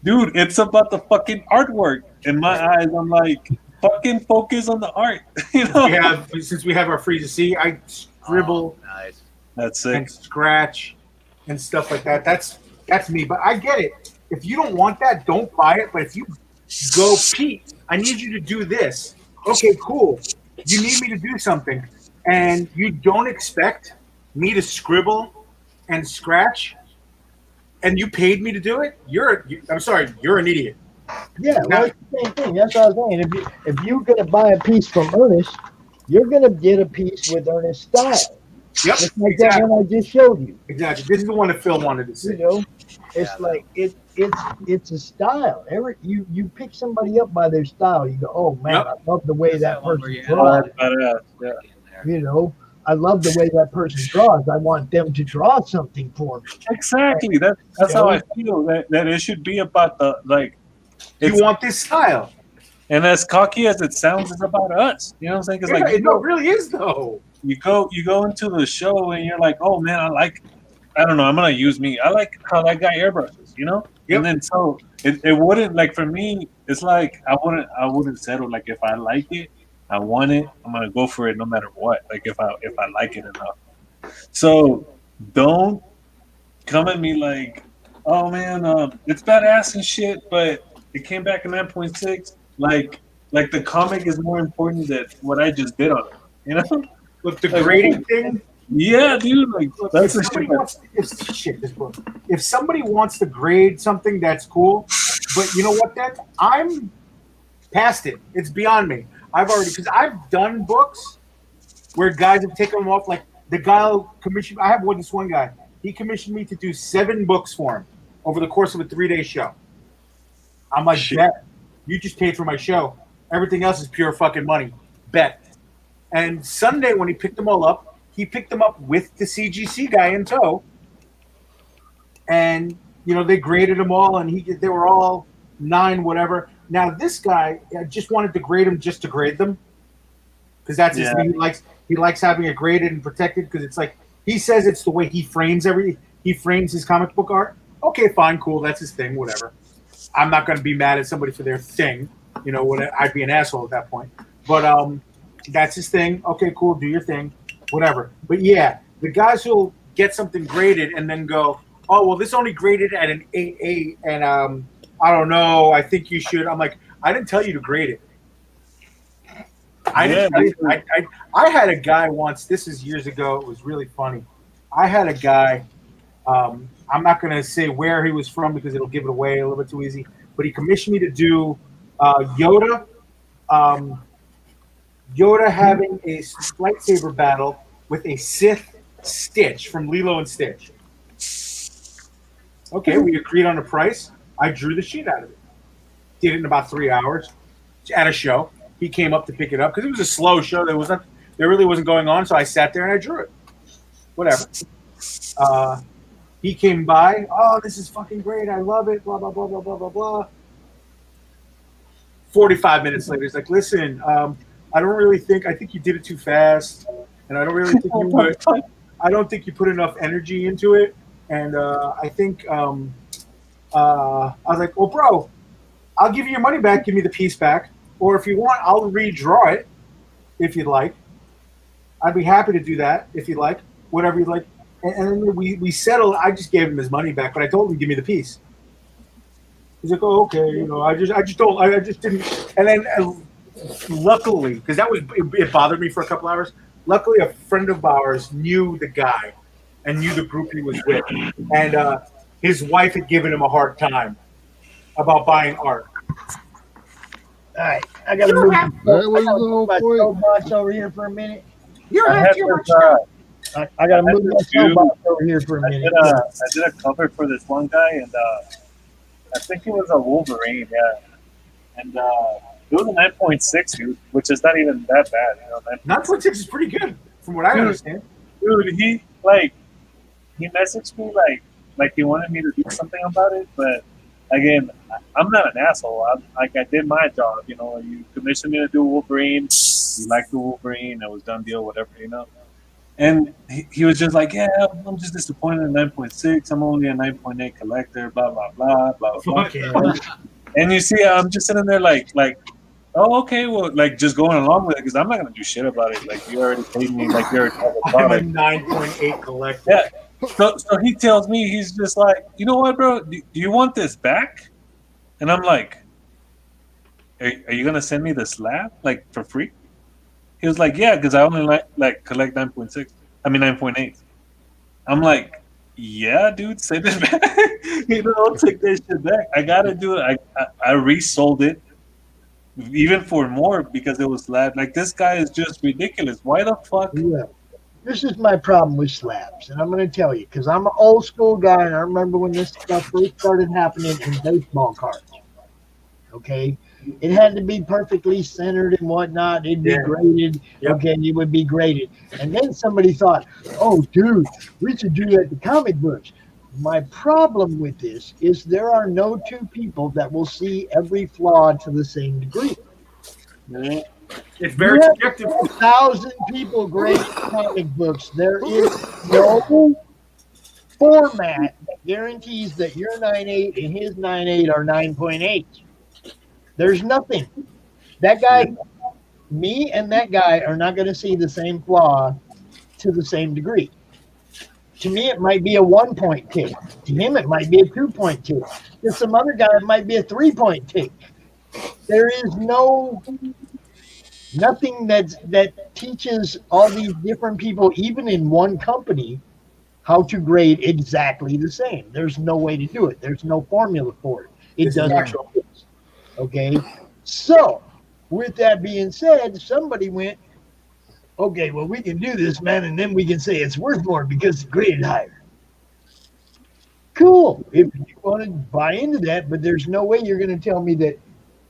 Dude, it's about the fucking artwork. In my eyes, I'm like, fucking focus on the art. You know? Since we have our free to see, I scribble Nice. That's sick. and scratch and stuff like that. That's me. But I get it. If you don't want that, don't buy it. But if you go, Pete, I need you to do this. Okay, cool. You need me to do something, and you don't expect me to scribble and scratch, and you paid me to do it. I'm sorry, you're an idiot. Yeah, well, it's the same thing. That's what I was saying. If you're gonna buy a piece from Ernest, you're gonna get a piece with Ernest style. Yep, Just like exactly. that one I just showed you. Exactly. This is the one that Phil wanted to You see. know, it's Yeah, like it's a style. You pick somebody up by their style. You go, oh man, Yep. I love the way Is that one where person you had draws. That's badass. Yeah. in there. You know, I love the way that person draws. I want them to draw something for me. Exactly. That's how I feel. That it should be about the like. You It's, want this style? and as cocky as it sounds, it's about us. You know what I'm saying? Because Yeah, like it really is though. you go into the show and you're like, oh man, I don't know, I'm gonna use me. I like how that guy airbrushes, you know? Yep. And then so it wouldn't like for me, it's like I wouldn't settle. Like if I like it, I want it, I'm gonna go for it no matter what. Like if I like it enough. So don't come at me like, oh man, it's badass and shit, but it came back in 9.6. Like the comic is more important than what I just did on it. You know? Look, the Like, grading thing. Yeah, dude. Like Look, that's if the somebody shit. wants, this book. If somebody wants to grade something, that's cool. But you know what? Then I'm past it. It's beyond me. Because I've done books where guys have taken them off. Like the guy who commissioned. I have this one guy. He commissioned me to do 7 books for him over the course of a 3-day show. I'm like, Shit. bet. You just paid for my show. Everything else is pure fucking money. Bet. And Sunday when he picked them all up, he picked them up with the CGC guy in tow. And they graded them all, and they were all 9 whatever. Now this guy just wanted to grade them just to grade them, because that's his thing. He likes having it graded and protected, because it's like he says it's the way he frames his comic book art. Okay, fine, cool, that's his thing, whatever. I'm not going to be mad at somebody for their thing. I'd be an asshole at that point. But that's his thing. Okay, cool, do your thing, whatever. But yeah, the guys who'll get something graded and then go, oh, well, this only graded at an 8.8, and I don't know, I think you should. I'm like, I didn't tell you to grade it. I didn't tell you. I had a guy once, this is years ago, it was really funny. I had a guy, I'm not going to say where he was from because it'll give it away a little bit too easy, but he commissioned me to do Yoda having a lightsaber battle with a Sith Stitch from Lilo and Stitch. Okay, we agreed on a price. I drew the shit out of it. Did it in about 3 hours at a show. He came up to pick it up because it was a slow show. There really wasn't going on, so I sat there and I drew it. Whatever. He came by. Oh, this is fucking great. I love it. Blah, blah, blah, blah, blah, blah, blah. 45 minutes later, he's like, listen, I think you did it too fast. And I don't really think you would. I don't think you put enough energy into it. And I think I was like, well, bro, I'll give you your money back. Give me the piece back. Or if you want, I'll redraw it if you'd like. I'd be happy to do that if you'd like. Whatever you'd like. And then we settled. I just gave him his money back, but I told him to give me the piece. He's like, oh, okay, I just don't, I just didn't. And then luckily, because it bothered me for a couple hours. Luckily, a friend of ours knew the guy and knew the group he was with, and his wife had given him a hard time about buying art. All right, I gotta You move, have- That was the whole my point. soapbox over here for a minute. You don't I have had too this, much time. I gotta I move had my this dude- soapbox over here for a minute. I did a cover for this one guy, and I think it was a Wolverine, yeah. And it was a 9.6, dude, which is not even that bad. 9.6 is pretty good, from what I Dude. understand. Dude, he messaged me like he wanted me to do something about it, but again, I'm not an asshole. I did my job, You commissioned me to do Wolverine. You liked the Wolverine. It was done deal, whatever. And he was just like, yeah, I'm just disappointed in 9.6. I'm only a 9.8 collector. Blah blah blah blah blah. Fuck yeah. And you see, I'm just sitting there like, oh, okay, well, just going along with it because I'm not gonna do shit about it. Like you already paid me, like you already have a I'm a product. 9.8 collector. Yeah. So he tells me, he's just like, you know what, bro? Do you want this back? And I'm like, are you gonna send me the slab like for free? He was like, yeah, because I only like collect 9.6. I mean 9.8. I'm like, yeah, dude, send it back. I'll take that shit back. I gotta do it. I resold it, even for more because it was slab. Like this guy is just ridiculous. Why the fuck? Yeah. This is my problem with slabs, and I'm going to tell you because I'm an old school guy, and I remember when this stuff first started happening in baseball cards. Okay, it had to be perfectly centered and whatnot. It'd be Yeah. graded. Yep. Okay, it would be graded, and then somebody thought, "Oh, dude, we should do that to comic books." My problem with this is there are no two people that will see every flaw to the same degree. Yeah. It's very You have subjective. 1,000 people grade comic books. There is no format that guarantees that your 9.8 and his 9.8 are 9.8. There's nothing. That guy, me and that guy are not going to see the same flaw to the same degree. To me, it might be a 1-point tick. To him, it might be a 2-point tick. To some other guy, it might be a 3-point tick. There is nothing that teaches all these different people, even in one company, how to grade exactly the same. There's no way to do it. There's no formula for it. It This is doesn't actual. exist. Okay. So, with that being said, somebody went, okay, well, we can do this, man, and then we can say it's worth more because it's graded higher. Cool. If you want to buy into that, but there's no way you're going to tell me that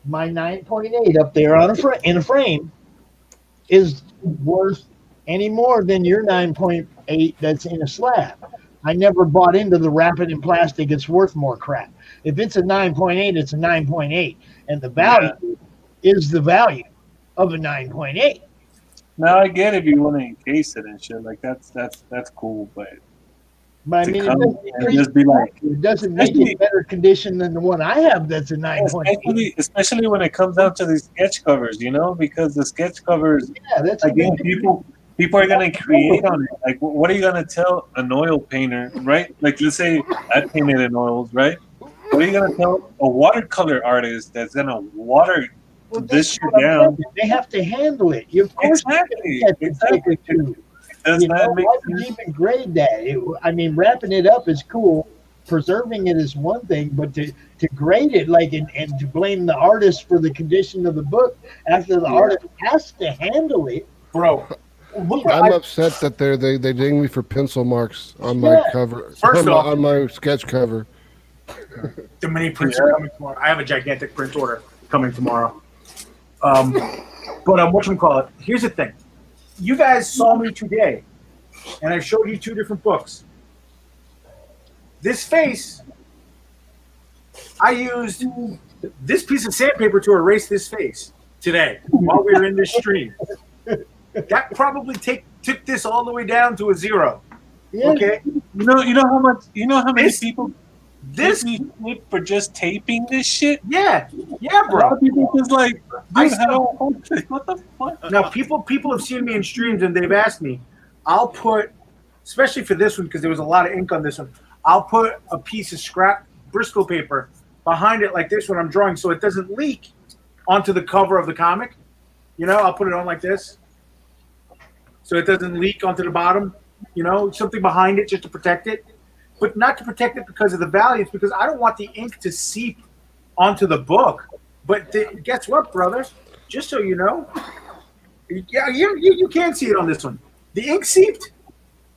my 9.8 up there in a frame is worth any more than your 9.8 that's in a slab. I never bought into the wrap it in plastic, it's worth more crap. If it's a 9.8, it's a 9.8. And the value is the value of a 9.8. Now I get if you want to encase it and shit like that's cool, but But I to mean, come it and doesn't, just be like, it doesn't make it in better condition than the one I have that's a 9.8. especially when it comes down to these sketch covers, because the sketch covers, Yeah, that's a again, big people are gonna create on it. Like, what are you gonna tell an oil painter, right? Like, let's say I painted in oils, right? What are you gonna tell a watercolor artist that's gonna water Well, this that's shit what I'm down? saying. They have to handle it. Of course, Exactly. It's sacred too. Does You that know, make why would you even grade that? I mean, wrapping it up is cool. Preserving it is one thing, but to grade it and to blame the artist for the condition of the book after the artist has to handle it. Bro, look what I'm upset that they ding me for pencil marks on my cover, First off- on my sketch cover. the mini prints are coming tomorrow. I have a gigantic print order coming tomorrow. But whatchamacallit, here's the thing. You guys saw me today, and I showed you two different books. This face, I used this piece of sandpaper to erase this face today while we were in this stream. That probably took this all the way down to a 0. Yeah. Okay? You know how many This- people This, me shit for just taping this shit? yeah, A lot bro. of people just like, I dude, what the fuck? Now, people have seen me in streams and they've asked me. I'll put, especially for this one because there was a lot of ink on this one. I'll put a piece of scrap Bristol paper behind it like this when I'm drawing, so it doesn't leak onto the cover of the comic. You know, I'll put it on like this, so it doesn't leak onto the bottom. You know, something behind it just to protect it, but not to protect it because of the value. It's because I don't want the ink to seep onto the book. But guess what, brother? Just so you know, yeah, you can't see it on this one. The ink seeped.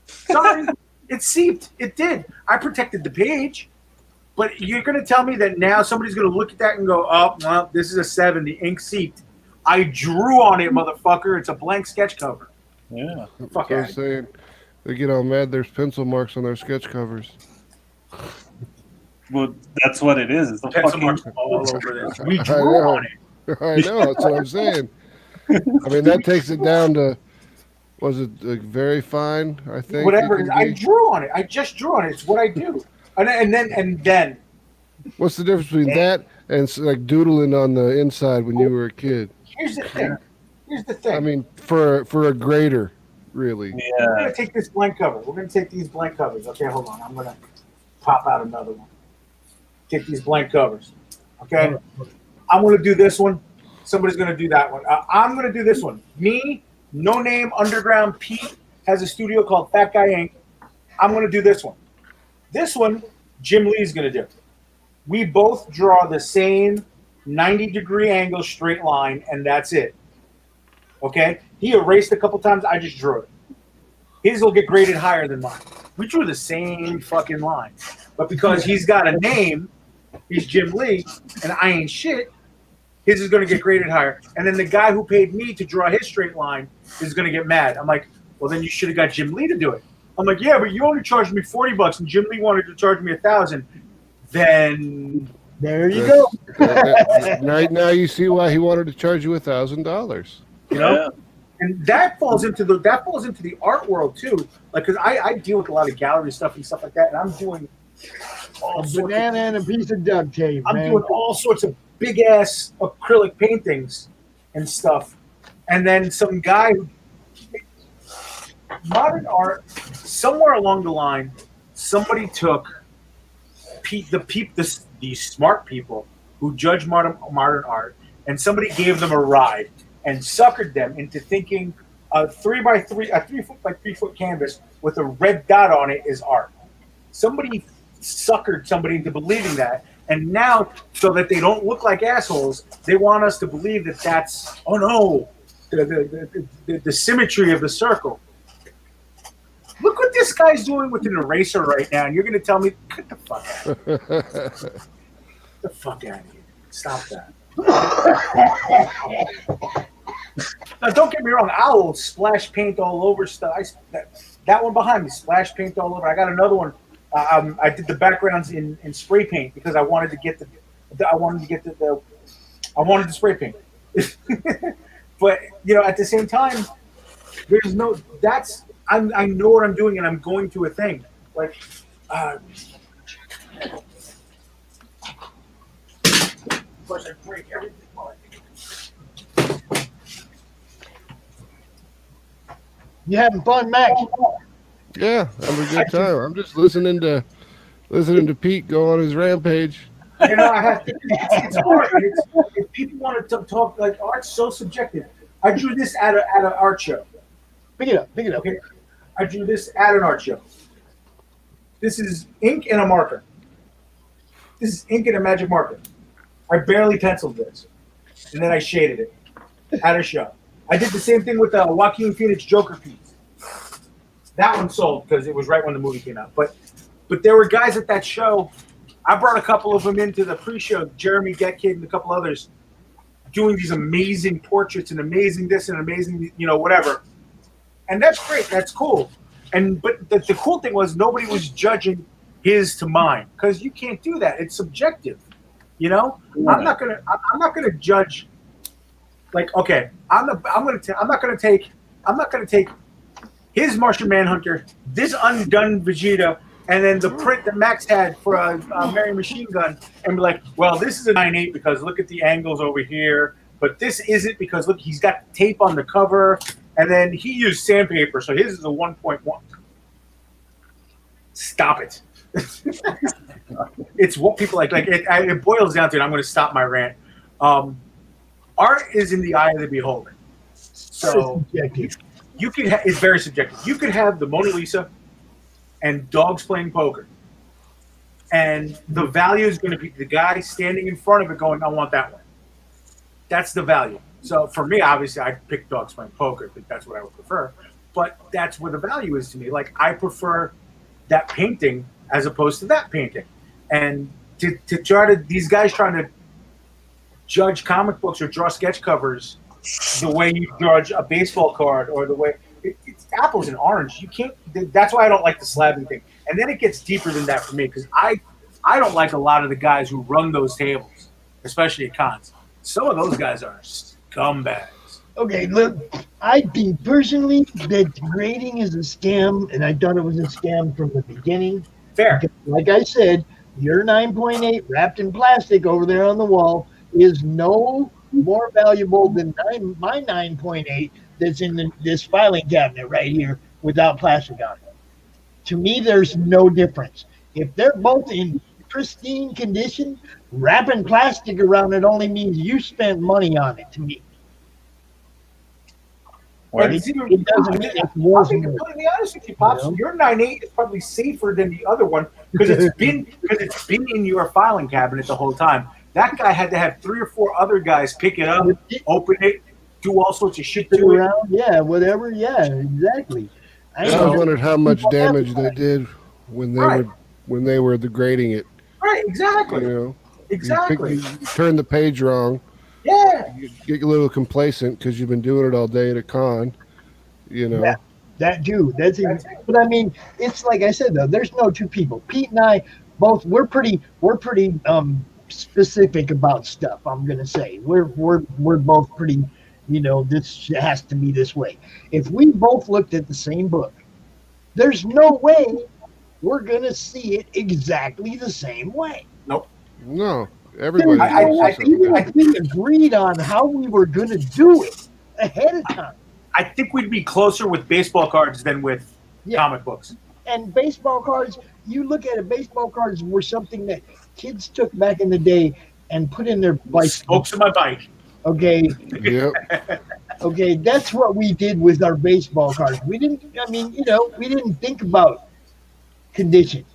Sorry, it seeped. It did. I protected the page. But you're going to tell me that now somebody's going to look at that and go, oh, well, this is a 7. The ink seeped. I drew on it, motherfucker. It's a blank sketch cover. Yeah. Fuck I'm out. saying they get all mad. There's pencil marks on their sketch covers. Well, that's what it is. It's a Pencil fucking marks all over this. We I drew know. on it. I know. That's what I'm saying. I mean, that takes it down to, was it very fine? I think. Whatever it it is. can I be. drew on it. I just drew on it. It's what I do. And then. What's the difference between that and like doodling on the inside when you were a kid? Here's the thing. I mean, for a grader, really. We're Yeah. going to take this blank cover. We're going to take these blank covers. Okay, hold on. I'm going to pop out another one. Take these blank covers. Okay? I'm going to do this one. Somebody's going to do that one. I'm going to do this one. Me, No Name, Underground, Pete has a studio called Fat Guy Inc. I'm going to do this one. This one, Jim Lee's going to do. We both draw the same 90-degree angle straight line, and that's it. Okay? He erased a couple times. I just drew it. His will get graded higher than mine. We drew the same fucking line. But because he's got a name, he's Jim Lee, and I ain't shit, his is going to get graded higher. And then the guy who paid me to draw his straight line is going to get mad. I'm like, well, then you should have got Jim Lee to do it. I'm like, yeah, but you only charged me $40, and Jim Lee wanted to charge me $1,000. Then There you go. Now you see why he wanted to charge you $1,000. you know, and that falls into the art world too. Like, because I deal with a lot of gallery stuff and stuff like that, and I'm doing all A sorts banana and a piece of duct tape, I'm man. doing all sorts of big ass acrylic paintings and stuff, and then some guy who modern art somewhere along the line, somebody took the smart people who judge modern art, and somebody gave them a ride and suckered them into thinking a 3 foot by 3 foot canvas with a red dot on it is art. Somebody suckered somebody into believing that, and now so that they don't look like assholes, they want us to believe that that's the symmetry of the circle. Look what this guy's doing with an eraser right now, and you're going to tell me, get the fuck out of here. Get the fuck out of here. Stop that. Now, don't get me wrong. I'll splash paint all over stuff. That one behind me, splash paint all over. I got another one. I did the backgrounds in spray paint because I wanted to get I wanted to spray paint. But, at the same time, there's no, I know what I'm doing, and I'm going to a thing. Like, of course, I break everything. You having fun, Max? Yeah, having a good time. I'm just listening to Pete go on his rampage. I have to. It's art. If people want to talk, like, art's so subjective. I drew this at an art show. Pick it up. Okay, I drew this at an art show. This is ink and a marker. This is ink and a magic marker. I barely penciled this, and then I shaded it at a show. I did the same thing with the Joaquin Phoenix Joker piece. That one sold because it was right when the movie came out. But there were guys at that show. I brought a couple of them into the pre-show, Jeremy Getkid and a couple others, doing these amazing portraits and amazing this and amazing, whatever. And that's great. That's cool. But the cool thing was nobody was judging his to mine because you can't do that. It's subjective. I'm not gonna judge. Like, okay, I'm not gonna take his Martian Manhunter, this undone Vegeta, and then the print that Max had for a Mary Machine Gun, and be like, well, this is a 9.8 because look at the angles over here, but this isn't because look, he's got tape on the cover, and then he used sandpaper, so his is a 1.1. Stop it. It's what people like. It boils down to it. I'm going to stop my rant. Art is in the eye of the beholder. So you could. It's very subjective. You could have the Mona Lisa and dogs playing poker, and the value is going to be the guy standing in front of it going, "I want that one." That's the value. So for me, obviously, I pick dogs playing poker. I think that's what I would prefer. But that's where the value is to me. Like I prefer that painting as opposed to that painting. And to try to these guys trying to judge comic books or draw sketch covers the way you judge a baseball card or the way it's apples and orange. You can't. That's why I don't like the slabbing thing. And then it gets deeper than that for me because I don't like a lot of the guys who run those tables, especially at cons. Some of those guys are scumbags. Okay, look, I think personally that grading is a scam, and I thought it was a scam from the beginning. Fair. Because, like I said, your 9.8 wrapped in plastic over there on the wall is no more valuable than my 9.8 that's in this filing cabinet right here without plastic on it. To me, there's no difference. If they're both in pristine condition, wrapping plastic around it only means you spent money on it to me. But It doesn't mean it's I'll worth be more. completely honest with you, Pops. You know? Your 9.8 is probably safer than the other one because it's been in your filing cabinet the whole time. That guy had to have 3 or 4 other guys pick it up, open it, do all sorts of shit to it. Around, yeah, whatever, yeah, exactly. I was wondering how much damage they did when they were degrading it. Right, exactly. You know, exactly. You turn the page wrong. Yeah. You get a little complacent because you've been doing it all day at a con. You know. Yeah, that too. But I mean, it's like I said though. There's no two people. Pete and I both we're pretty specific about stuff. I'm gonna say we're both pretty. You know, this has to be this way. If we both looked at the same book, there's no way we're gonna see it exactly the same way. Nope. No. Everybody. Even if we agreed on how we were going to do it ahead of time. I think we'd be closer with baseball cards than with comic books. And baseball cards, you look at it, baseball cards were something that kids took back in the day and put in their bicycle. Spokes in my bike. Okay. Yep. Okay, that's what we did with our baseball cards. We didn't think about condition.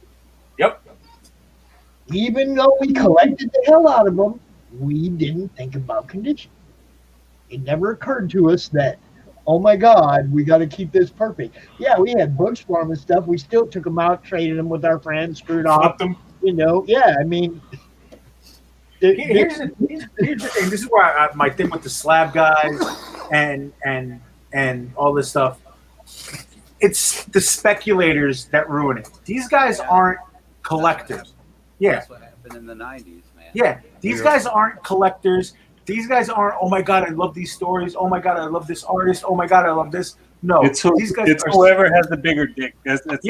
Yep. Even though we collected the hell out of them, we didn't think about condition. It never occurred to us that, oh my God, we got to keep this perfect. Yeah, we had books for them and stuff. We still took them out, traded them with our friends, screwed off. Them. You know, yeah, I mean. Here's the thing. This is where my thing with the slab guys and all this stuff. It's the speculators that ruin it. These guys aren't collectors. Yeah. That's what happened in the 90s, man. Yeah. These guys aren't collectors. These guys aren't, oh my God, I love these stories. Oh my God, I love this artist. Oh my God, I love this. No. These guys it's whoever has the bigger dick. It's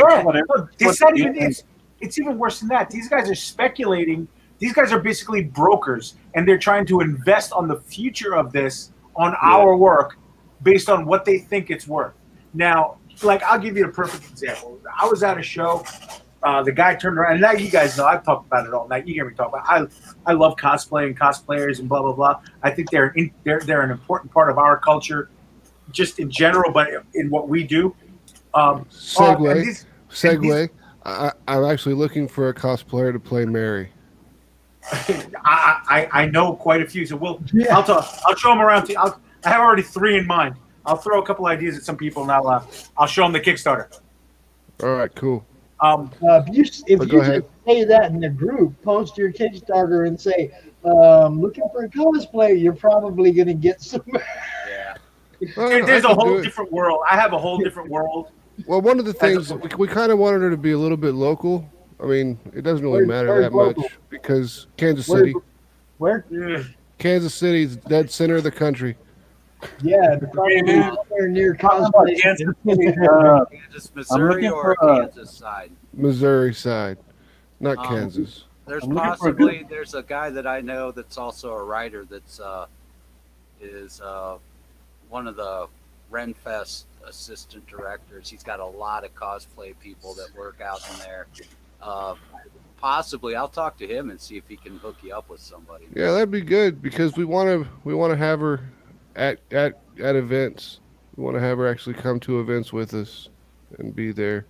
even worse than that. These guys are speculating. These guys are basically brokers, and they're trying to invest on the future of this, on our work, based on what they think it's worth. Now, like, I'll give you a perfect example. I was at a show. The guy turned around, and now you guys know I've talked about it all night. You hear me talk about it. I love cosplay and cosplayers and blah blah blah. I think they're an important part of our culture, just in general, but in what we do. Segue. I'm actually looking for a cosplayer to play Mary. I know quite a few, so I'll show them around to you. I have already 3 in mind. I'll throw a couple ideas at some people, and I'll show them the Kickstarter. All right, cool. If you just say that in the group, post your Kickstarter and say, looking for a cosplayer, you're probably going to get some. Yeah. There's a whole different world. I have a whole different world. Well, one of the things, we kind of wanted her to be a little bit local. I mean, it doesn't really matter that much because Kansas City. Where? Kansas City's dead center of the country. Yeah, probably somewhere near cosplay. Kansas, Missouri, or Kansas side? Missouri side, not Kansas. There's a guy that I know that's also a writer that's is one of the Renfest assistant directors. He's got a lot of cosplay people that work out in there. Possibly, I'll talk to him and see if he can hook you up with somebody. Yeah, that'd be good because we want to have her at events. We want to have her actually come to events with us and be there.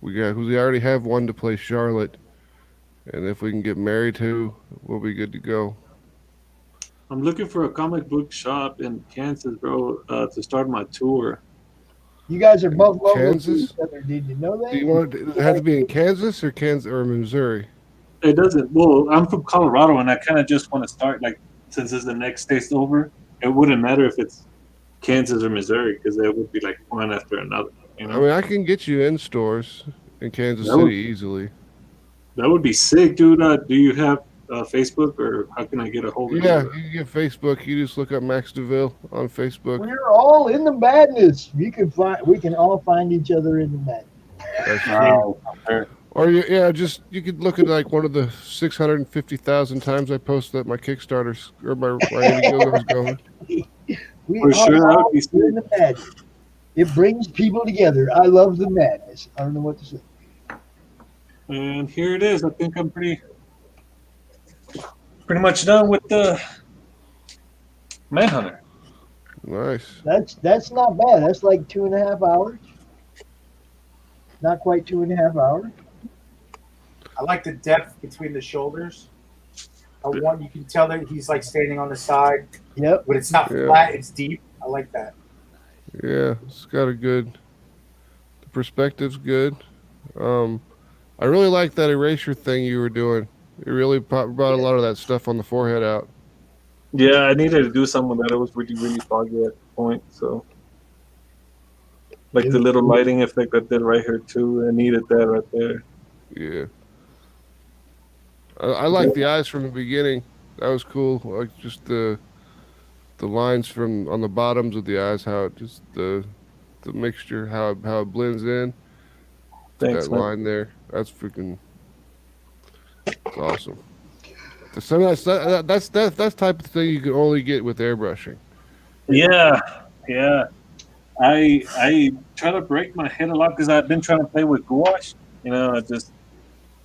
We already have one to play Charlotte, and if we can get married to, we'll be good to go. I'm looking for a comic book shop in Kansas, bro, to start my tour. You guys are both local to Kansas? each other. Did you know that? Do you want it to have to be in Kansas or Missouri? It doesn't. Well, I'm from Colorado, and I kind of just want to start like since it's the next state's over. It wouldn't matter if it's Kansas or Missouri because it would be like one after another. You I know, mean, I can get you in stores in Kansas That would- City easily. that would be sick, dude. Do you have Facebook, or how can I get a hold of Yeah, you? you can get Facebook. You just look up Max DeVille on Facebook. We're all in the madness. We can all find each other in the madness. That's true. Wow. Sure. Or you could look at like one of the 650,000 times I posted that my Kickstarters or my Indiegogo's going. We For are sure, that would all be in sick. the madness. It brings people together. I love the madness. I don't know what to say. And here it is. I think I'm pretty much done with the Manhunter. Nice. That's not bad. That's like 2.5 hours. Not quite 2.5 hours. I like the depth between the shoulders. One, you can tell that he's like standing on the side, Yep. but it's not Yeah. flat; it's deep. I like that. Yeah, it's got the perspective's good. I really like that erasure thing you were doing. It really brought a lot of that stuff on the forehead out. Yeah, I needed to do something that it was really, really foggy at the point. So, like the little lighting effect I did right here too. I needed that right there. Yeah. I like the eyes from the beginning. That was cool. Like just the lines from on the bottoms of the eyes, how it just the mixture, how it blends in. Thanks, That man. line there, that's freaking it's awesome. Sometimes that's type of thing you can only get with airbrushing. Yeah, yeah. I try to break my head a lot because I've been trying to play with gouache. You know,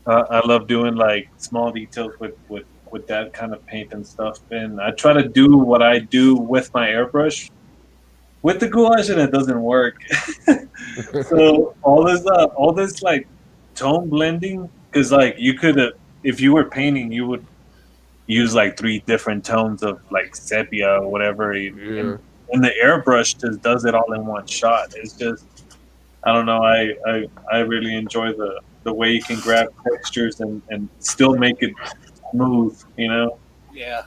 I love doing like small details with that kind of paint and stuff. And I try to do what I do with my airbrush with the gouache, and it doesn't work. So all this like tone blending, because like you could if you were painting, you would use like 3 different tones of like sepia or whatever. Yeah. And the airbrush just does it all in one shot. It's just I don't know. I really enjoy the way you can grab textures and still make it smooth. You know. Yeah.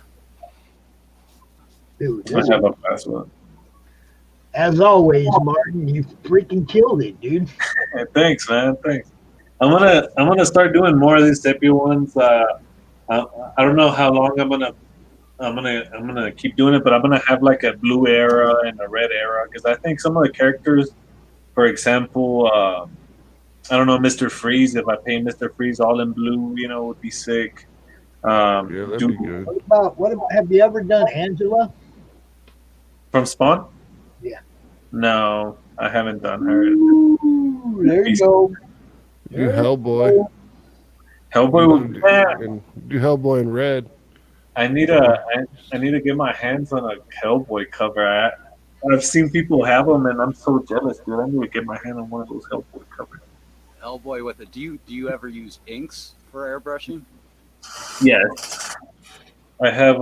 Dude, I have a fast one. as always, Martin, you freaking killed it, dude. Hey, thanks, man. Thanks. I'm gonna start doing more of these sepia ones. I don't know how long I'm gonna keep doing it, but I'm gonna have like a blue era and a red era because I think some of the characters, for example, I don't know, Mr. Freeze. If I paint Mr. Freeze all in blue, you know, would be sick. Yeah, that'd be good. What about have you ever done Angela? From Spawn? Yeah. No, I haven't done her. Ooh, there you go. Do Hellboy. Hellboy would. And do Hellboy in red. I need to get my hands on a Hellboy cover. I've seen people have them, and I'm so jealous, dude. I need to get my hand on one of those Hellboy covers. Hellboy with it. Do you ever use inks for airbrushing? Yes, I have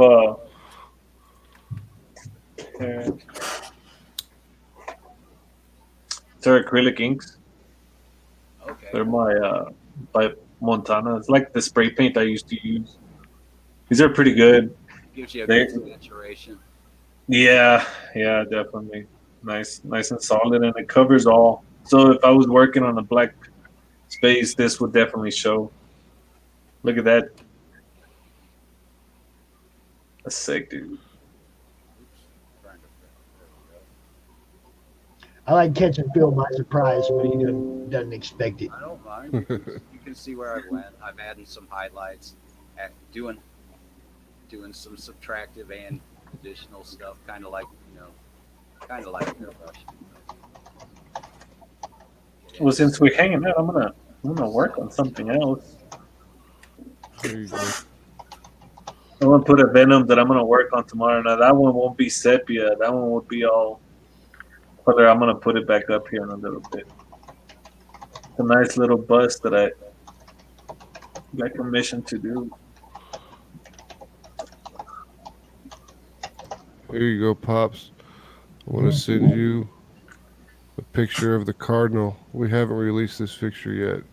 they're acrylic inks. Okay. They're my by Montana. It's like the spray paint I used to use. These are pretty good. Gives you a They- good saturation. Yeah, definitely. Nice and solid, and it covers all. So if I was working on a black space, this would definitely show. Look at that. That's sick, dude. I like catching Phil by surprise when he doesn't expect it. I don't mind. You can see where I went. I've added some highlights, doing some subtractive and additional stuff, kind of like airbrush. Well, since we're hanging out, I'm gonna I'm gonna work on something else. There you go. I'm gonna put a Venom that I'm gonna work on tomorrow. Now that one won't be sepia. That one will be all color. I'm gonna put it back up here in a little bit. It's a nice little bust that I got commissioned to do. Here you go, Pops. I want to send you a picture of the Cardinal. We haven't released this picture yet.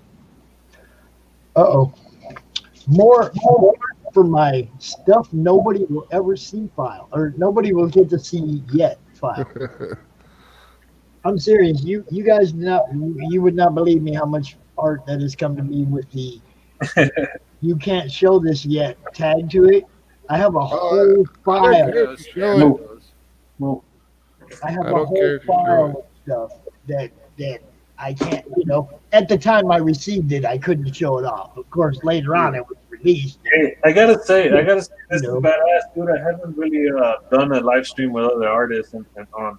Uh-oh. More for my stuff nobody will ever see file, or nobody will get to see yet file. I'm serious. You guys you would not believe me how much art that has come to me with the you can't show this yet tag to it. I have a whole I don't file. care if you show it. Move. I have I a don't whole care if you show file it. of stuff that I can't, at the time I received it, I couldn't show it off. Of course, later on it was released. Hey, I gotta say, this is know. badass, dude. I haven't really done a live stream with other artists and on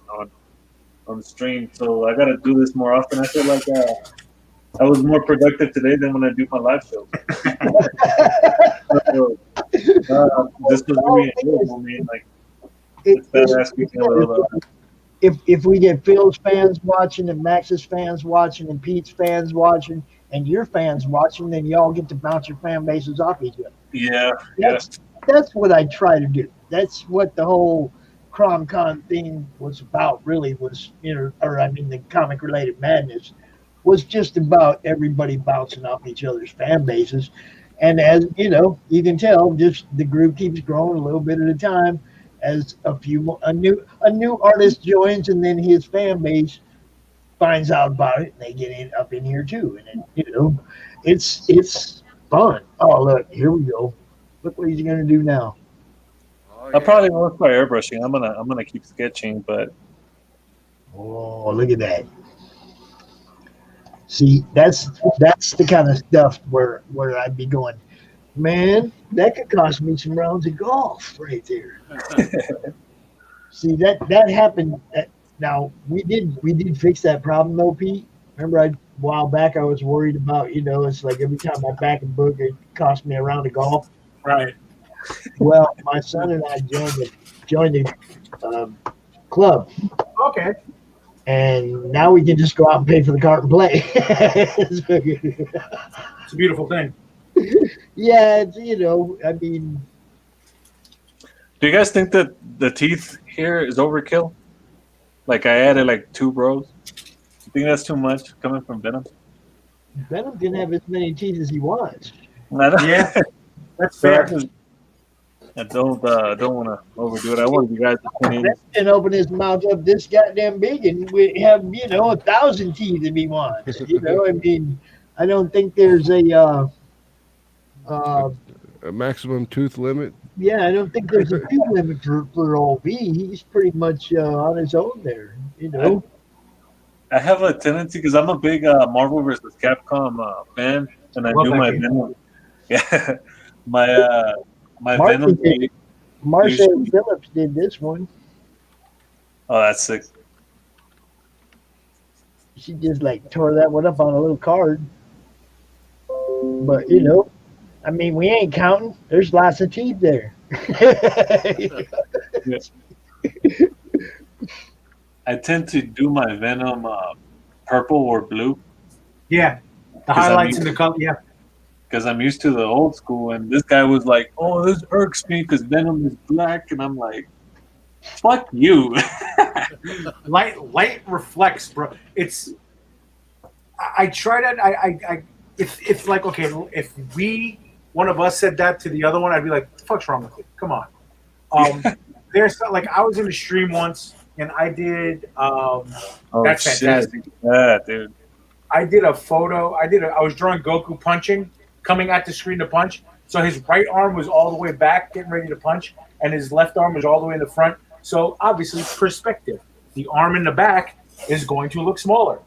the stream, so I gotta do this more often. I feel like I was more productive today than when I do my live show. So, this was really enjoyable, man. Like, it's badass speaking with other artists. If we get Phil's fans watching and Max's fans watching and Pete's fans watching and your fans watching, then y'all get to bounce your fan bases off each other. Yeah. That's what I try to do. That's what the whole CromCon thing was about, really, was, the comic related madness was just about everybody bouncing off each other's fan bases. And as you can tell, just the group keeps growing a little bit at a time as a new artist joins, and then his fan base finds out about it and they get up in here too. And it's fun. Oh, look, here we go. Look what he's gonna do now. Oh, I probably won't start airbrushing. I'm gonna keep sketching, but Oh, look at that. See, that's the kind of stuff where I'd be going, man, that could cost me some rounds of golf right there. See, that happened. Now we did fix that problem though, Pete. Remember, a while back I was worried about, it's like every time I back a book, it cost me a round of golf. Right. Well, my son and I joined the club, Okay. and now we can just go out and pay for the cart and play. It's a beautiful thing. Yeah, I mean, do you guys think that the teeth here is overkill? Like, I added like 2 rows. You think that's too much coming from Venom? Venom can have as many teeth as he wants. Yeah, that's fair. I don't want to overdo it. I want you guys to tune in. And open his mouth up this goddamn big, and we have 1,000 teeth if he wants. I mean, I don't think there's a maximum tooth limit. Yeah, I don't think there's a tooth limit for old V. He's pretty much on his own there. I have a tendency, because I'm a big Marvel vs. Capcom fan, and I do my Venom. Yeah, my Venom. Marcel Phillips did this one. Oh, that's sick. She just tore that one up on a little card. But I mean, we ain't counting. There's lots of teeth there. I tend to do my Venom purple or blue. Yeah, the highlights in the color. Yeah, because I'm used to the old school, and this guy was like, "Oh, this irks me because Venom is black," and I'm like, "Fuck you." light reflects, bro. It's. I try that. I it's like, okay, if one of us said that to the other one, I'd be like, "What the fuck's wrong with you? Come on." There's I was in a stream once, and I did. That's fantastic. Yeah, dude. I did a photo. I was drawing Goku punching, coming at the screen to punch. So his right arm was all the way back, getting ready to punch, and his left arm was all the way in the front. So obviously, perspective. The arm in the back is going to look smaller.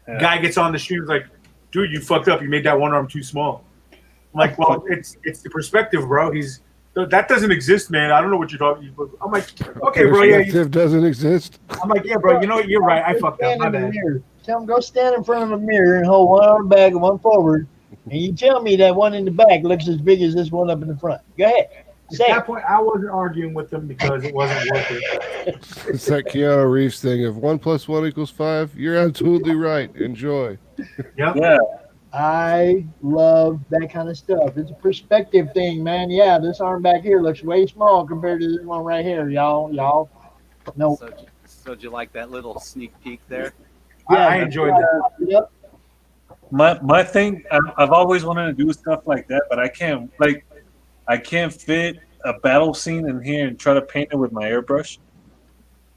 Yeah. Guy gets on the stream, like, "Dude, you fucked up. You made that one arm too small." I'm like, "Well, it's the perspective, bro. He's That doesn't exist, man. I don't know what you're talking about. I'm like, okay, bro. Perspective doesn't exist. I'm like, yeah, bro. You know what? You're right. I fucked up. Stand My in the bad. mirror. Tell him go stand in front of a mirror and hold one arm back and one forward. And you tell me that one in the back looks as big as this one up in the front. Go ahead. At Say that it. point, I wasn't arguing with them because it wasn't worth it. It's that Keanu Reeves thing of 1 + 1 = 5. You're absolutely right. Enjoy. Yep. Yeah. I love that kind of stuff. It's a perspective thing, man. Yeah, this arm back here looks way small compared to this one right here, y'all. No. So did you like that little sneak peek there? Yeah, I enjoyed that. Yep. My thing, I've always wanted to do stuff like that, but I can't fit a battle scene in here and try to paint it with my airbrush.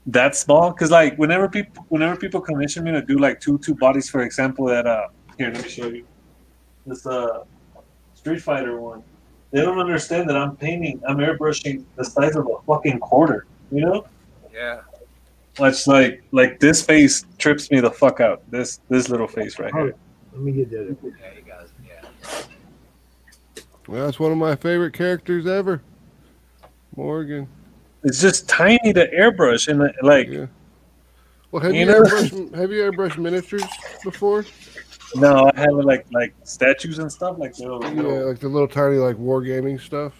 That small, because like whenever people commission me to do like two bodies, for example, that here, let me show you this Street Fighter one. They don't understand that I'm airbrushing the size of a fucking quarter. You know? Yeah. It's like this face trips me the fuck out. This little face right here. Let me get that. Yeah, you guys. Yeah. Well, that's one of my favorite characters ever. Morgan. It's just tiny to airbrush and like. Yeah. Well, have You you know- airbrushed miniatures before? No, I haven't like statues and stuff like Yeah, like the little tiny like wargaming stuff.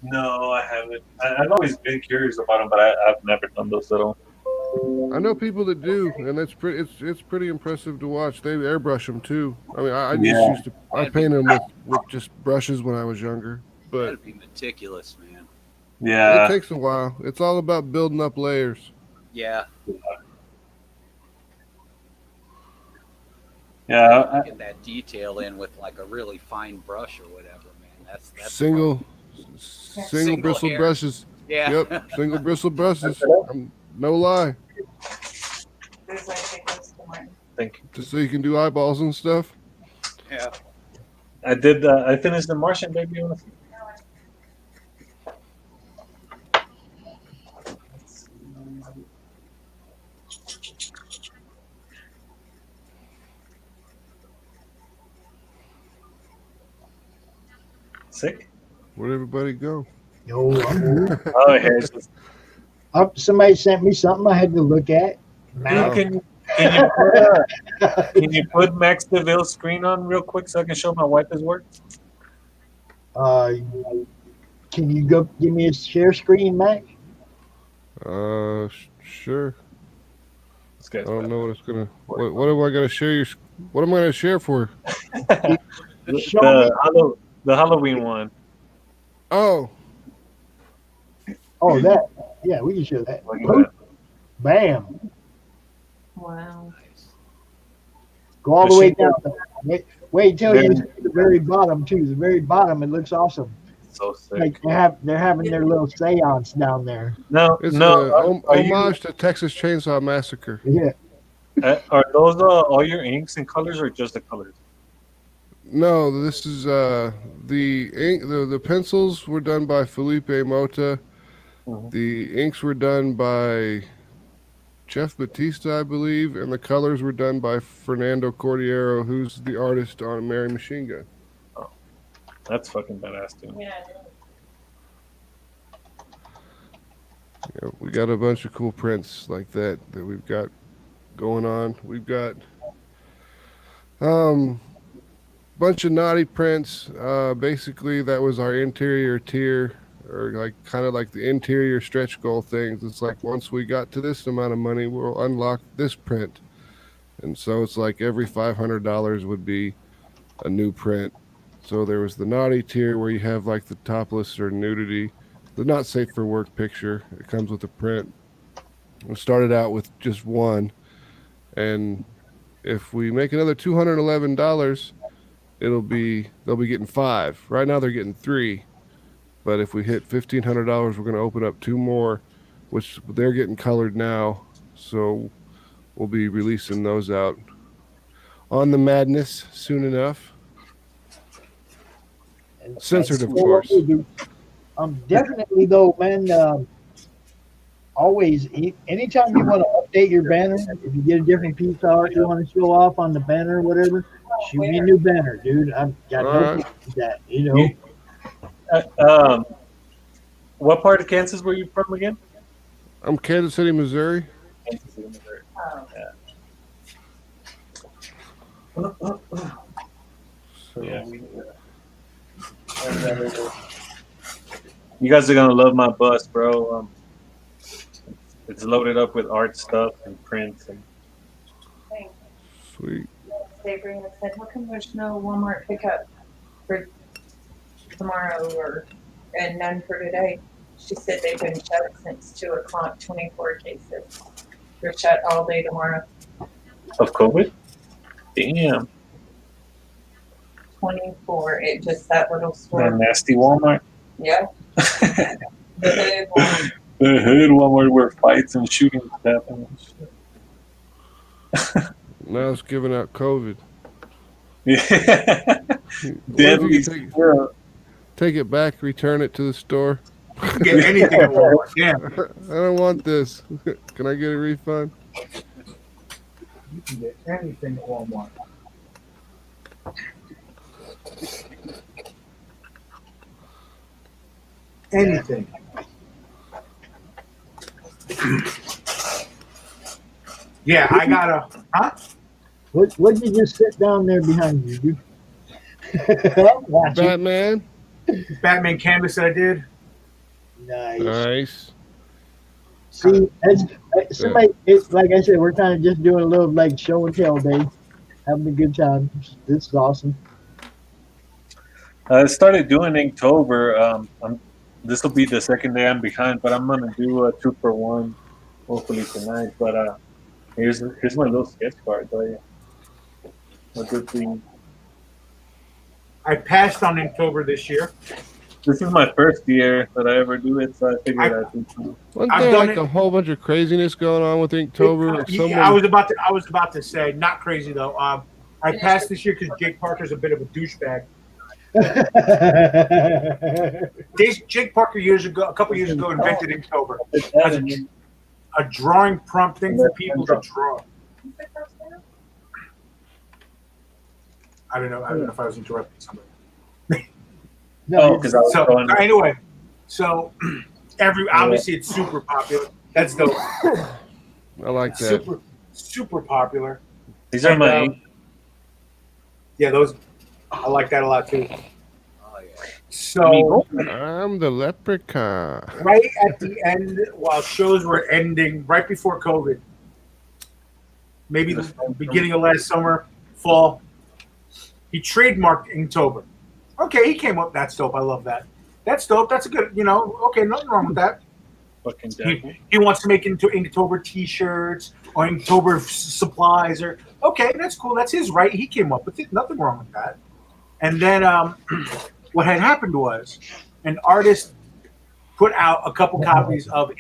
No, I haven't. I've always been curious about them, but I've never done those little. I know people that do, and it's pretty impressive to watch. They airbrush them too. I mean, I just I painted them with just brushes when I was younger, but That'd be meticulous, man. Yeah. it takes a while. It's all about building up layers. Yeah. Yeah. Get that detail in with like a really fine brush or whatever, man. That's Single Single bristle hair. brushes. Yeah. Yep, single bristle brushes. No lie. There's like thickness to mine. Thank you. Just so you can do eyeballs and stuff. Yeah. I did. I finished The Martian, baby. Sick. Where'd everybody go? No, I'm here. Oh, yeah. It's just, Somebody sent me something I had to look at. Wow. can you put Max DeVille's screen on real quick so I can show my wife his work? Can you go give me a share screen, Mac? Sure. This I guy's don't know what it's gonna. What am I gonna share? What am I gonna share for? Show me. The Halloween one. Oh, Oh, that. Yeah, we can show that. Look at that. Bam. Wow. Nice. Go all the way Machine down. Wait till you see the very bottom too. The very bottom, it looks awesome. So sick. Like they're having their little seance down there. No, it's no. a homage to Texas Chainsaw Massacre. Yeah. Are those all your inks and colors, or just the colors? No, this is the ink. The pencils were done by Felipe Mota. Mhm. The inks were done by Jeff Batista, I believe, and the colors were done by Fernando Cordiero, who's the artist on Mary Machine Gun. That's fucking badass, dude. Yeah. Yeah, we got a bunch of cool prints like that we've got going on. We've got bunch of naughty prints. Basically, that was our interior tier, or like kind of like the interior stretch goal things. It's like once we got to this amount of money, we'll unlock this print, and so it's like every $500 would be a new print. So there was the naughty tier where you have like the topless or nudity, the not safe for work picture. It comes with a print. We started out with just one, and if we make another $211, they'll be getting 5. Right now they're getting 3, but if we hit $1,500, we're going to open up 2 more, which they're getting colored now. So we'll be releasing those out on the Madness soon enough. Censored, of course. Definitely though, man. Always, anytime you want to update your banner, if you get a different piece of art you want to show off on the banner or whatever, shoot me a new banner, dude. I've got no problem with that, you know. What part of Kansas were you from again? I'm Kansas City, Missouri. Kansas City, Missouri. Oh. So, yeah. You guys are gonna love my bus, bro. It's loaded up with art stuff and prints and. Sweet. Sabrina said, "How come there's no Walmart pickup for tomorrow and none for today?" She said they've been shut since 2 o'clock. 24 cases. They're shut all day tomorrow. Of COVID? Damn. 24. It just that little That store. nasty Walmart. Yeah. The hood one. The hood Walmart where fights and shootings happen and shit. Now it's giving out COVID. Yeah. What if Deadly. you take it back, return it to the store? Get anything at Walmart. Damn. I don't want this. Can I get a refund? You can get anything at Walmart. Anything. Yeah, I gotta. Huh? What you just sit down there behind you? Dude? Watch it. Batman. Batman canvas that I did. Nice. Nice. See, somebody. It's like I said, we're kind of just doing a little like show and tell day, having a good time. This is awesome. I started doing Inktober. This will be the second day I'm behind, but I'm gonna do a 2-for-1 hopefully tonight. But here's my little sketch card. A good thing. I passed on Inktober this year. This is my first year that I ever do it, so I figured I'd do it. Wasn't I've there done like it- a whole bunch of craziness going on with Inktober? I was about to say, not crazy though. I passed this year because Jake Parker's a bit of a douchebag. Jake Parker a couple years ago, invented Inktober as a drawing prompt thing for people to draw. I don't know if I was interrupting somebody. No, because I was So going. anyway, so obviously it's super popular. That's dope. I like that. Super popular. These are my ink. Yeah, those I like that a lot too. Oh yeah. So I'm the leprechaun. right at the end, while shows were ending, right before COVID, maybe the beginning of last summer, fall, he trademarked Inktober. Okay, he came up. That's dope. I love that. That's dope. That's a good, okay, nothing wrong with that. Fucking devil. He wants to make into Inktober t-shirts or Inktober supplies okay, that's cool. That's his right. He came up with it. Nothing wrong with that. And then what had happened was an artist put out a couple copies of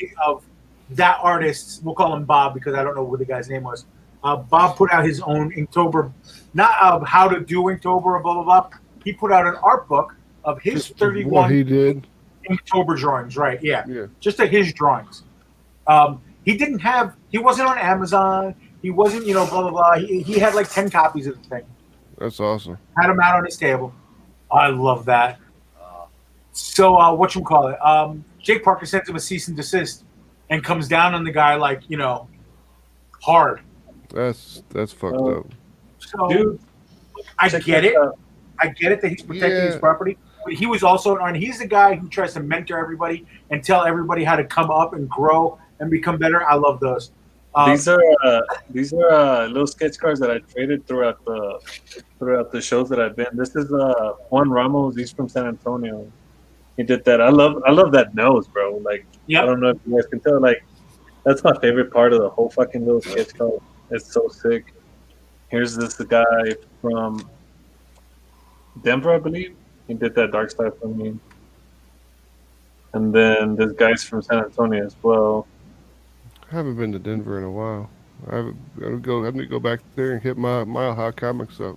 that artist's, we'll call him Bob because I don't know what the guy's name was. Bob put out his own Inktober, not of how to do Inktober or blah, blah, blah. He put out an art book of his 31 What he did. Inktober drawings, right? Yeah. Yeah. Just his drawings. He wasn't on Amazon. He wasn't, blah, blah, blah. He had like 10 copies of the thing. That's awesome. Had them out on his table. I love that. So, whatchamacallit? Jake Parker sends him a cease and desist and comes down on the guy like, hard. That's fucked up. So, Dude, I check get this it. out. I get it that he's protecting his Yeah. property. But he was also he's the guy who tries to mentor everybody and tell everybody how to come up and grow and become better. I love those. These are little sketch cards that I traded throughout the shows that I've been. This is Juan Ramos. He's from San Antonio. He did that. I love that nose, bro. Like, Yep. I don't know if you guys can tell. Like, that's my favorite part of the whole fucking little sketch card. It's so sick. Here's this guy from Denver, I believe. He did that dark side for me. And then this guy's from San Antonio as well. I haven't been to Denver in a while. I need to go back there and hit my Mile High Comics up.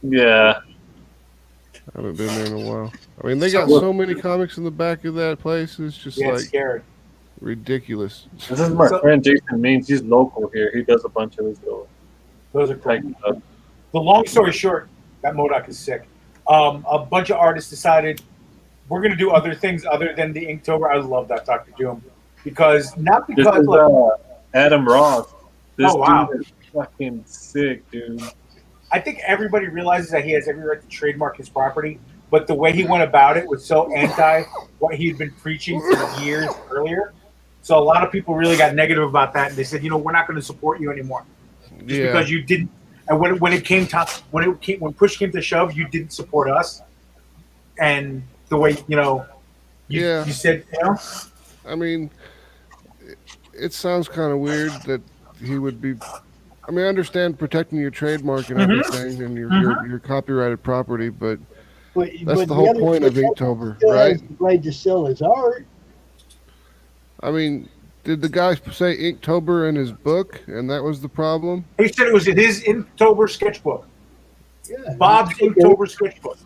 Yeah. I haven't been there in a while. I mean, they got so many comics in the back of that place. It's just Yeah, like it's scary. ridiculous. This is my So- friend Jason Means. He's local here. He does a bunch of his little Those are cool. type stuff. The long story short, that Modoc is sick. A bunch of artists decided we're gonna do other things other than the Inktober. I love that Dr. Doom because not This because is like, Adam Ross. This oh wow. dude is fucking sick, dude. I think everybody realizes that he has every right to trademark his property, but the way he went about it was so anti what he had been preaching for years earlier. So a lot of people really got negative about that, and they said, we're not going to support you anymore just Yeah. because you didn't. And when it came time, when push came to shove, you didn't support us, and the way Yeah. you said, I mean, it sounds kind of weird that he would be. I mean, I understand protecting your trademark and Mhm. everything and your copyrighted property, but But that's but the whole other point of but Inktober, still right? has the right to sell his art. I mean, did the guy say Inktober in his book, and that was the problem? he said it was in his Inktober sketchbook, Yeah. Bob's Okay. Inktober sketchbook.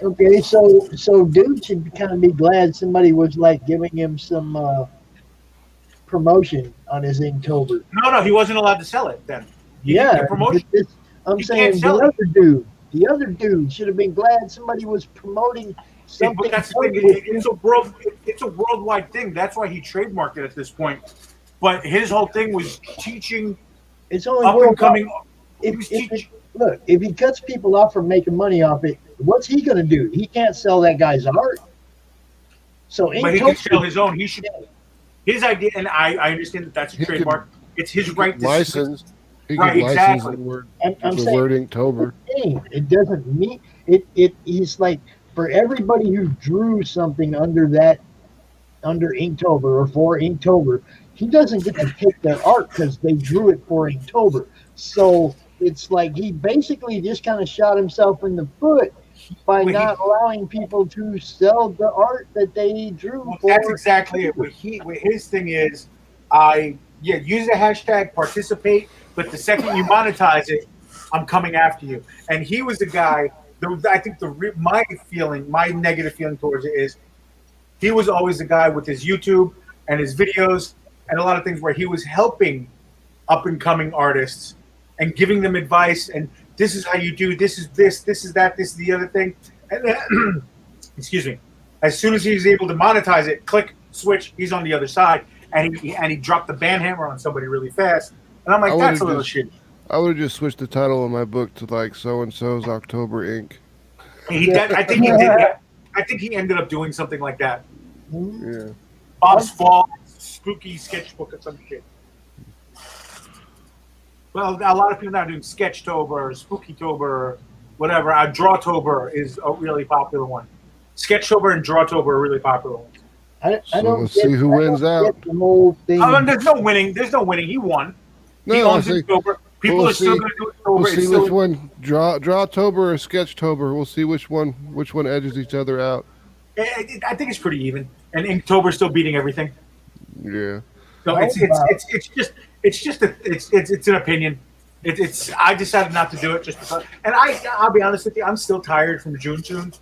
Okay. So dude should kind of be glad somebody was like giving him some promotion on his Inktober. No, he wasn't allowed to sell it then. He didn't Yeah. get promotion. I'm He saying can't sell the it. other dude should have been glad somebody was promoting Yeah, something. but that's the thing. It's a worldwide thing. That's why he trademarked it at this point. But his whole thing was teaching It's only up and worldwide. coming. He If, was if it, teaching. look, if he cuts people off from making money off it, what's he going to do? He can't sell that guy's art. So But he can Inktober, sell his own. He should. His idea, and I understand that that's a He could- trademark. It's his right to license. He Right, could license exactly. the word, I'm the saying word Inktober. it doesn't mean it. It's like for everybody who drew something under Inktober or for Inktober, he doesn't get to take their art because they drew it for Inktober. So it's like he basically just kind of shot himself in the foot by Well, not allowing people to sell the art that they drew Well, for. that's exactly it. What his thing is, use the hashtag participate, but the second you monetize it, I'm coming after you. And he was the guy. I think my negative feeling towards it is, he was always the guy with his YouTube and his videos and a lot of things where he was helping up and coming artists and giving them advice and this is how you do this is that, this is the other thing. And then, excuse me. As soon as he's able to monetize it, click, switch, he's on the other side, and he dropped the ban hammer on somebody really fast. And I'm like, I that's a would've little just- shit. I would have just switched the title of my book to like so and so's October Inc. I think he did. I think he ended up doing something like that. Yeah. Bob's Fall spooky sketchbook or some shit. Well, a lot of people now are doing Sketchtober or Spookytober or whatever. Drawtober is a really popular one. Sketchtober and Drawtober are really popular ones. I So don't let's get- see who I wins don't out. get the whole thing. There's no winning. There's no winning. He won. He No, I owns think Inktober. People we'll are still see. going to do Inktober. we'll It's see still which one Drawtober or Sketchtober. We'll see which one edges each other out. I think it's pretty even, and Inktober's still beating everything. Yeah. So it's an opinion. I decided not to do it just because, and I'll be honest with you, I'm still tired from June Tune.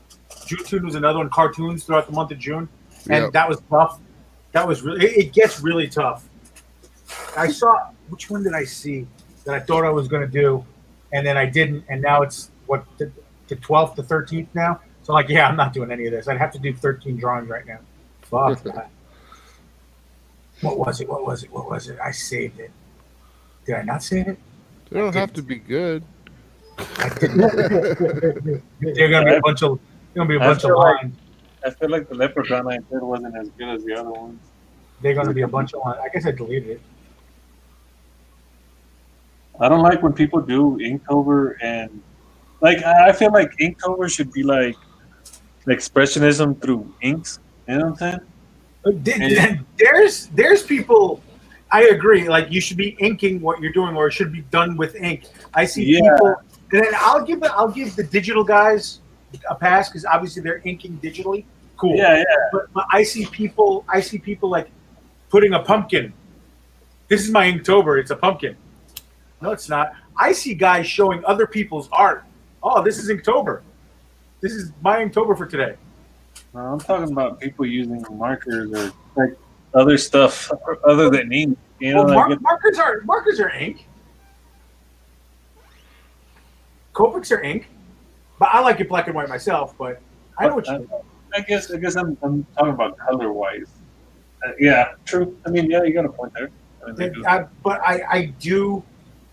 June Tune was another one, cartoons throughout the month of June, and Yep. that was tough. That was really, it gets really tough. I saw, which one did I see that I thought I was going to do, and then I didn't, and now it's what the 12th, the 13th now. So I'm like, yeah, I'm not doing any of this. I'd have to do 13 drawings right now. Fuck that. What was it? I saved it. Did I not save it? They don't have to be good. They're gonna be a bunch of lines. I feel like the Leprechaun I did wasn't as good as the other ones. They're gonna be a bunch of lines. I guess I deleted it. I don't like when people do Inktober and like I feel like Inktober should be like expressionism through inks. You know what I'm saying? There's people. I agree. Like you should be inking what you're doing, or it should be done with ink. I see people, and then I'll give the digital guys a pass because obviously they're inking digitally. Cool. Yeah. But I see people like putting a pumpkin. This is my Inktober. It's a pumpkin. No, it's not. I see guys showing other people's art. Oh, this is Inktober. This is my Inktober for today. No, I'm talking about people using markers or like other stuff other than ink. You know, Well, like markers are ink. Copics are ink. But I like it black and white myself. But I know what you mean. I guess I'm talking about color wise. Yeah, true. I mean, yeah, you got a point there. I mean, they do. But I do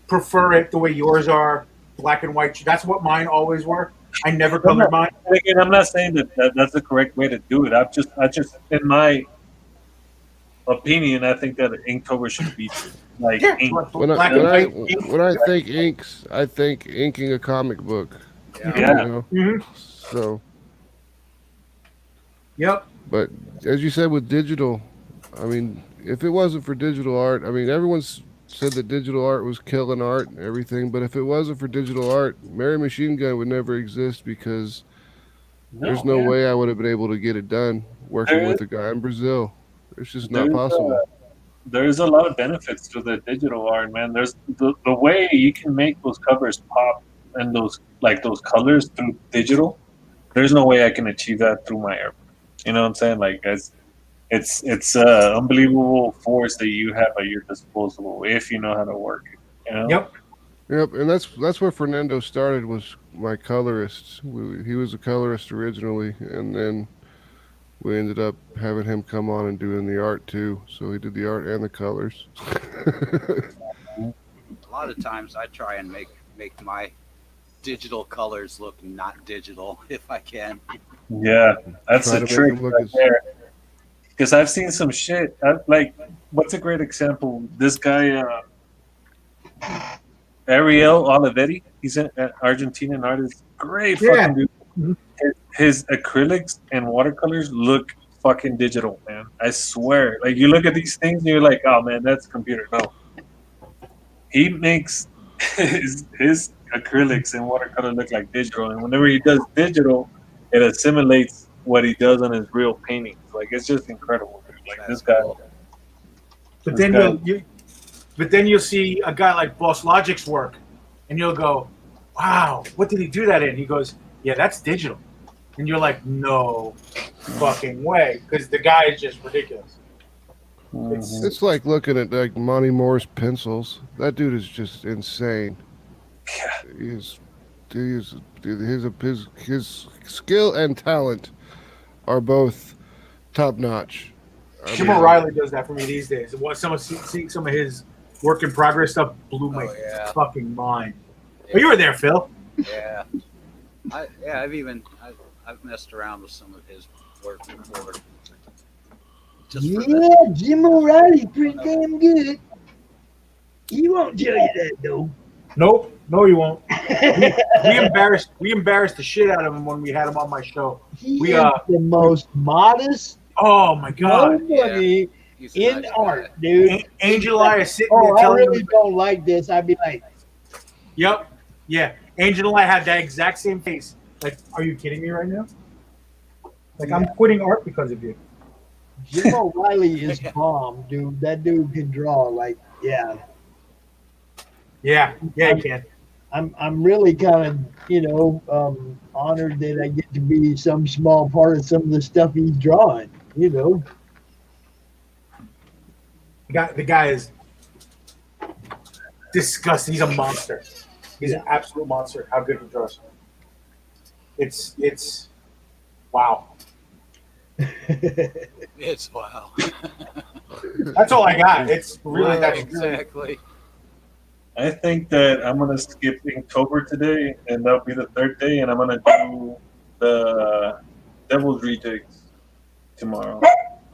prefer it the way yours are, black and white. That's what mine always were. I never colored mine. Again, I'm not saying that's the correct way to do it. I just, in my opinion, I think that Inktober should be like Yeah, ink. When black I and when I white. when I think inks, I think inking a comic book. Yeah. You Yeah. know? Mhm. So, Yep. but as you said with digital, I mean, if it wasn't for digital art, I mean, everyone's said that digital art was killing art and everything, but if it wasn't for digital art, Mary Machine Gun would never exist because there's no way I would have been able to get it done working There with a guy in Brazil. It's just not there's possible. there's a lot of benefits to the digital art, man. There's the way you can make those covers pop and those colors through digital. There's no way I can achieve that through my air. You know what I'm saying? Like it's unbelievable force that you have at your disposal if you know how to work it. You know? Yep. Yep, and that's where Fernando started, was my colorist. He was a colorist originally, and then we ended up having him come on and doing the art too. So he did the art and the colors. A lot of times I try and make my digital colors look not digital if I can. Yeah, that's Try a to make trick him look right as- there. Because I've seen some shit. Like, what's a great example? This guy, Ariel Olivetti. He's an Argentinian artist. Great Yeah. fucking dude. Mhm. His acrylics and watercolors look fucking digital, man. I swear. Like, you look at these things and you're like, oh man, that's computer. No, he makes his acrylics and watercolor look like digital, and whenever he does digital, it assimilates what he does on his real paintings. Like, it's just incredible, dude. Like, That's this guy. cool. But This then guy- but then you'll see a guy like Boss Logic's work, and you'll go, "Wow, what did he do that in?" He goes, "Yeah, that's digital," and you're like, "No fucking way," because the guy is just ridiculous. Mhm. It's like looking at like Monty Moore's pencils. That dude is just insane. His skill and talent are both top notch. Jim O'Reilly does that for me these days. Seeing some of his work in progress stuff blew my Oh, yeah. fucking mind. Oh, you were there, Phil. Yeah. I've messed around with some of his work before. Just for Yeah, the, Jim O'Reilly's pretty damn good. He won't tell you that though. Nope, no, you won't. We embarrassed the shit out of him when we had him on my show. He We, is the most modest Oh my god, nobody he's a in nice art, guy. dude. Angel Eye is sitting Oh, there I telling really him, don't like this. I'd be like, "Yep, yeah." Angel Eye had that exact same face. Like, are you kidding me right now? Like, I'm quitting art because of you. Jim O'Reilly is bomb, dude. That dude can draw. Like, yeah. Yeah, you can. I'm really kind of, honored that I get to be some small part of some of the stuff he's drawing, you know. The guy is disgusting. He's a monster. He's an absolute monster. How good he draws. It's wow. It's wow. That's all I got. It's really Right, that's really exactly. I think that I'm gonna skip Inktober today, and that'll be the third day, and I'm gonna do the Devil's Rejects tomorrow.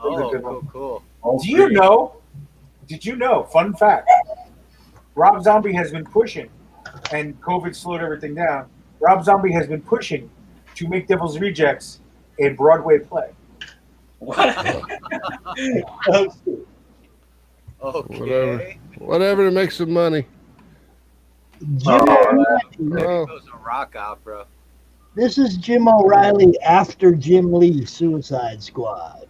Oh, good one. cool. All Do you three. know? Did you know? Fun fact: Rob Zombie has been pushing, and COVID slowed everything down. Rob Zombie has been pushing to make Devil's Rejects a Broadway play. What? Okay. Whatever to make some money. Jim O'Reilly. Oh, It was a rock opera. This is Jim O'Reilly after Jim Lee Suicide Squad.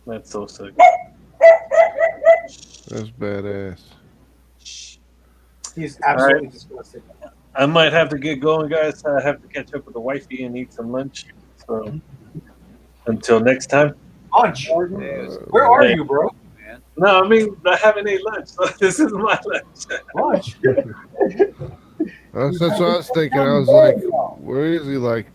That's so sick. that's badass. He's absolutely disgusting. I might have to get going, guys. I have to catch up with the wifey and eat some lunch. So until next time. Lunch. Yes, Where are Hey. you, bro? man. No, I mean I haven't ate lunch, so this is my lunch. Lunch. That's what I was thinking. I was like, Where is he? Like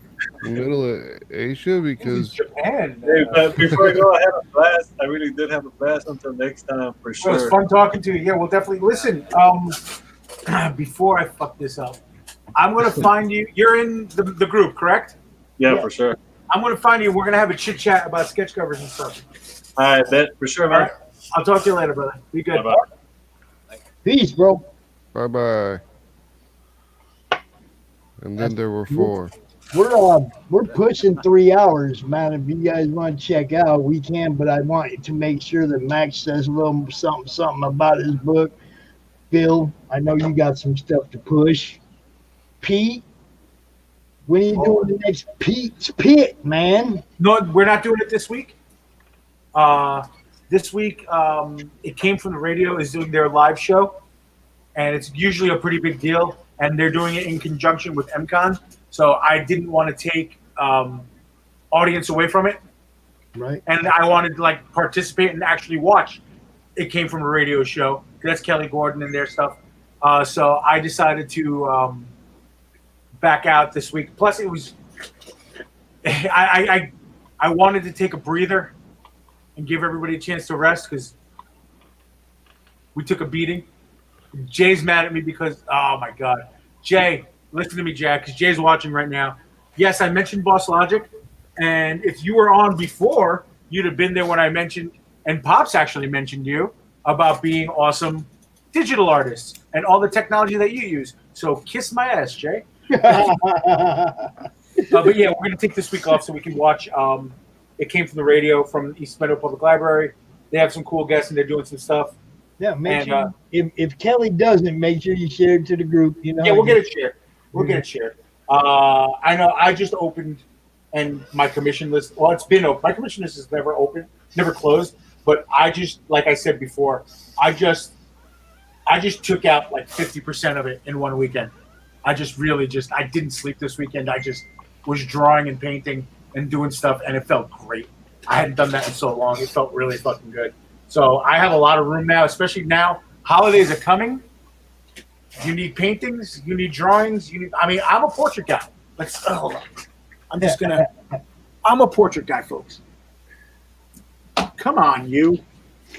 middle of Asia? This is Because Japan. Hey, but before I go, I had a blast. I really did have a blast. Until next time, for It was sure. fun talking to you. Yeah, we'll definitely listen. Before I fuck this up, I'm gonna find you. You're in the group, correct? Yeah, Yeah. for sure. I'm gonna find you. We're gonna have a chit chat about sketch covers and stuff. All right, bet for sure, All man. right. I'll talk to you later, brother. Be good. Bye-bye. Peace, bro. bye bye. And then there were 4. We're pushing 3 hours, man. If you guys want to check out, we can. But I want to make sure that Max says a little something about his book. Phil, I know you got some stuff to push. Pete, when are you doing the next Pete's Pit, man? No, we're not doing it this week. This week, it came from the radio is doing their live show, and it's usually a pretty big deal. And they're doing it in conjunction with MCon, so I didn't want to take audience away from it, Right. and I wanted to like participate and actually watch. It came from a radio show. That's Kelly Gordon and their stuff. So I decided to back out this week. Plus, it was I wanted to take a breather and give everybody a chance to rest because we took a beating. Jay's mad at me because, oh my God. Jay, listen to me, Jack, because Jay's watching right now. Yes, I mentioned Boss Logic, and if you were on before, you'd have been there when I mentioned, and Pops actually mentioned you about being awesome digital artists and all the technology that you use. So kiss my ass, Jay. But yeah, we're going to take this week off so we can watch. It came from the radio from East Meadow Public Library. They have some cool guests and they're doing some stuff. Yeah, make And, sure if Kelly doesn't, make sure you share it to the group. You know. Yeah, we'll get it shared. We'll get it shared. I know I just opened and my commission list. Well, it's been open. My commission list is never open, never closed. But I just, like I said before, I just took out like 50% of it in one weekend. I didn't sleep this weekend. I just was drawing and painting and doing stuff, and it felt great. I hadn't done that in so long. It felt really fucking good. So I have a lot of room now, especially now. Holidays are coming. You need paintings. You need drawings. I'm a portrait guy. Hold on. I'm a portrait guy, folks. Come on, you.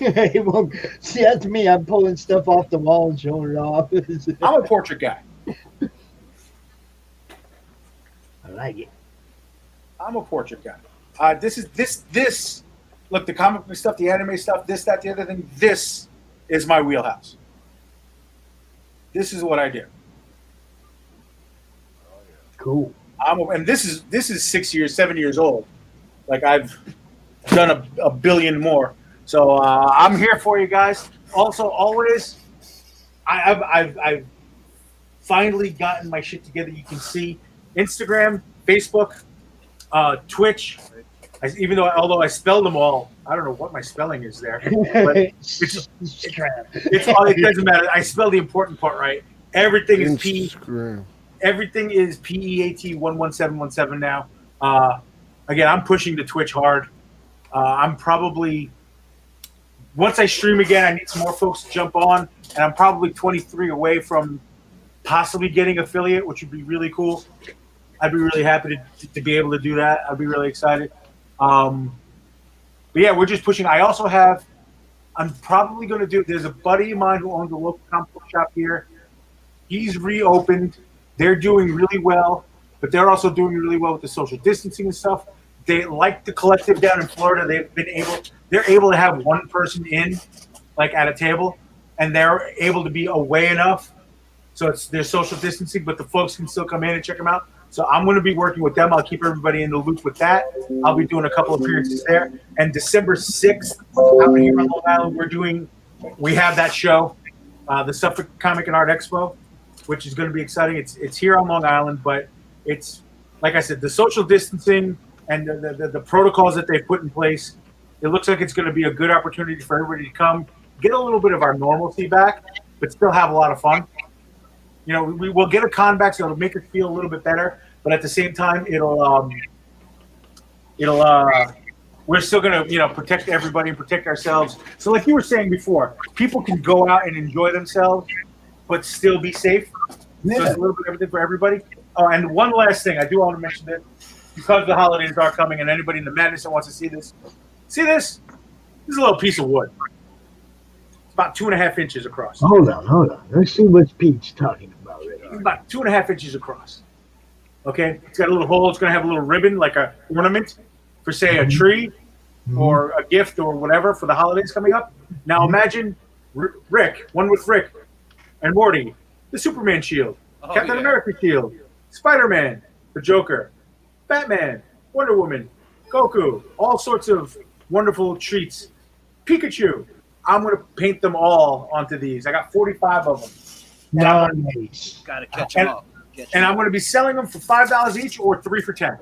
Well, see, that's me. I'm pulling stuff off the wall and showing it off. I'm a portrait guy. I like it. I'm a portrait guy. This. Look, the comic book stuff, the anime stuff, this, that, the other thing. This is my wheelhouse. This is what I do. Cool. And this is 7 years old. Like I've done a billion more. So I'm here for you guys. Also, always, I've finally gotten my shit together. You can see Instagram, Facebook, Twitch. Although I spelled them all, I don't know what my spelling is there. But it doesn't matter. I spell the important part right. Everything is Instagram. Everything is PEAT 11717 now. Again, I'm pushing the Twitch hard. I'm probably once I stream again, I need some more folks to jump on, and I'm probably 23 away from possibly getting affiliate, which would be really cool. I'd be really happy to be able to do that. I'd be really excited. But yeah, we're just pushing. I'm probably going to do, there's a buddy of mine who owns a local comic book shop here. He's reopened. They're doing really well, but they're also doing really well with the social distancing and stuff. They like the collective down in Florida. They're able to have one person in, like at a table, and they're able to be away enough. So there's social distancing, but the folks can still come in and check them out. So I'm going to be working with them. I'll keep everybody in the loop with that. I'll be doing a couple of appearances there. And December 6th, out here on Long Island, we have that show, the Suffolk Comic and Art Expo, which is going to be exciting. It's here on Long Island, but it's, like I said, the social distancing and the protocols that they've put in place, it looks like it's going to be a good opportunity for everybody to come, get a little bit of our normalcy back, but still have a lot of fun. You know, we will get a con back, so it'll make it feel a little bit better. But at the same time, we're still gonna, protect everybody and protect ourselves. So, like you were saying before, people can go out and enjoy themselves, but still be safe. Yeah. So it's a little bit of everything for everybody. Oh, and one last thing, I do want to mention that because the holidays are coming, and anybody in the madness that wants to see this. This is a little piece of wood. It's about 2.5 inches across. Hold on. Let's see what Pete's talking about right It's now. about 2.5 inches across. Okay, it's got a little hole. It's going to have a little ribbon, like a ornament for, say, a tree or a gift or whatever for the holidays coming up. Now imagine Rick, one with Rick and Morty, the Superman shield, Oh, Captain yeah. America shield, Spider-Man, the Joker, Batman, Wonder Woman, Goku, all sorts of wonderful treats. Pikachu. I'm going to paint them all onto these. I got 45 of them. Nice. Got to catch them up. And I'm going to be selling them for $5 each or 3 for $10.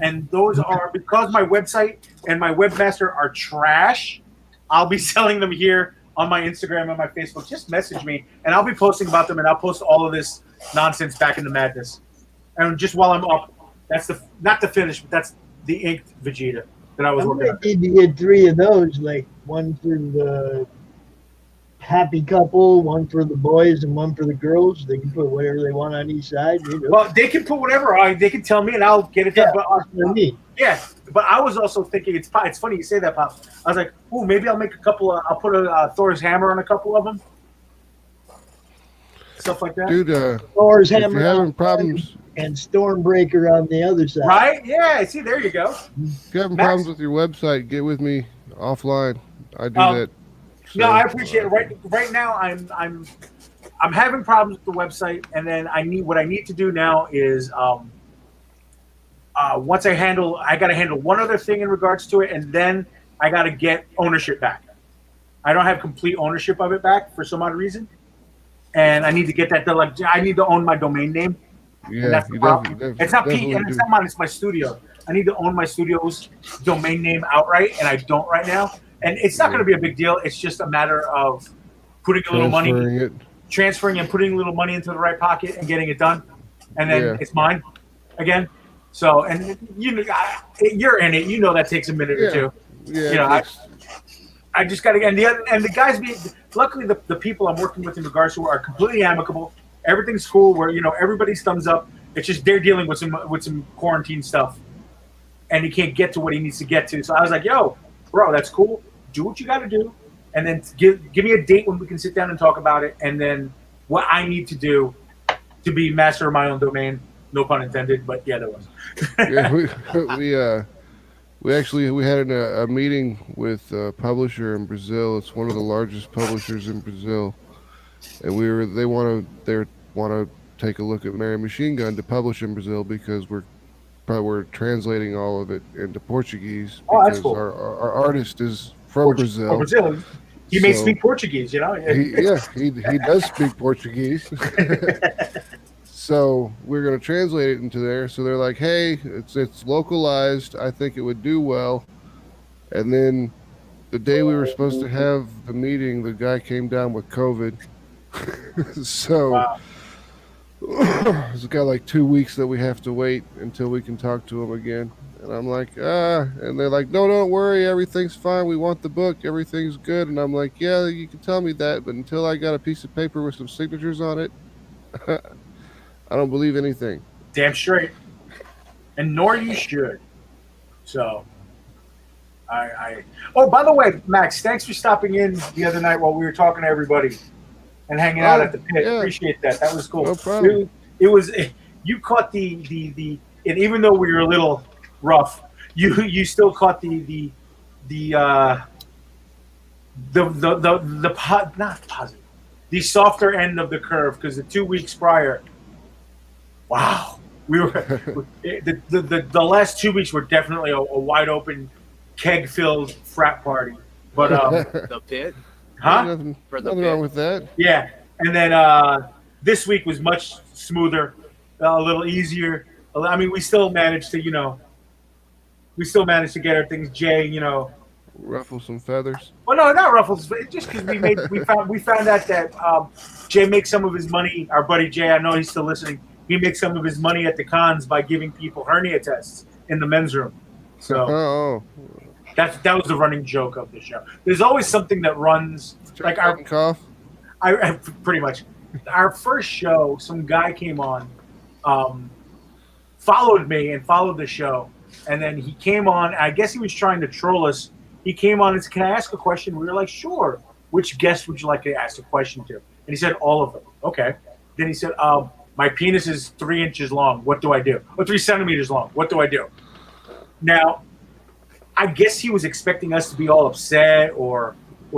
And those are, because my website and my webmaster are trash, I'll be selling them here on my Instagram and my Facebook. Just message me, and I'll be posting about them, and I'll post all of this nonsense back in the madness. And just while I'm up, that's not the finish, but that's the inked Vegeta that I was I working on. might need to get 3 of those, like one for the happy couple, one for the boys, and one for the girls. They can put whatever they want on each side. You know. Well, they can put whatever they can tell me, and I'll get it done. Yeah, But that's what I mean. yeah, but I was also thinking it's funny you say that, Pop. I was like, ooh, maybe I'll make a couple. I'll put a Thor's hammer on a couple of them, stuff like that. Dude, Thor's if hammer you're having on problems, and Stormbreaker on the other side. Right? Yeah. See, there you go. if you're having Max? problems with your website, get with me offline. I do Um, that. No, So, I appreciate it. Right now, I'm having problems with the website, and then what I need to do now is once I got to handle one other thing in regards to it, and then I got to get ownership back. I don't have complete ownership of it back for some odd reason, and I need to get that done. Like, I need to own my domain name. Yeah, That's the you problem. definitely, It's not Pete, definitely and it's do. not mine. It's my studio. I need to own my studio's domain name outright, and I don't right now. And it's not going to be a big deal. It's just a matter of putting a little money, transferring and putting a little money into the right pocket and getting it done, and then it's mine again. So, and you're in it. You know that takes a minute or two. Yeah, You know, I just got to get and the guys luckily the people I'm working with in regards to are completely amicable. Everything's cool. Where everybody's thumbs up. It's just they're dealing with some quarantine stuff, and he can't get to what he needs to get to. So I was like, "Yo, bro, that's cool. Do what you got to do, and then give me a date when we can sit down and talk about it, and then what I need to do to be master of my own domain." No pun intended, but yeah, there was. Yeah, we had a meeting with a publisher in Brazil. It's one of the largest publishers in Brazil, and they want to take a look at Mary Machine Gun to publish in Brazil because we're translating all of it into Portuguese. Oh, that's because cool. Our artist is from Brazil. Oh, Brazil. He may speak Portuguese, you know. He does speak Portuguese. So we're going to translate it into there. So they're like, "Hey, it's localized. I think it would do well." And then the day we were supposed to have the meeting, the guy came down with COVID. So it's got like 2 weeks that we have to wait until we can talk to him again. And I'm like, and they're like, "No, don't worry. Everything's fine. We want the book. Everything's good." And I'm like, "Yeah, you can tell me that. But until I got a piece of paper with some signatures on it, I don't believe anything." Damn straight. And nor you should. So, Oh, by the way, Max, thanks for stopping in the other night while we were talking to everybody and hanging out at the pit. Yeah. Appreciate that. That was cool. No problem. It was. You caught the and even though we were a little rough, you still caught not positive, the softer end of the curve, because the 2 weeks prior, wow, we were the last 2 weeks were definitely a wide open, keg filled frat party. But The pit. huh? Nothing, For the nothing pit. wrong with that. Yeah, and then this week was much smoother, a little easier. I mean, we still managed to get our things. Jay, Ruffle some feathers. well, no, not ruffles. But just because we found out that Jay makes some of his money. Our buddy Jay, I know he's still listening. He makes some of his money at the cons by giving people hernia tests in the men's room. So Oh, that was the running joke of the show. There's always something that runs like our cough. I pretty much our first show. Some guy came on. followed me and followed the show. And then he came on. I guess he was trying to troll us. He came on and said, "Can I ask a question?" We were like, "Sure." Which guest would you like to ask a question to? And he said, "All of them." Okay. Then he said, "My penis is 3 inches long. What do I do? Or 3 centimeters long. What do I do?" Now, I guess he was expecting us to be all upset or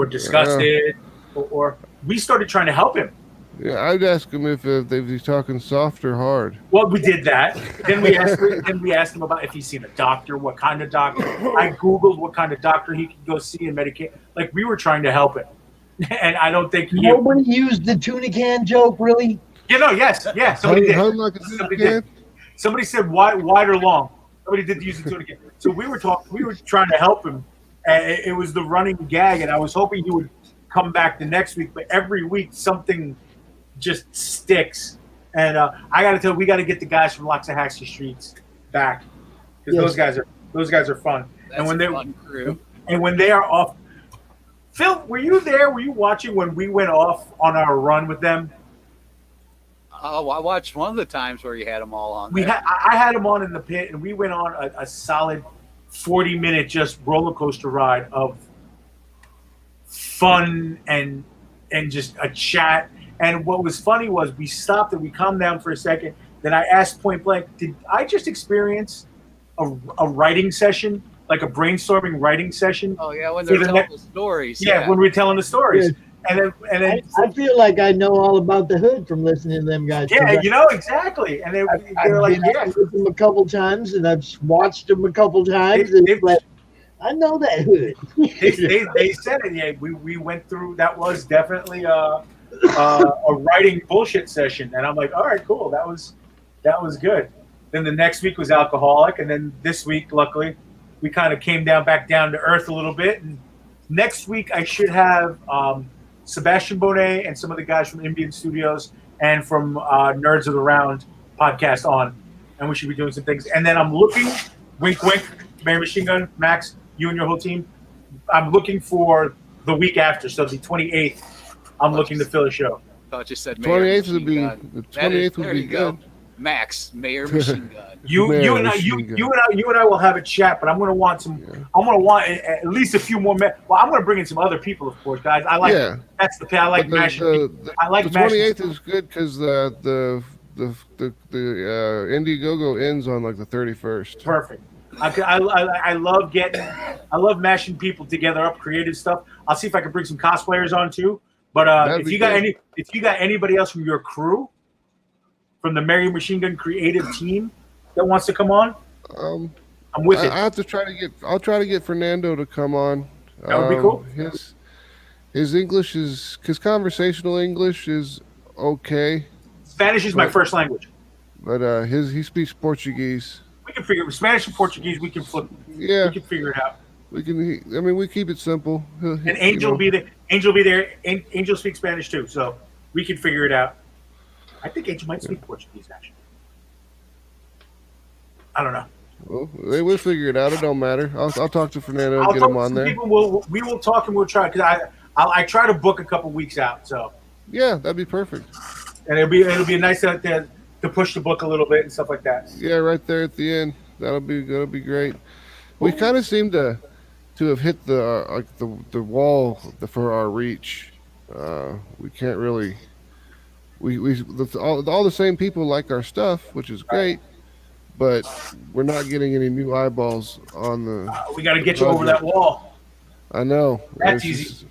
disgusted, or we started trying to help him. Yeah, I'd ask him if he's talking soft or hard. Well, we did that. Then we asked him about if he's seen a doctor, what kind of doctor. I Googled what kind of doctor he could go see and medicate. Like, we were trying to help him. And I don't think Nobody used the tuna can joke, really? Yes. Somebody did. Like Somebody did. Somebody said wide or long. Somebody did use the tuna can. So we were trying to help him. And it was the running gag, and I was hoping he would come back the next week. But every week something just sticks. And I got to tell you, we got to get the guys from Loxahatchee Streets back, because those guys are fun. That's and when a fun crew. And when they are off, Phil, were you there? Were you watching when we went off on our run with them? Oh, I watched one of the times where you had them all on. I had them on in the pit, and we went on a solid 40-minute just roller coaster ride of fun and just a chat. And what was funny was we stopped and we calmed down for a second. Then I asked point blank, "Did I just experience a writing session, like a brainstorming writing session?" Oh yeah, when they're telling the stories. Yeah, when we were telling the stories. Yeah. And then I feel like I know all about the hood from listening to them guys. Yeah, exactly. And they're like, "Yeah." I've with them a couple times, and I've watched them a couple times. I know that hood. they said it. Yeah, we went through. That was definitely a writing bullshit session, and I'm like, all right, cool. That was good. Then the next week was alcoholic, and then this week, luckily, we kind of came back down to earth a little bit. And next week I should have Sebastian Bonet and some of the guys from Indian Studios and from Nerds of the Round podcast on, and we should be doing some things. And then I'm looking, wink, wink, Mary Machine Gun, Max, you and your whole team. I'm looking for the week after, so the 28th. I'm looking to fill a show. I thought you said 28th would be the 28th would be good. Max, Mayor Machine Gun. You and I will have a chat, but I'm going to want some. Yeah. I'm going to want at least a few more. Well, I'm going to bring in some other people, of course, guys. I like that's the I like mashing. I like the 28th is good because the Indiegogo ends on like the 31st. Perfect. I love mashing people together up, creative stuff. I'll see if I can bring some cosplayers on too. But if you got anybody else from your crew, from the Mary Machine Gun creative team that wants to come on, I'm with it. I'll try to get Fernando to come on. That would be cool. His English his conversational English is okay. Spanish is my first language. But he speaks Portuguese. We can figure Spanish and Portuguese. We can flip. Yeah, we can figure it out. We keep it simple. And Angel will be there. Angel speaks Spanish too, so we can figure it out. I think Angel might speak Portuguese actually. I don't know. Well, they will figure it out. It don't matter. I'll talk to Fernando and get him on there. We will talk and we'll try, because I try to book a couple weeks out. So yeah, that'd be perfect. And it'll be nice to push the book a little bit and stuff like that. Yeah, right there at the end. That'll be great. We kind of seem to have hit the wall for our reach. We can't really. All the same people like our stuff, which is great, but we're not getting any new eyeballs on the. We got to get you over that wall. I know. That's easy.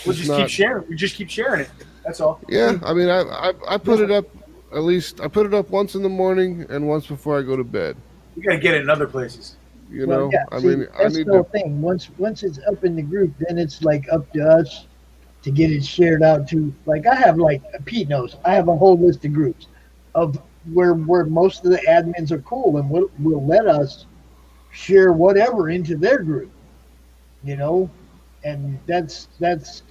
We'll just keep sharing. We just keep sharing it. That's all. Yeah, I mean, I put it up. At least I put it up once in the morning and once before I go to bed. You got to get it in other places. You know, yeah, I mean, that's the whole thing. Once it's up in the group, then it's like up to us to get it shared out to. Like I have, like Pete knows, I have a whole list of groups of where most of the admins are cool and will let us share whatever into their group. You know, and that's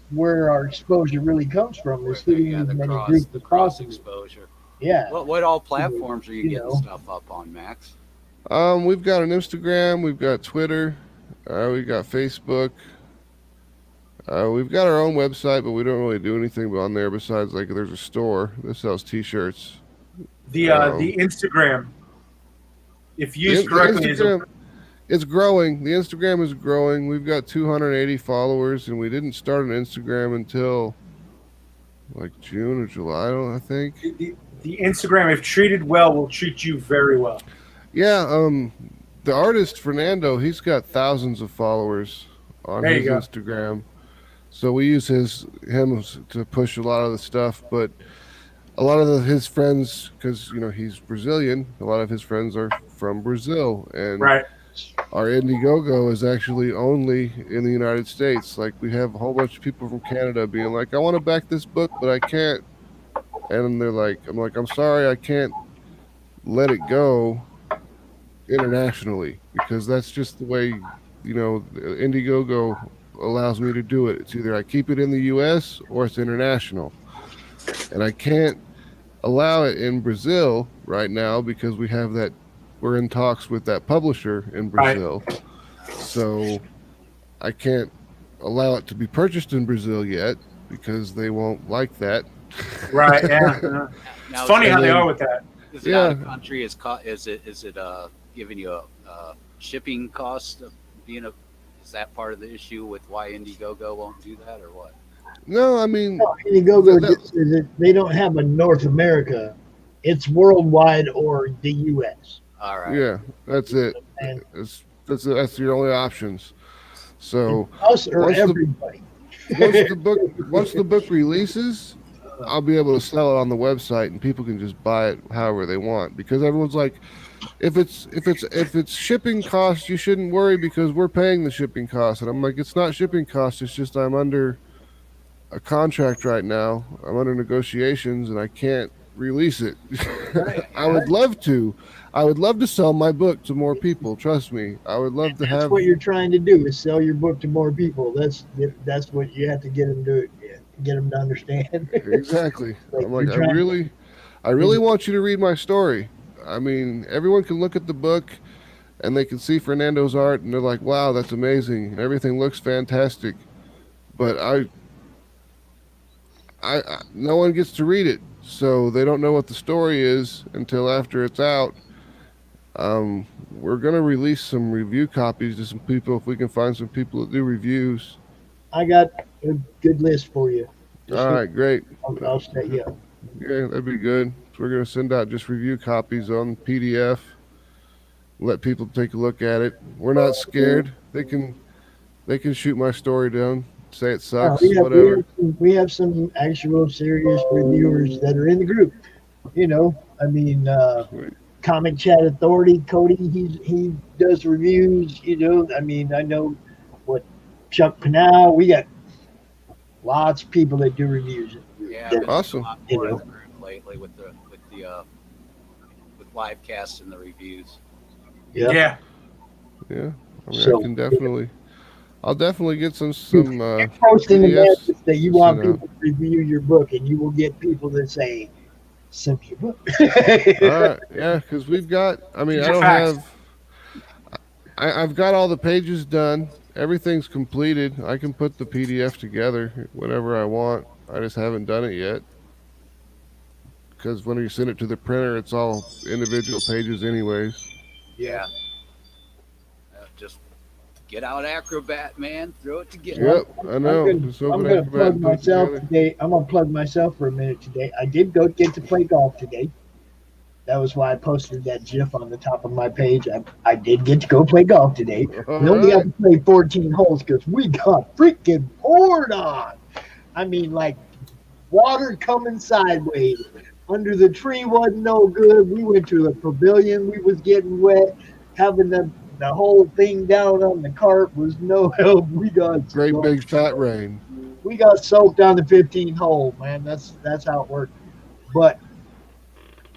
where our exposure really comes from. Is hitting as many groups as possible. Exposure. Yeah. What all platforms are you getting stuff up on, Max? We've got an Instagram, we've got Twitter, we've got Facebook. We've got our own website, but we don't really do anything on there besides like there's a store that sells T-shirts. The Instagram. if used The correctly, is a, Instagram, it's growing. The Instagram is growing. We've got 280 followers, and we didn't start an Instagram until like June or July, I think. the Instagram, if treated well, will treat you very well. Yeah, the artist Fernando, he's got thousands of followers on There you his go. Instagram. So we use him to push a lot of the stuff, but a lot of his friends, because he's Brazilian, a lot of his friends are from Brazil, and Right. our Indiegogo is actually only in the United States. Like we have a whole bunch of people from Canada being like, "I want to back this book, but I can't," and they're like, I'm sorry, I can't let it go internationally because that's just the way Indiegogo allows me to do it. It's either I keep it in the U.S. or it's international, and I can't allow it in Brazil right now because we're in talks with that publisher in Brazil. So I can't allow it to be purchased in Brazil yet because they won't like that. Right. Yeah. Now, It's funny is how it- they are with that. Is it out of country? Is it giving you a shipping cost of being a? Is that part of the issue with why Indiegogo won't do that, or what? No, I mean, No, Indiegogo that- just says that they don't have a North America. It's worldwide or the U.S. All right. yeah, that's it. And That's your only options. So us or Once the- everybody. once the book releases, I'll be able to sell it on the website and people can just buy it however they want because everyone's like, if it's shipping costs, you shouldn't worry because we're paying the shipping costs. And I'm like, it's not shipping costs, it's just I'm under a contract right now. I'm under negotiations and I can't release it. I would love to. I would love to sell my book to more people. Trust me. I would love to That's have what you're trying to do is sell your book to more people. That's what you have to get them to understand. exactly. Like, I'm like, you're trying- I really want you to read my story. I mean, everyone can look at the book and they can see Fernando's art and they're like, wow, that's amazing. Everything looks fantastic. But I no one gets to read it. So they don't know what the story is until after it's out. We're going to release some review copies to some people if we can find some people that do reviews. I got a good list for you. All right, great. I'll set you up. Yeah, that'd be good. So we're going to send out just review copies on PDF. Let people take a look at it. We're not scared. They can shoot my story down, say it sucks, whatever. We have some actual serious reviewers that are in the group. I mean, Sweet. Comic Chat Authority, Cody, he does reviews. I mean, I know what Chuck Panal. We got lots of people that do reviews. Yeah, That- I've been Awesome. a lot more in the group lately with live casts and the reviews. Yeah. Yeah. Yeah, I mean, So- I can definitely. I'll definitely get some. You post in the PDFs message that you want sent out. people to review your book, and you will get people that say, "Send me your book." All right, yeah, because we've got. I mean, These I are don't facts. have. I've got all the pages done. Everything's completed. I can put the PDF together whenever I want. I just haven't done it yet. Because when you send it to the printer, it's all individual pages, anyways. Yeah. Just get out Acrobat, man. Throw it together. Yep, I know. I'm Just gonna open Acrobat plug and put it myself together. today. I'm gonna plug myself for a minute today. I did go get to play golf today. That was why I posted that GIF on the top of my page. I did get to go play golf today. All We only got right. to play 14 holes because we got freaking poured on. I mean, like water coming sideways. Under the tree wasn't no good. We went to the pavilion. We was getting wet. Having the whole thing down on the cart was no help. We got Great soaked. big fat rain. We got soaked on the 15th hole, man. That's how it worked. But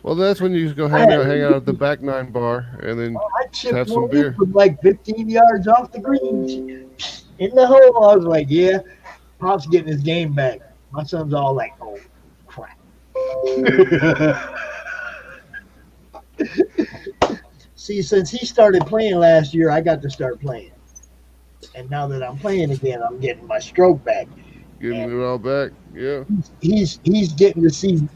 Well, that's when you just go hang out at the back nine bar, and then I chipped Have some one beer. in from like 15 yards off the green in the hole. I was like, yeah, Pop's getting his game back. My son's all like, oh, crap. See, since he started playing last year, I got to start playing. And now that I'm playing again, I'm getting my stroke back. Getting it all back. Yeah. He's getting to see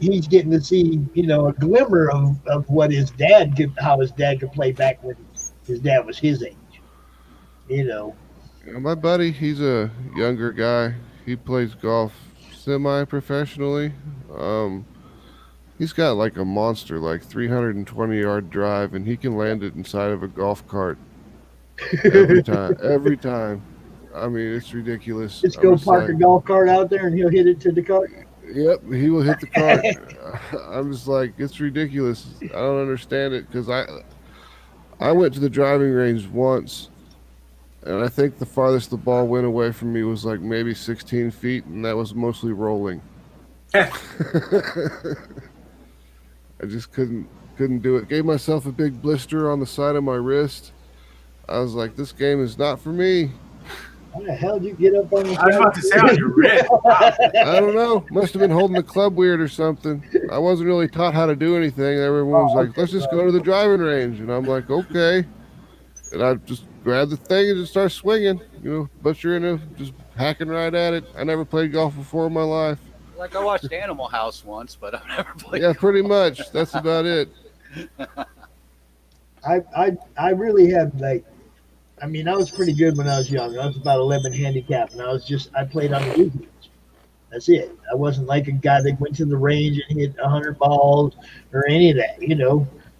a glimmer of what his dad could how his dad could play back when his dad was his age. You know, My buddy, he's a younger guy. He plays golf semi-professionally. Um, he's got like a monster, like 320-yard drive, and he can land it inside of a golf cart every time. Every time. I mean, it's ridiculous. just I'm go just park a like, golf cart out there and he'll hit it to the cart. yep, he will hit the cart. I'm just like, it's ridiculous. I don't understand it because I went to the driving range once, and I think the farthest the ball went away from me was like maybe 16 feet, and that was mostly rolling. I just couldn't do it. Gave myself a big blister on the side of my wrist. I was like, this game is not for me. How the hell did you get up on the I was about to say on your wrist. Wow. I don't know. Must have been holding the club weird or something. I wasn't really taught how to do anything. Everyone was like, let's just go to the driving range. And I'm like, okay. And I just grabbed the thing and just start swinging, but you're just hacking right at it. I never played golf before in my life. Like I watched Animal House once, but I've never played. Yeah, pretty much. That's about it. I really had I was pretty good when I was young. I was about 11 handicap, and I played on the weekends. That's it. I wasn't like a guy that went to the range and hit 100 balls or any of that.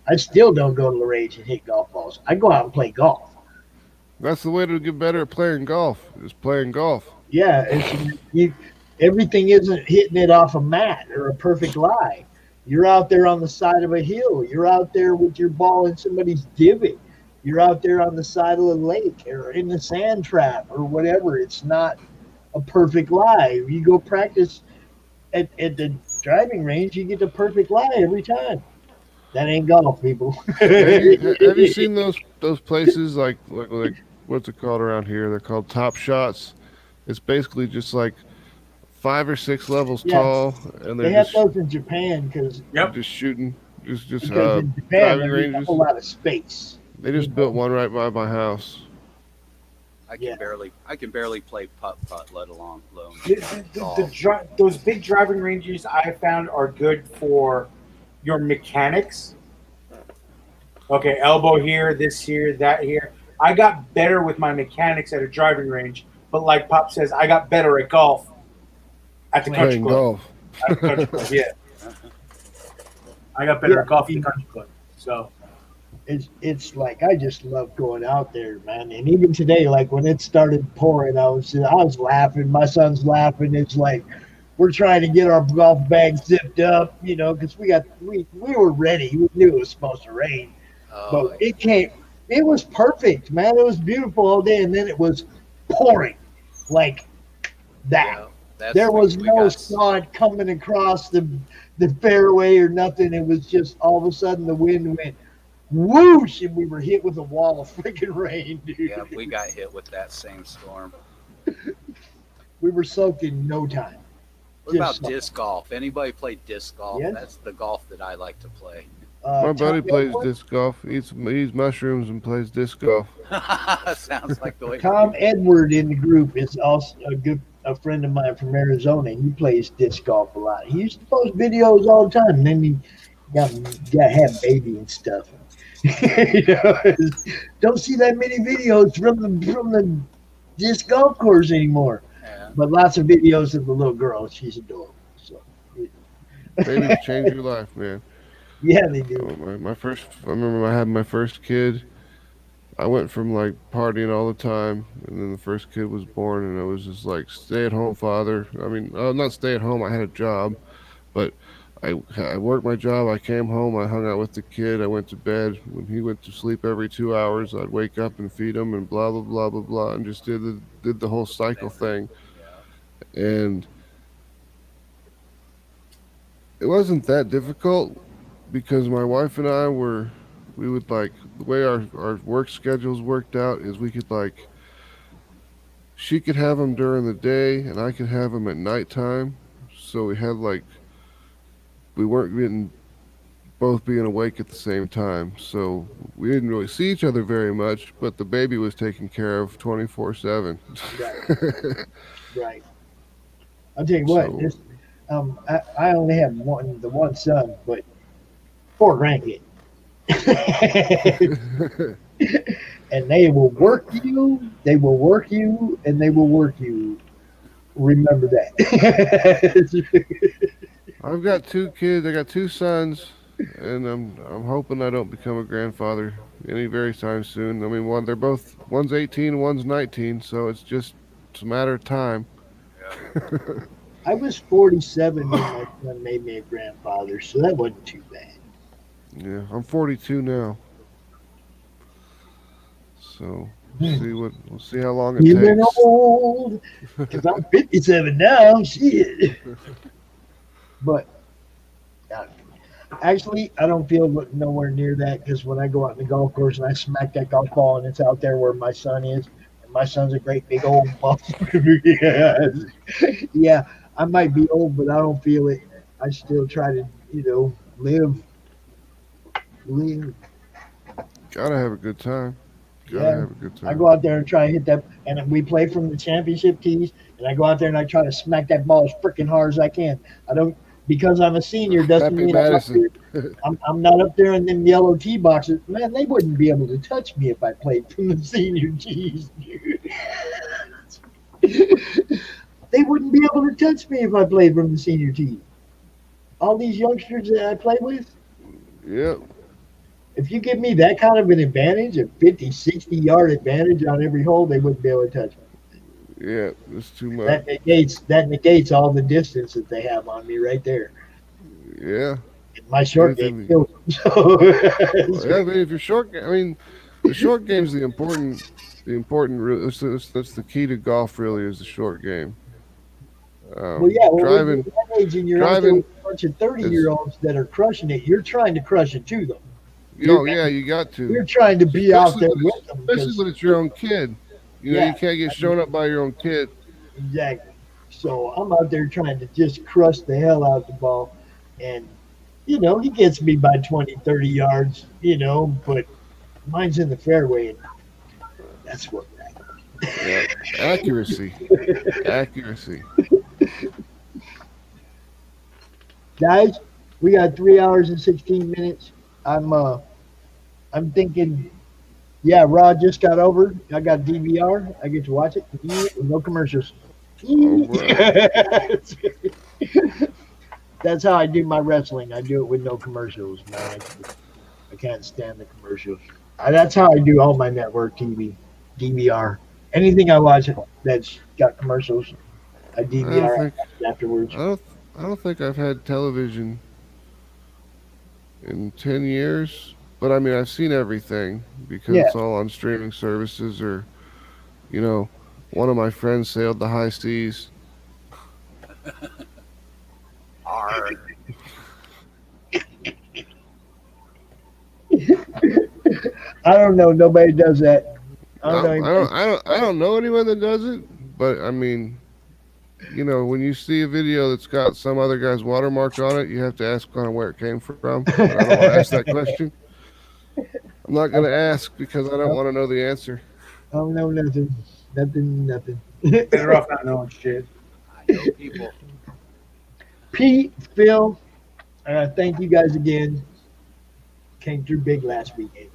I still don't go to the range and hit golf balls. I go out and play golf. That's the way to get better at playing golf, is playing golf. Yeah, everything isn't hitting it off a mat or a perfect lie. You're out there on the side of a hill. You're out there with your ball in somebody's divot. You're out there on the side of a lake or in the sand trap or whatever. It's not a perfect lie. You go practice at the driving range, you get the perfect lie every time. That ain't golf, people. Have you seen those places like what's it called around here? They're called Top Shots. It's basically just like 5 or 6 levels Yes. tall, and They they're have just those in Japan because just shooting, just in Japan driving there's a ranges. whole lot of space. They just built one right by my house. I Yeah. can barely play putt, let alone Those big driving ranges I found are good for your mechanics. Okay, elbow here, this here, that here. I got better with my mechanics at a driving range, but like Pop says, I got better at golf at the country Playing club. golf. At the country club, yeah. I got better at golf at the country club. So It's like I just love going out there, man. And even today, like when it started pouring, I was laughing. My son's laughing. It's like we're trying to get our golf bags zipped up, because we were ready. We knew it was supposed to rain, but it came. It was perfect, man. It was beautiful all day, and then it was pouring like that. There was no sod coming across the fairway or nothing. It was just all of a sudden the wind went whoosh, and we were hit with a wall of freaking rain, dude. Yeah, we got hit with that same storm. We were soaked in no time. What about disc golf? Anybody play disc golf? Yes. That's the golf that I like to play. My buddy Tom plays Edwards, disc golf, eats mushrooms, and plays disc golf. Sounds like the way. Tom Edward in the group is also a friend of mine from Arizona. He plays disc golf a lot. He used to post videos all the time, and then he got to have baby and stuff. Don't see that many videos from the disc golf course anymore. Yeah. But lots of videos of the little girl. She's adorable. So Babies change your life, man. yeah, they do. I remember I had my first kid. I went from like partying all the time, and then the first kid was born, and I was just like stay-at-home father. I mean, not stay-at-home. I had a job, but I worked my job. I came home. I hung out with the kid. I went to bed. When he went to sleep every 2 hours, I'd wake up and feed him, and blah blah blah blah blah, and just did the whole cycle thing. And it wasn't that difficult because my wife and we would like the way our work schedules worked out is we could like she could have them during the day and I could have them at nighttime. So we had like we weren't getting both being awake at the same time. So we didn't really see each other very much, but the baby was taken care of 24/7. Right. I'll tell you what. So- This, I only have the one son, but 4 grandkids. And they will work you, they will work you, and they will work you. Remember that. I've got 2 kids. I got 2 sons, and I'm hoping I don't become a grandfather any very time soon. I mean, one's 18 and one's 19, so it's a matter of time. Yeah. I was 47 when my son made me a grandfather, so that wasn't too bad. Yeah, I'm 42 now. So we'll see how long it Feeling takes. old, because I'm 57 now. Shit. But actually, I don't feel nowhere near that because when I go out in the golf course and I smack that golf ball and it's out there where my son is, and my son's a great big old motherfucker. Yeah, I might be old, but I don't feel it. I still try to, live. Gotta have a good time. Gotta Yeah. have a good I time. go out there and try and hit that, and we play from the championship tees, and I go out there and I try to smack that ball as freaking hard as I can. I don't, because I'm a senior doesn't Happy mean I'm up Madison. there. I'm not up there in them yellow tee boxes. Man, they wouldn't be able to touch me if I played from the senior tees, dude. They wouldn't be able to touch me if I played from the senior tees. All these youngsters that I play with, Yep. if you give me that kind of an advantage, a 50, 60-yard advantage on every hole, they wouldn't be able to touch me. Yeah, it's too much. That negates all the distance that they have on me right there. Yeah. And my short game kills them. Well, yeah, I mean, if you're short, I mean, the short game's the important. That's the key to golf. Really, is the short game. Well, yeah, when Driving you're that age and you're out there driving with a bunch of 30-year-olds that are crushing it, you're trying to crush it too, though. Oh yeah, you got to. You're trying to be out Especially there when with them. Especially when it's your own kid. You know, Yeah. you can't get shown up by your own kid. Exactly. So I'm out there trying to just crush the hell out of the ball. And, he gets me by 20, 30 yards, but mine's in the fairway. And that's what matters. Yeah. Accuracy. Accuracy. Guys, we got 3 hours and 16 minutes. I'm thinking, yeah, Rod just got over. I got DVR. I get to watch it. No commercials. All right. That's how I do my wrestling. I do it with no commercials, man. I can't stand the commercials. That's how I do all my network TV, DVR. Anything I watch that's got commercials, I DVR afterwards. I don't think I've had television in 10 years, but I mean, I've seen everything because Yeah. it's all on streaming services or, one of my friends sailed the high seas. Arr. I don't know. Nobody does that. I don't know. I don't know anyone that does it, but I mean, when you see a video that's got some other guy's watermark on it, you have to ask kind of where it came from. And I don't want to ask that question. I'm not going to ask because I don't want to know the answer. I don't know nothing. Nothing. Better off not knowing shit. I know people. Pete, Phil, thank you guys again. Came through big last weekend.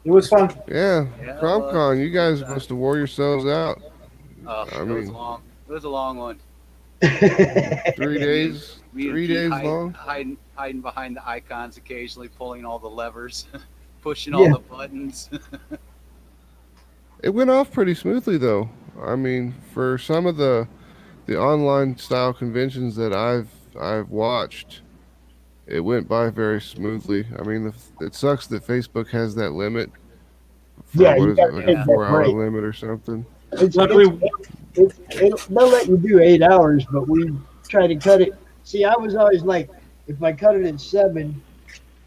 It was fun. Yeah, Yeah, CromCon, you guys must have wore yourselves out. It was mean- long. It was a long one. 3 days, Me and 3 Pete days long. hiding behind the icons, occasionally pulling all the levers, pushing Yeah. all the buttons. It went off pretty smoothly, though. I mean, for some of the online style conventions that I've watched, it went by very smoothly. I mean, it sucks that Facebook has that limit. For, Yeah, what you is gotta it, like take a that 4-hour break. limit or something? Luckily, They'll let you do 8 hours, but we try to cut it. See, I was always like, if I cut it at 7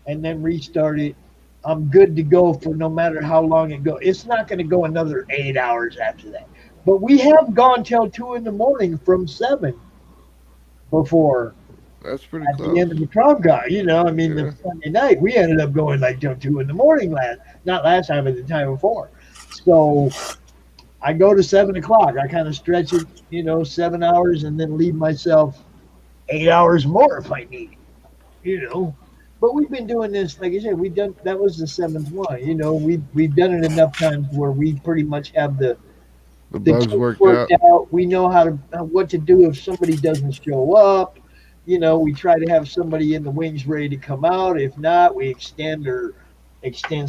and then restart it, I'm good to go for no matter how long it goes. It's not going to go another 8 hours after that. But we have gone till 2 in the morning from 7 before That's pretty at close. the end of the CromCon. Yeah. The Sunday night, we ended up going like till 2 in the morning not last time, but the time before. So I go to 7 o'clock. I kind of stretch it, 7 hours, and then leave myself 8 hours more if I need, But we've been doing this, like I said, we done that was the seventh one. We've done it enough times where we pretty much have the bugs kinks worked worked out. out. We know what to do if somebody doesn't show up. We try to have somebody in the wings ready to come out. If not, we extend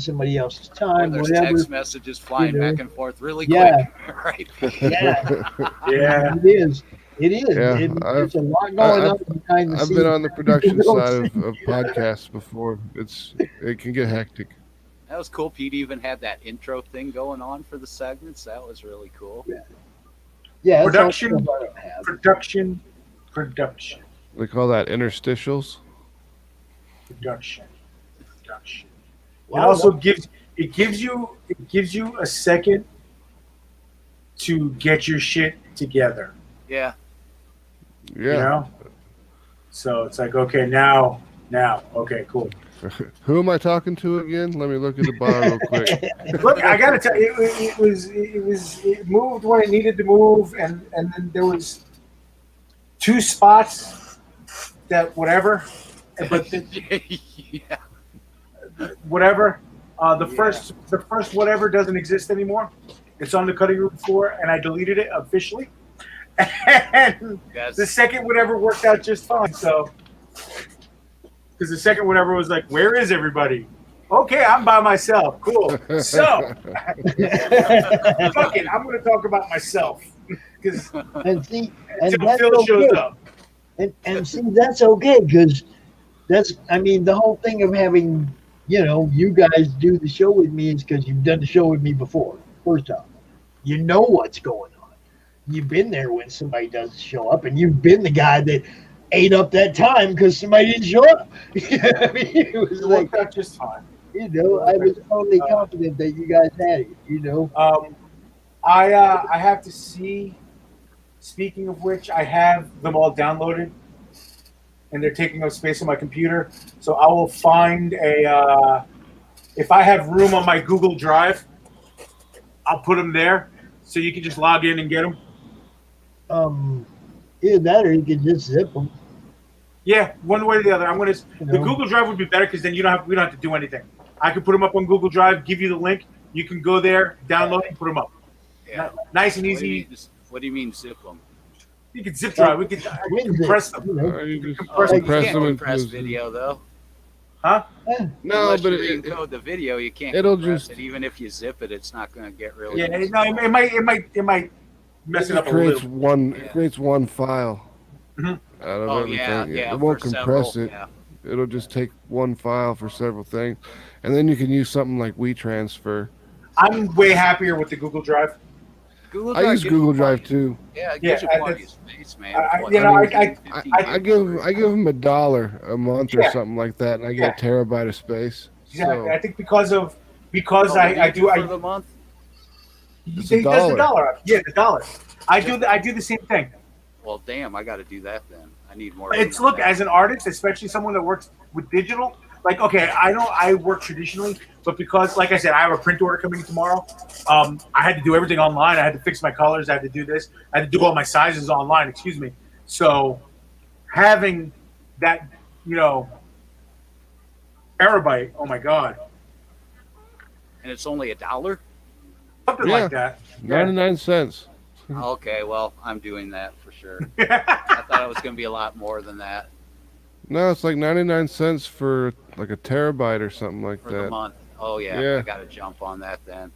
somebody else's Or time, there's whatever. text messages flying back and forth really Yeah, quick, right? yeah, Yeah. it is. It is. Yeah, There's a lot going I've on behind the I've scenes. been on the People production don't side see. of podcasts before. It can get hectic. That was cool. Pete even had that intro thing going on for the segments. That was really cool. Yeah, that's all Production. stuff I don't have. Production. They call that interstitials. Production. It Wow, also gives you a second to get your shit together. Yeah. Yeah. So it's like, okay, now, okay, cool. Who am I talking to again? Let me look at the bar real quick. Look, I gotta tell you, it moved when it needed to move, and then there was 2 spots that whatever, but Yeah. whatever. The first whatever doesn't exist anymore. It's on the cutting room floor, and I deleted it officially. And Yes. the second whatever worked out just fine. So, because the second whatever was like, "Where is everybody?" Okay, I'm by myself. Cool. So, fuck it. I'm going to talk about myself because and see, and until that's Phil shows okay. up. And see, that's okay because the whole thing of having, you guys do the show with me is because you've done the show with me before. First off, you know what's going on. You've been there when somebody doesn't show up, and you've been the guy that ate up that time because somebody didn't show up. I mean, it was It like, worked out just fine. I was totally confident that you guys had it. I have to see. Speaking of which, I have them all downloaded, and they're taking up space on my computer. So I will find if I have room on my Google Drive, I'll put them there, so you can just log in and get them. Either that or you could just zip them. Yeah, one way or the other. The know. Google Drive would be better because then we don't have to do anything. I can put them up on Google Drive, give you the link. You can go there, download, and put them up. Yeah. Nice and easy. What do you mean zip them? You can zip drive. I can compress them. You just Oh, you compress can't them compress into video though. Huh? No, Unless but you it, encode the video, you can't it'll compress just- it. Even if you zip it, it's not going to get really. Yeah, no, it might mess it up a creates little. one. Yeah. It creates one file Mhm. out of Oh everything. yeah. It won't for compress several, it. Yeah. It'll just take one file for several things, and then you can use something like WeTransfer. I'm way happier with the Google Drive. Google I use gives you Google Drive plenty- too. Yeah, it Yeah, gives you plenty of space, man. I- What, you know, 150 I give them $1 a month or Yeah. something like that, and I get a terabyte of space. Exactly. So I think because Oh, I do for the month. It's he $1. does the dollar. Yeah, the dollar. I do the same thing. Well, damn, I got to do that then. I need more. It's room look, than that. as an artist, especially someone that works with digital, like, okay, I work traditionally, but because, like I said, I have a print order coming tomorrow. I had to do everything online. I had to fix my colors. I had to do this. I had to do all my sizes online. Excuse me. So having that, terabyte. Oh my god, And it's only $1. something Yeah. like that. 99 cents. Okay, well, I'm doing that for sure. I thought it was going to be a lot more than that No, it's like 99 cents for like a terabyte or something like for the that. month. Oh yeah, Yeah. I got to jump on that then.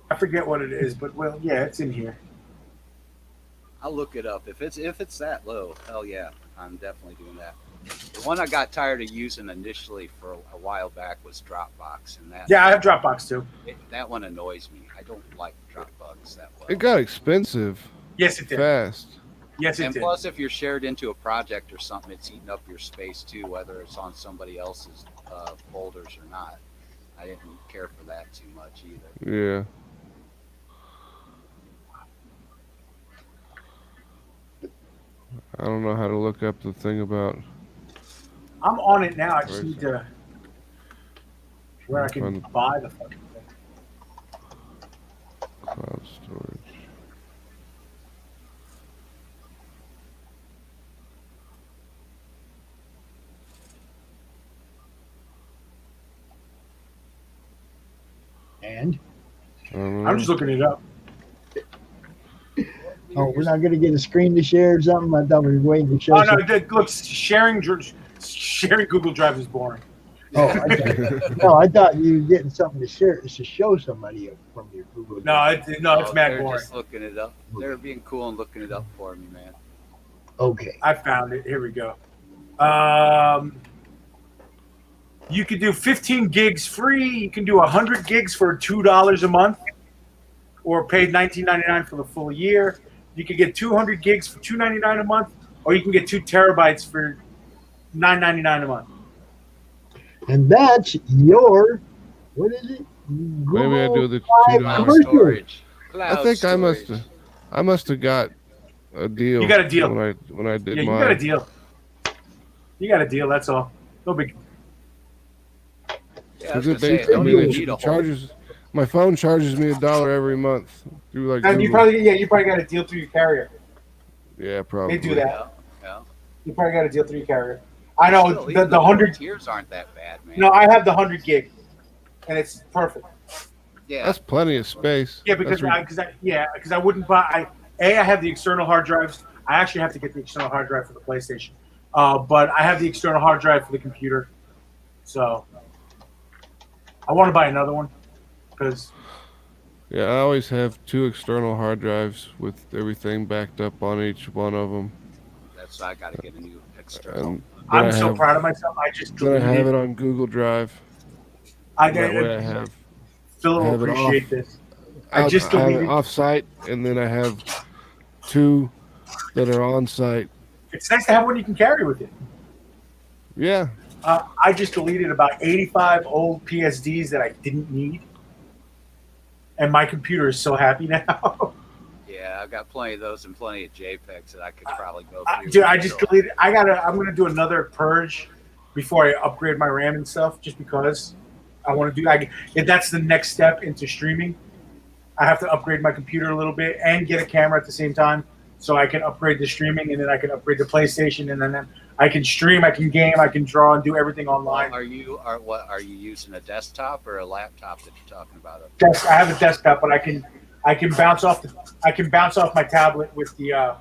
I forget what it is, but well, yeah, it's in here. I'll look it up if it's that low. Hell yeah, I'm definitely doing that. The one I got tired of using initially for a while back was Dropbox, and that Yeah, I have Dropbox too. that one annoys me. I don't like Dropbox that well. It got expensive Yes, it did. fast. Yes, it And did. plus, if you're shared into a project or something, it's eating up your space too, whether it's on somebody else's folders or not. I didn't care for that too much either. Yeah. I don't know how to look up the thing about. I'm on it now. I just need to. where I can buy the fucking thing. Cloud storage. And I'm just looking it up. oh, we're not going to get a screen to share or something. I thought we were waiting to show. Oh no, something. look, sharing Google Drive is boring. Oh, I thought you were getting something to share to show somebody from your Google. No, it's mad they're boring. just looking it up. They're being cool and looking it up for me, man. Okay. I found it. Here we go. You could do 15 gigs free. You can do 100 gigs for $2 a month, or pay $19.99 for the full year. You could get 200 gigs for $2.99 a month, or you can get 2 terabytes for $9.99 a month. And that's your, what is it? Maybe I do the Drive Cloud commercial. storage. I Cloud think storage. I must have got a deal. You got a deal. when I did Yeah, you mine. got a deal. You got a deal. That's all. No big. Yeah, I was Because gonna say, it I don't even need a whole. charges. My phone charges me $1 every month through like And you Google. probably got a deal through your carrier. Yeah, probably. They do that. Yeah, yeah. You probably got a deal through your carrier. I know Still, even the 100. tiers aren't that bad, man. No, I have the 100 gig, and it's perfect. Yeah. That's plenty of space. Yeah, because I wouldn't buy. I have the external hard drives. I actually have to get the external hard drive for the PlayStation, but I have the external hard drive for the computer. So I want to buy another one because Yeah, I always have 2 external hard drives with everything backed up on each one of them. That's why I got to get a new external. And I'm so proud of myself. I just then I deleted. have it on Google Drive. I That way I did. have Phil I will have it appreciate off. this. I just have it deleted. off site, and then I have 2 that are on site. It's nice to have one you can carry with you. Yeah, I just deleted about 85 old PSDs that I didn't need, and my computer is so happy now. Yeah, I've got plenty of those and plenty of JPEGs that I could probably go through. Dude, I just deleted. I'm gonna do another purge before I upgrade my RAM and stuff, just because I want to do. If that's the next step into streaming, I have to upgrade my computer a little bit and get a camera at the same time, so I can upgrade the streaming, and then I can upgrade the PlayStation, and then I can stream, I can game, I can draw, and do everything online. Are you using a desktop or a laptop that you're talking about? I have a desktop, but I can bounce off my tablet with the.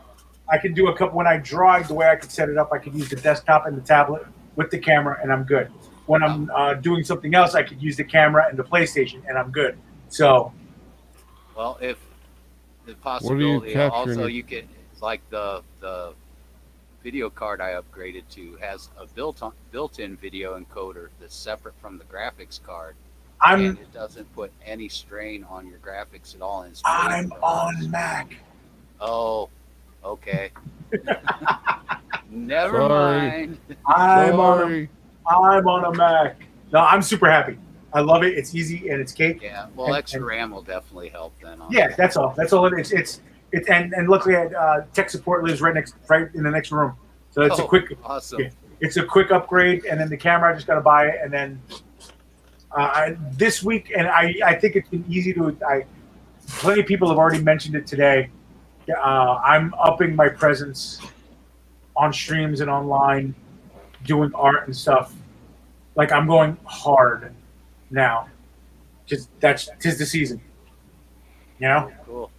I can do a couple when I draw. The way I could set it up, I could use the desktop and the tablet with the camera, and I'm good. When I'm doing something else, I could use the camera and the PlayStation, and I'm good. So, Well, if the possibility, also you could, like the video card I upgraded to has a built-in video encoder that's separate from the graphics card, and it doesn't put any strain on your graphics at all. And it's I'm on Mac. Oh, okay. Never Sorry. mind. I'm on a Mac. No, I'm super happy. I love it. It's easy and it's cake. Yeah, well, extra RAM will definitely help then. Yeah, that's all. That's all it is. It's and luckily tech support lives right in the next room, so it's a quick. Awesome. Yeah, it's a quick upgrade, and then the camera I just got to buy it, and then this week, and I think it's been easy to. Plenty of people have already mentioned it today. I'm upping my presence on streams and online, doing art and stuff. Like I'm going hard now, because tis the season. You know. Cool.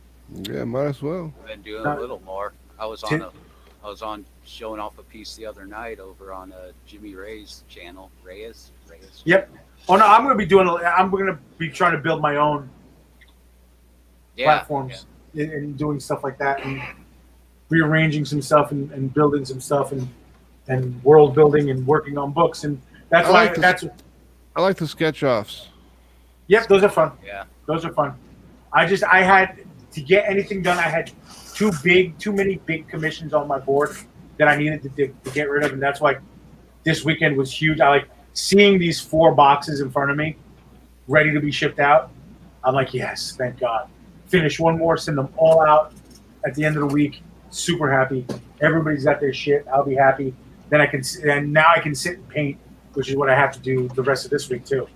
yeah, might as well. I've been doing a little more. I was on showing off a piece the other night over on Jimmy Ray's channel. Reyes. Yep. Oh no, I'm going to be trying to build my own platforms and doing stuff like that, and rearranging some stuff and building some stuff and world building and working on books, and that's I like the sketch offs. Yep, those are fun. Yeah. Those are fun. I had to get anything done. I had too many big commissions on my board that I needed to get rid of, and that's why this weekend was huge. I like seeing these 4 boxes in front of me, ready to be shipped out. I'm like, yes, thank God. Finish one more, send them all out at the end of the week. Super happy. Everybody's got their shit. I'll be happy. Then now I can sit and paint, which is what I have to do the rest of this week too.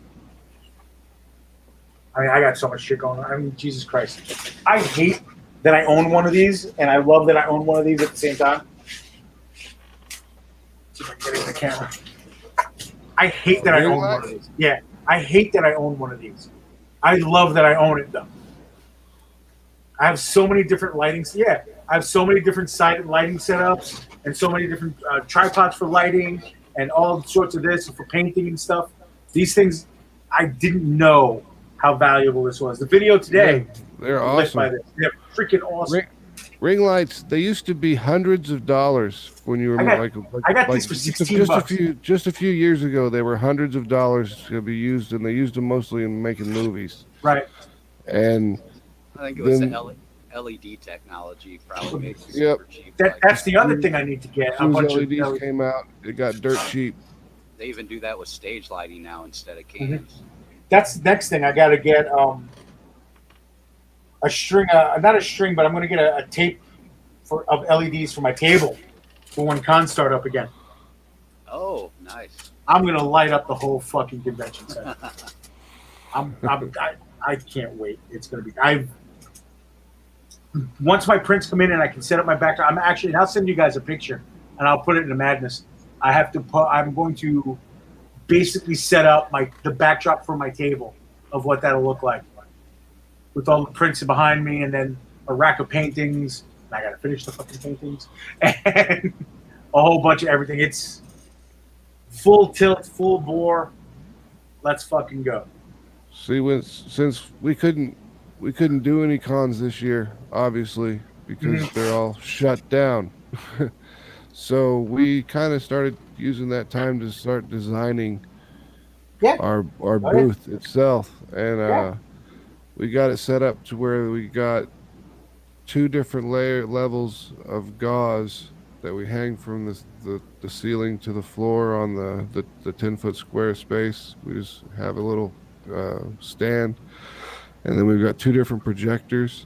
I mean, I got so much shit going on. I mean, Jesus Christ. I hate that I own one of these, and I love that I own one of these at the same time. See if I can get it in the camera. I hate that I Ring own light? one of these. Yeah, I hate that I own one of these. I love that I own it, though. I have so many different lighting. Yeah, I have so many different side lighting setups and so many different tripods for lighting and all sorts of this for painting and stuff. These things, I didn't know how valuable this was. The video today, They're lit by awesome. this. They're freaking awesome. Ring lights. They used to be hundreds of dollars when you were I got these for $16. just a few years ago. They were hundreds of dollars to be used, and they used them mostly in making movies. Right. And I think it was then, the LED technology probably makes it Yep. super cheap. That's the other thing I need to get. as A soon bunch as of LEDs came out, it got dirt cheap. They even do that with stage lighting now instead of Mm-hmm. cans. That's the next thing. I got to get a string, not a string, but I'm going to get a tape of LEDs for my table for when cons start up again. Oh, nice. I'm going to light up the whole fucking convention center. I can't wait. It's going to be. Once my prints come in and I can set up my background, and I'll send you guys a picture and I'll put it in the madness. I'm going to basically set up the backdrop for my table of what that'll look like with all the prints behind me and then a rack of paintings. I got to finish the fucking paintings and a whole bunch of everything. It's full tilt, full bore. Let's fucking go. See, since we couldn't do any cons this year, obviously, because they're all shut down. So we kind of started using that time to start designing our booth itself, and we got it set up to where we got 2 different levels of gauze that we hang from the ceiling to the floor on the 10-foot square space. We just have a little stand, and then we've got 2 different projectors,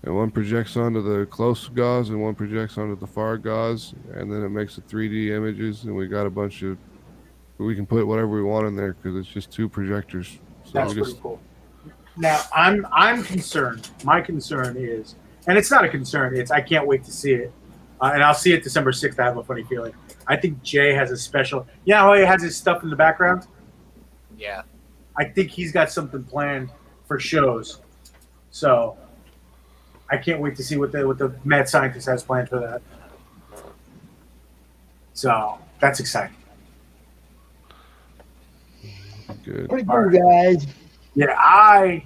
and one projects onto the close gauze and one projects onto the far gauze, and then it makes the 3D images, and we got a bunch of, we can put whatever we want in there because it's just 2 projectors. So That's pretty cool. Now I'm concerned. My concern is, and it's not a concern, it's I can't wait to see it. And I'll see it December 6th. I have a funny feeling. I think Jay has a special. You know how he has his stuff in the background? Yeah. I think he's got something planned for shows. So I can't wait to see what the mad scientist has planned for that. So that's exciting. Good. Pretty cool, guys. Yeah,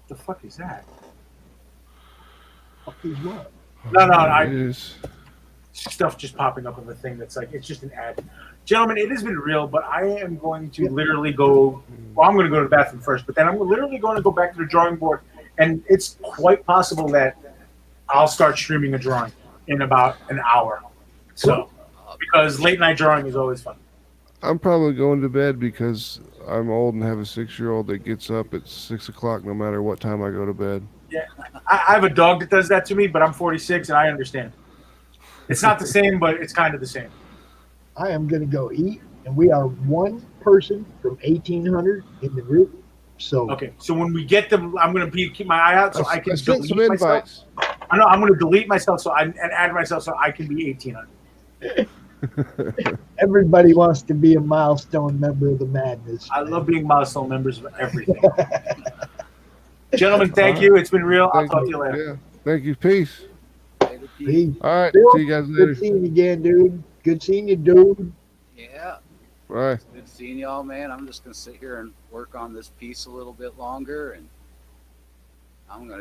the fuck is that? Fuck is what? No, stuff just popping up of a thing that's like, it's just an ad. Gentlemen, it has been real, but I am going to literally go, well, I'm going to go to the bathroom first, but then I'm literally going to go back to the drawing board, and it's quite possible that I'll start streaming a drawing in about an hour. So, because late night drawing is always fun. I'm probably going to bed because I'm old and have a 6-year-old that gets up at 6 o'clock no matter what time I go to bed. Yeah, I have a dog that does that to me, but I'm 46 and I understand. It's not the same, but it's kind of the same. I am going to go eat, and we are one person from 1800 in the group. So okay, so when we get them, I'm going to keep my eye out so I can sent some delete invites. myself. I know I'm going to delete myself and add myself so I can be 1800. everybody wants to be a milestone member of the madness. I love being milestone members of everything. Gentlemen, thank you. It's been real. I'll talk to you later. Yeah. Thank you. Peace. Peace. All right. Bill, See you guys later. Good seeing you again, dude. Good seeing you, dude. Yeah. All right. Good seeing y'all, man. I'm just going to sit here and work on this piece a little bit longer, and I'm going to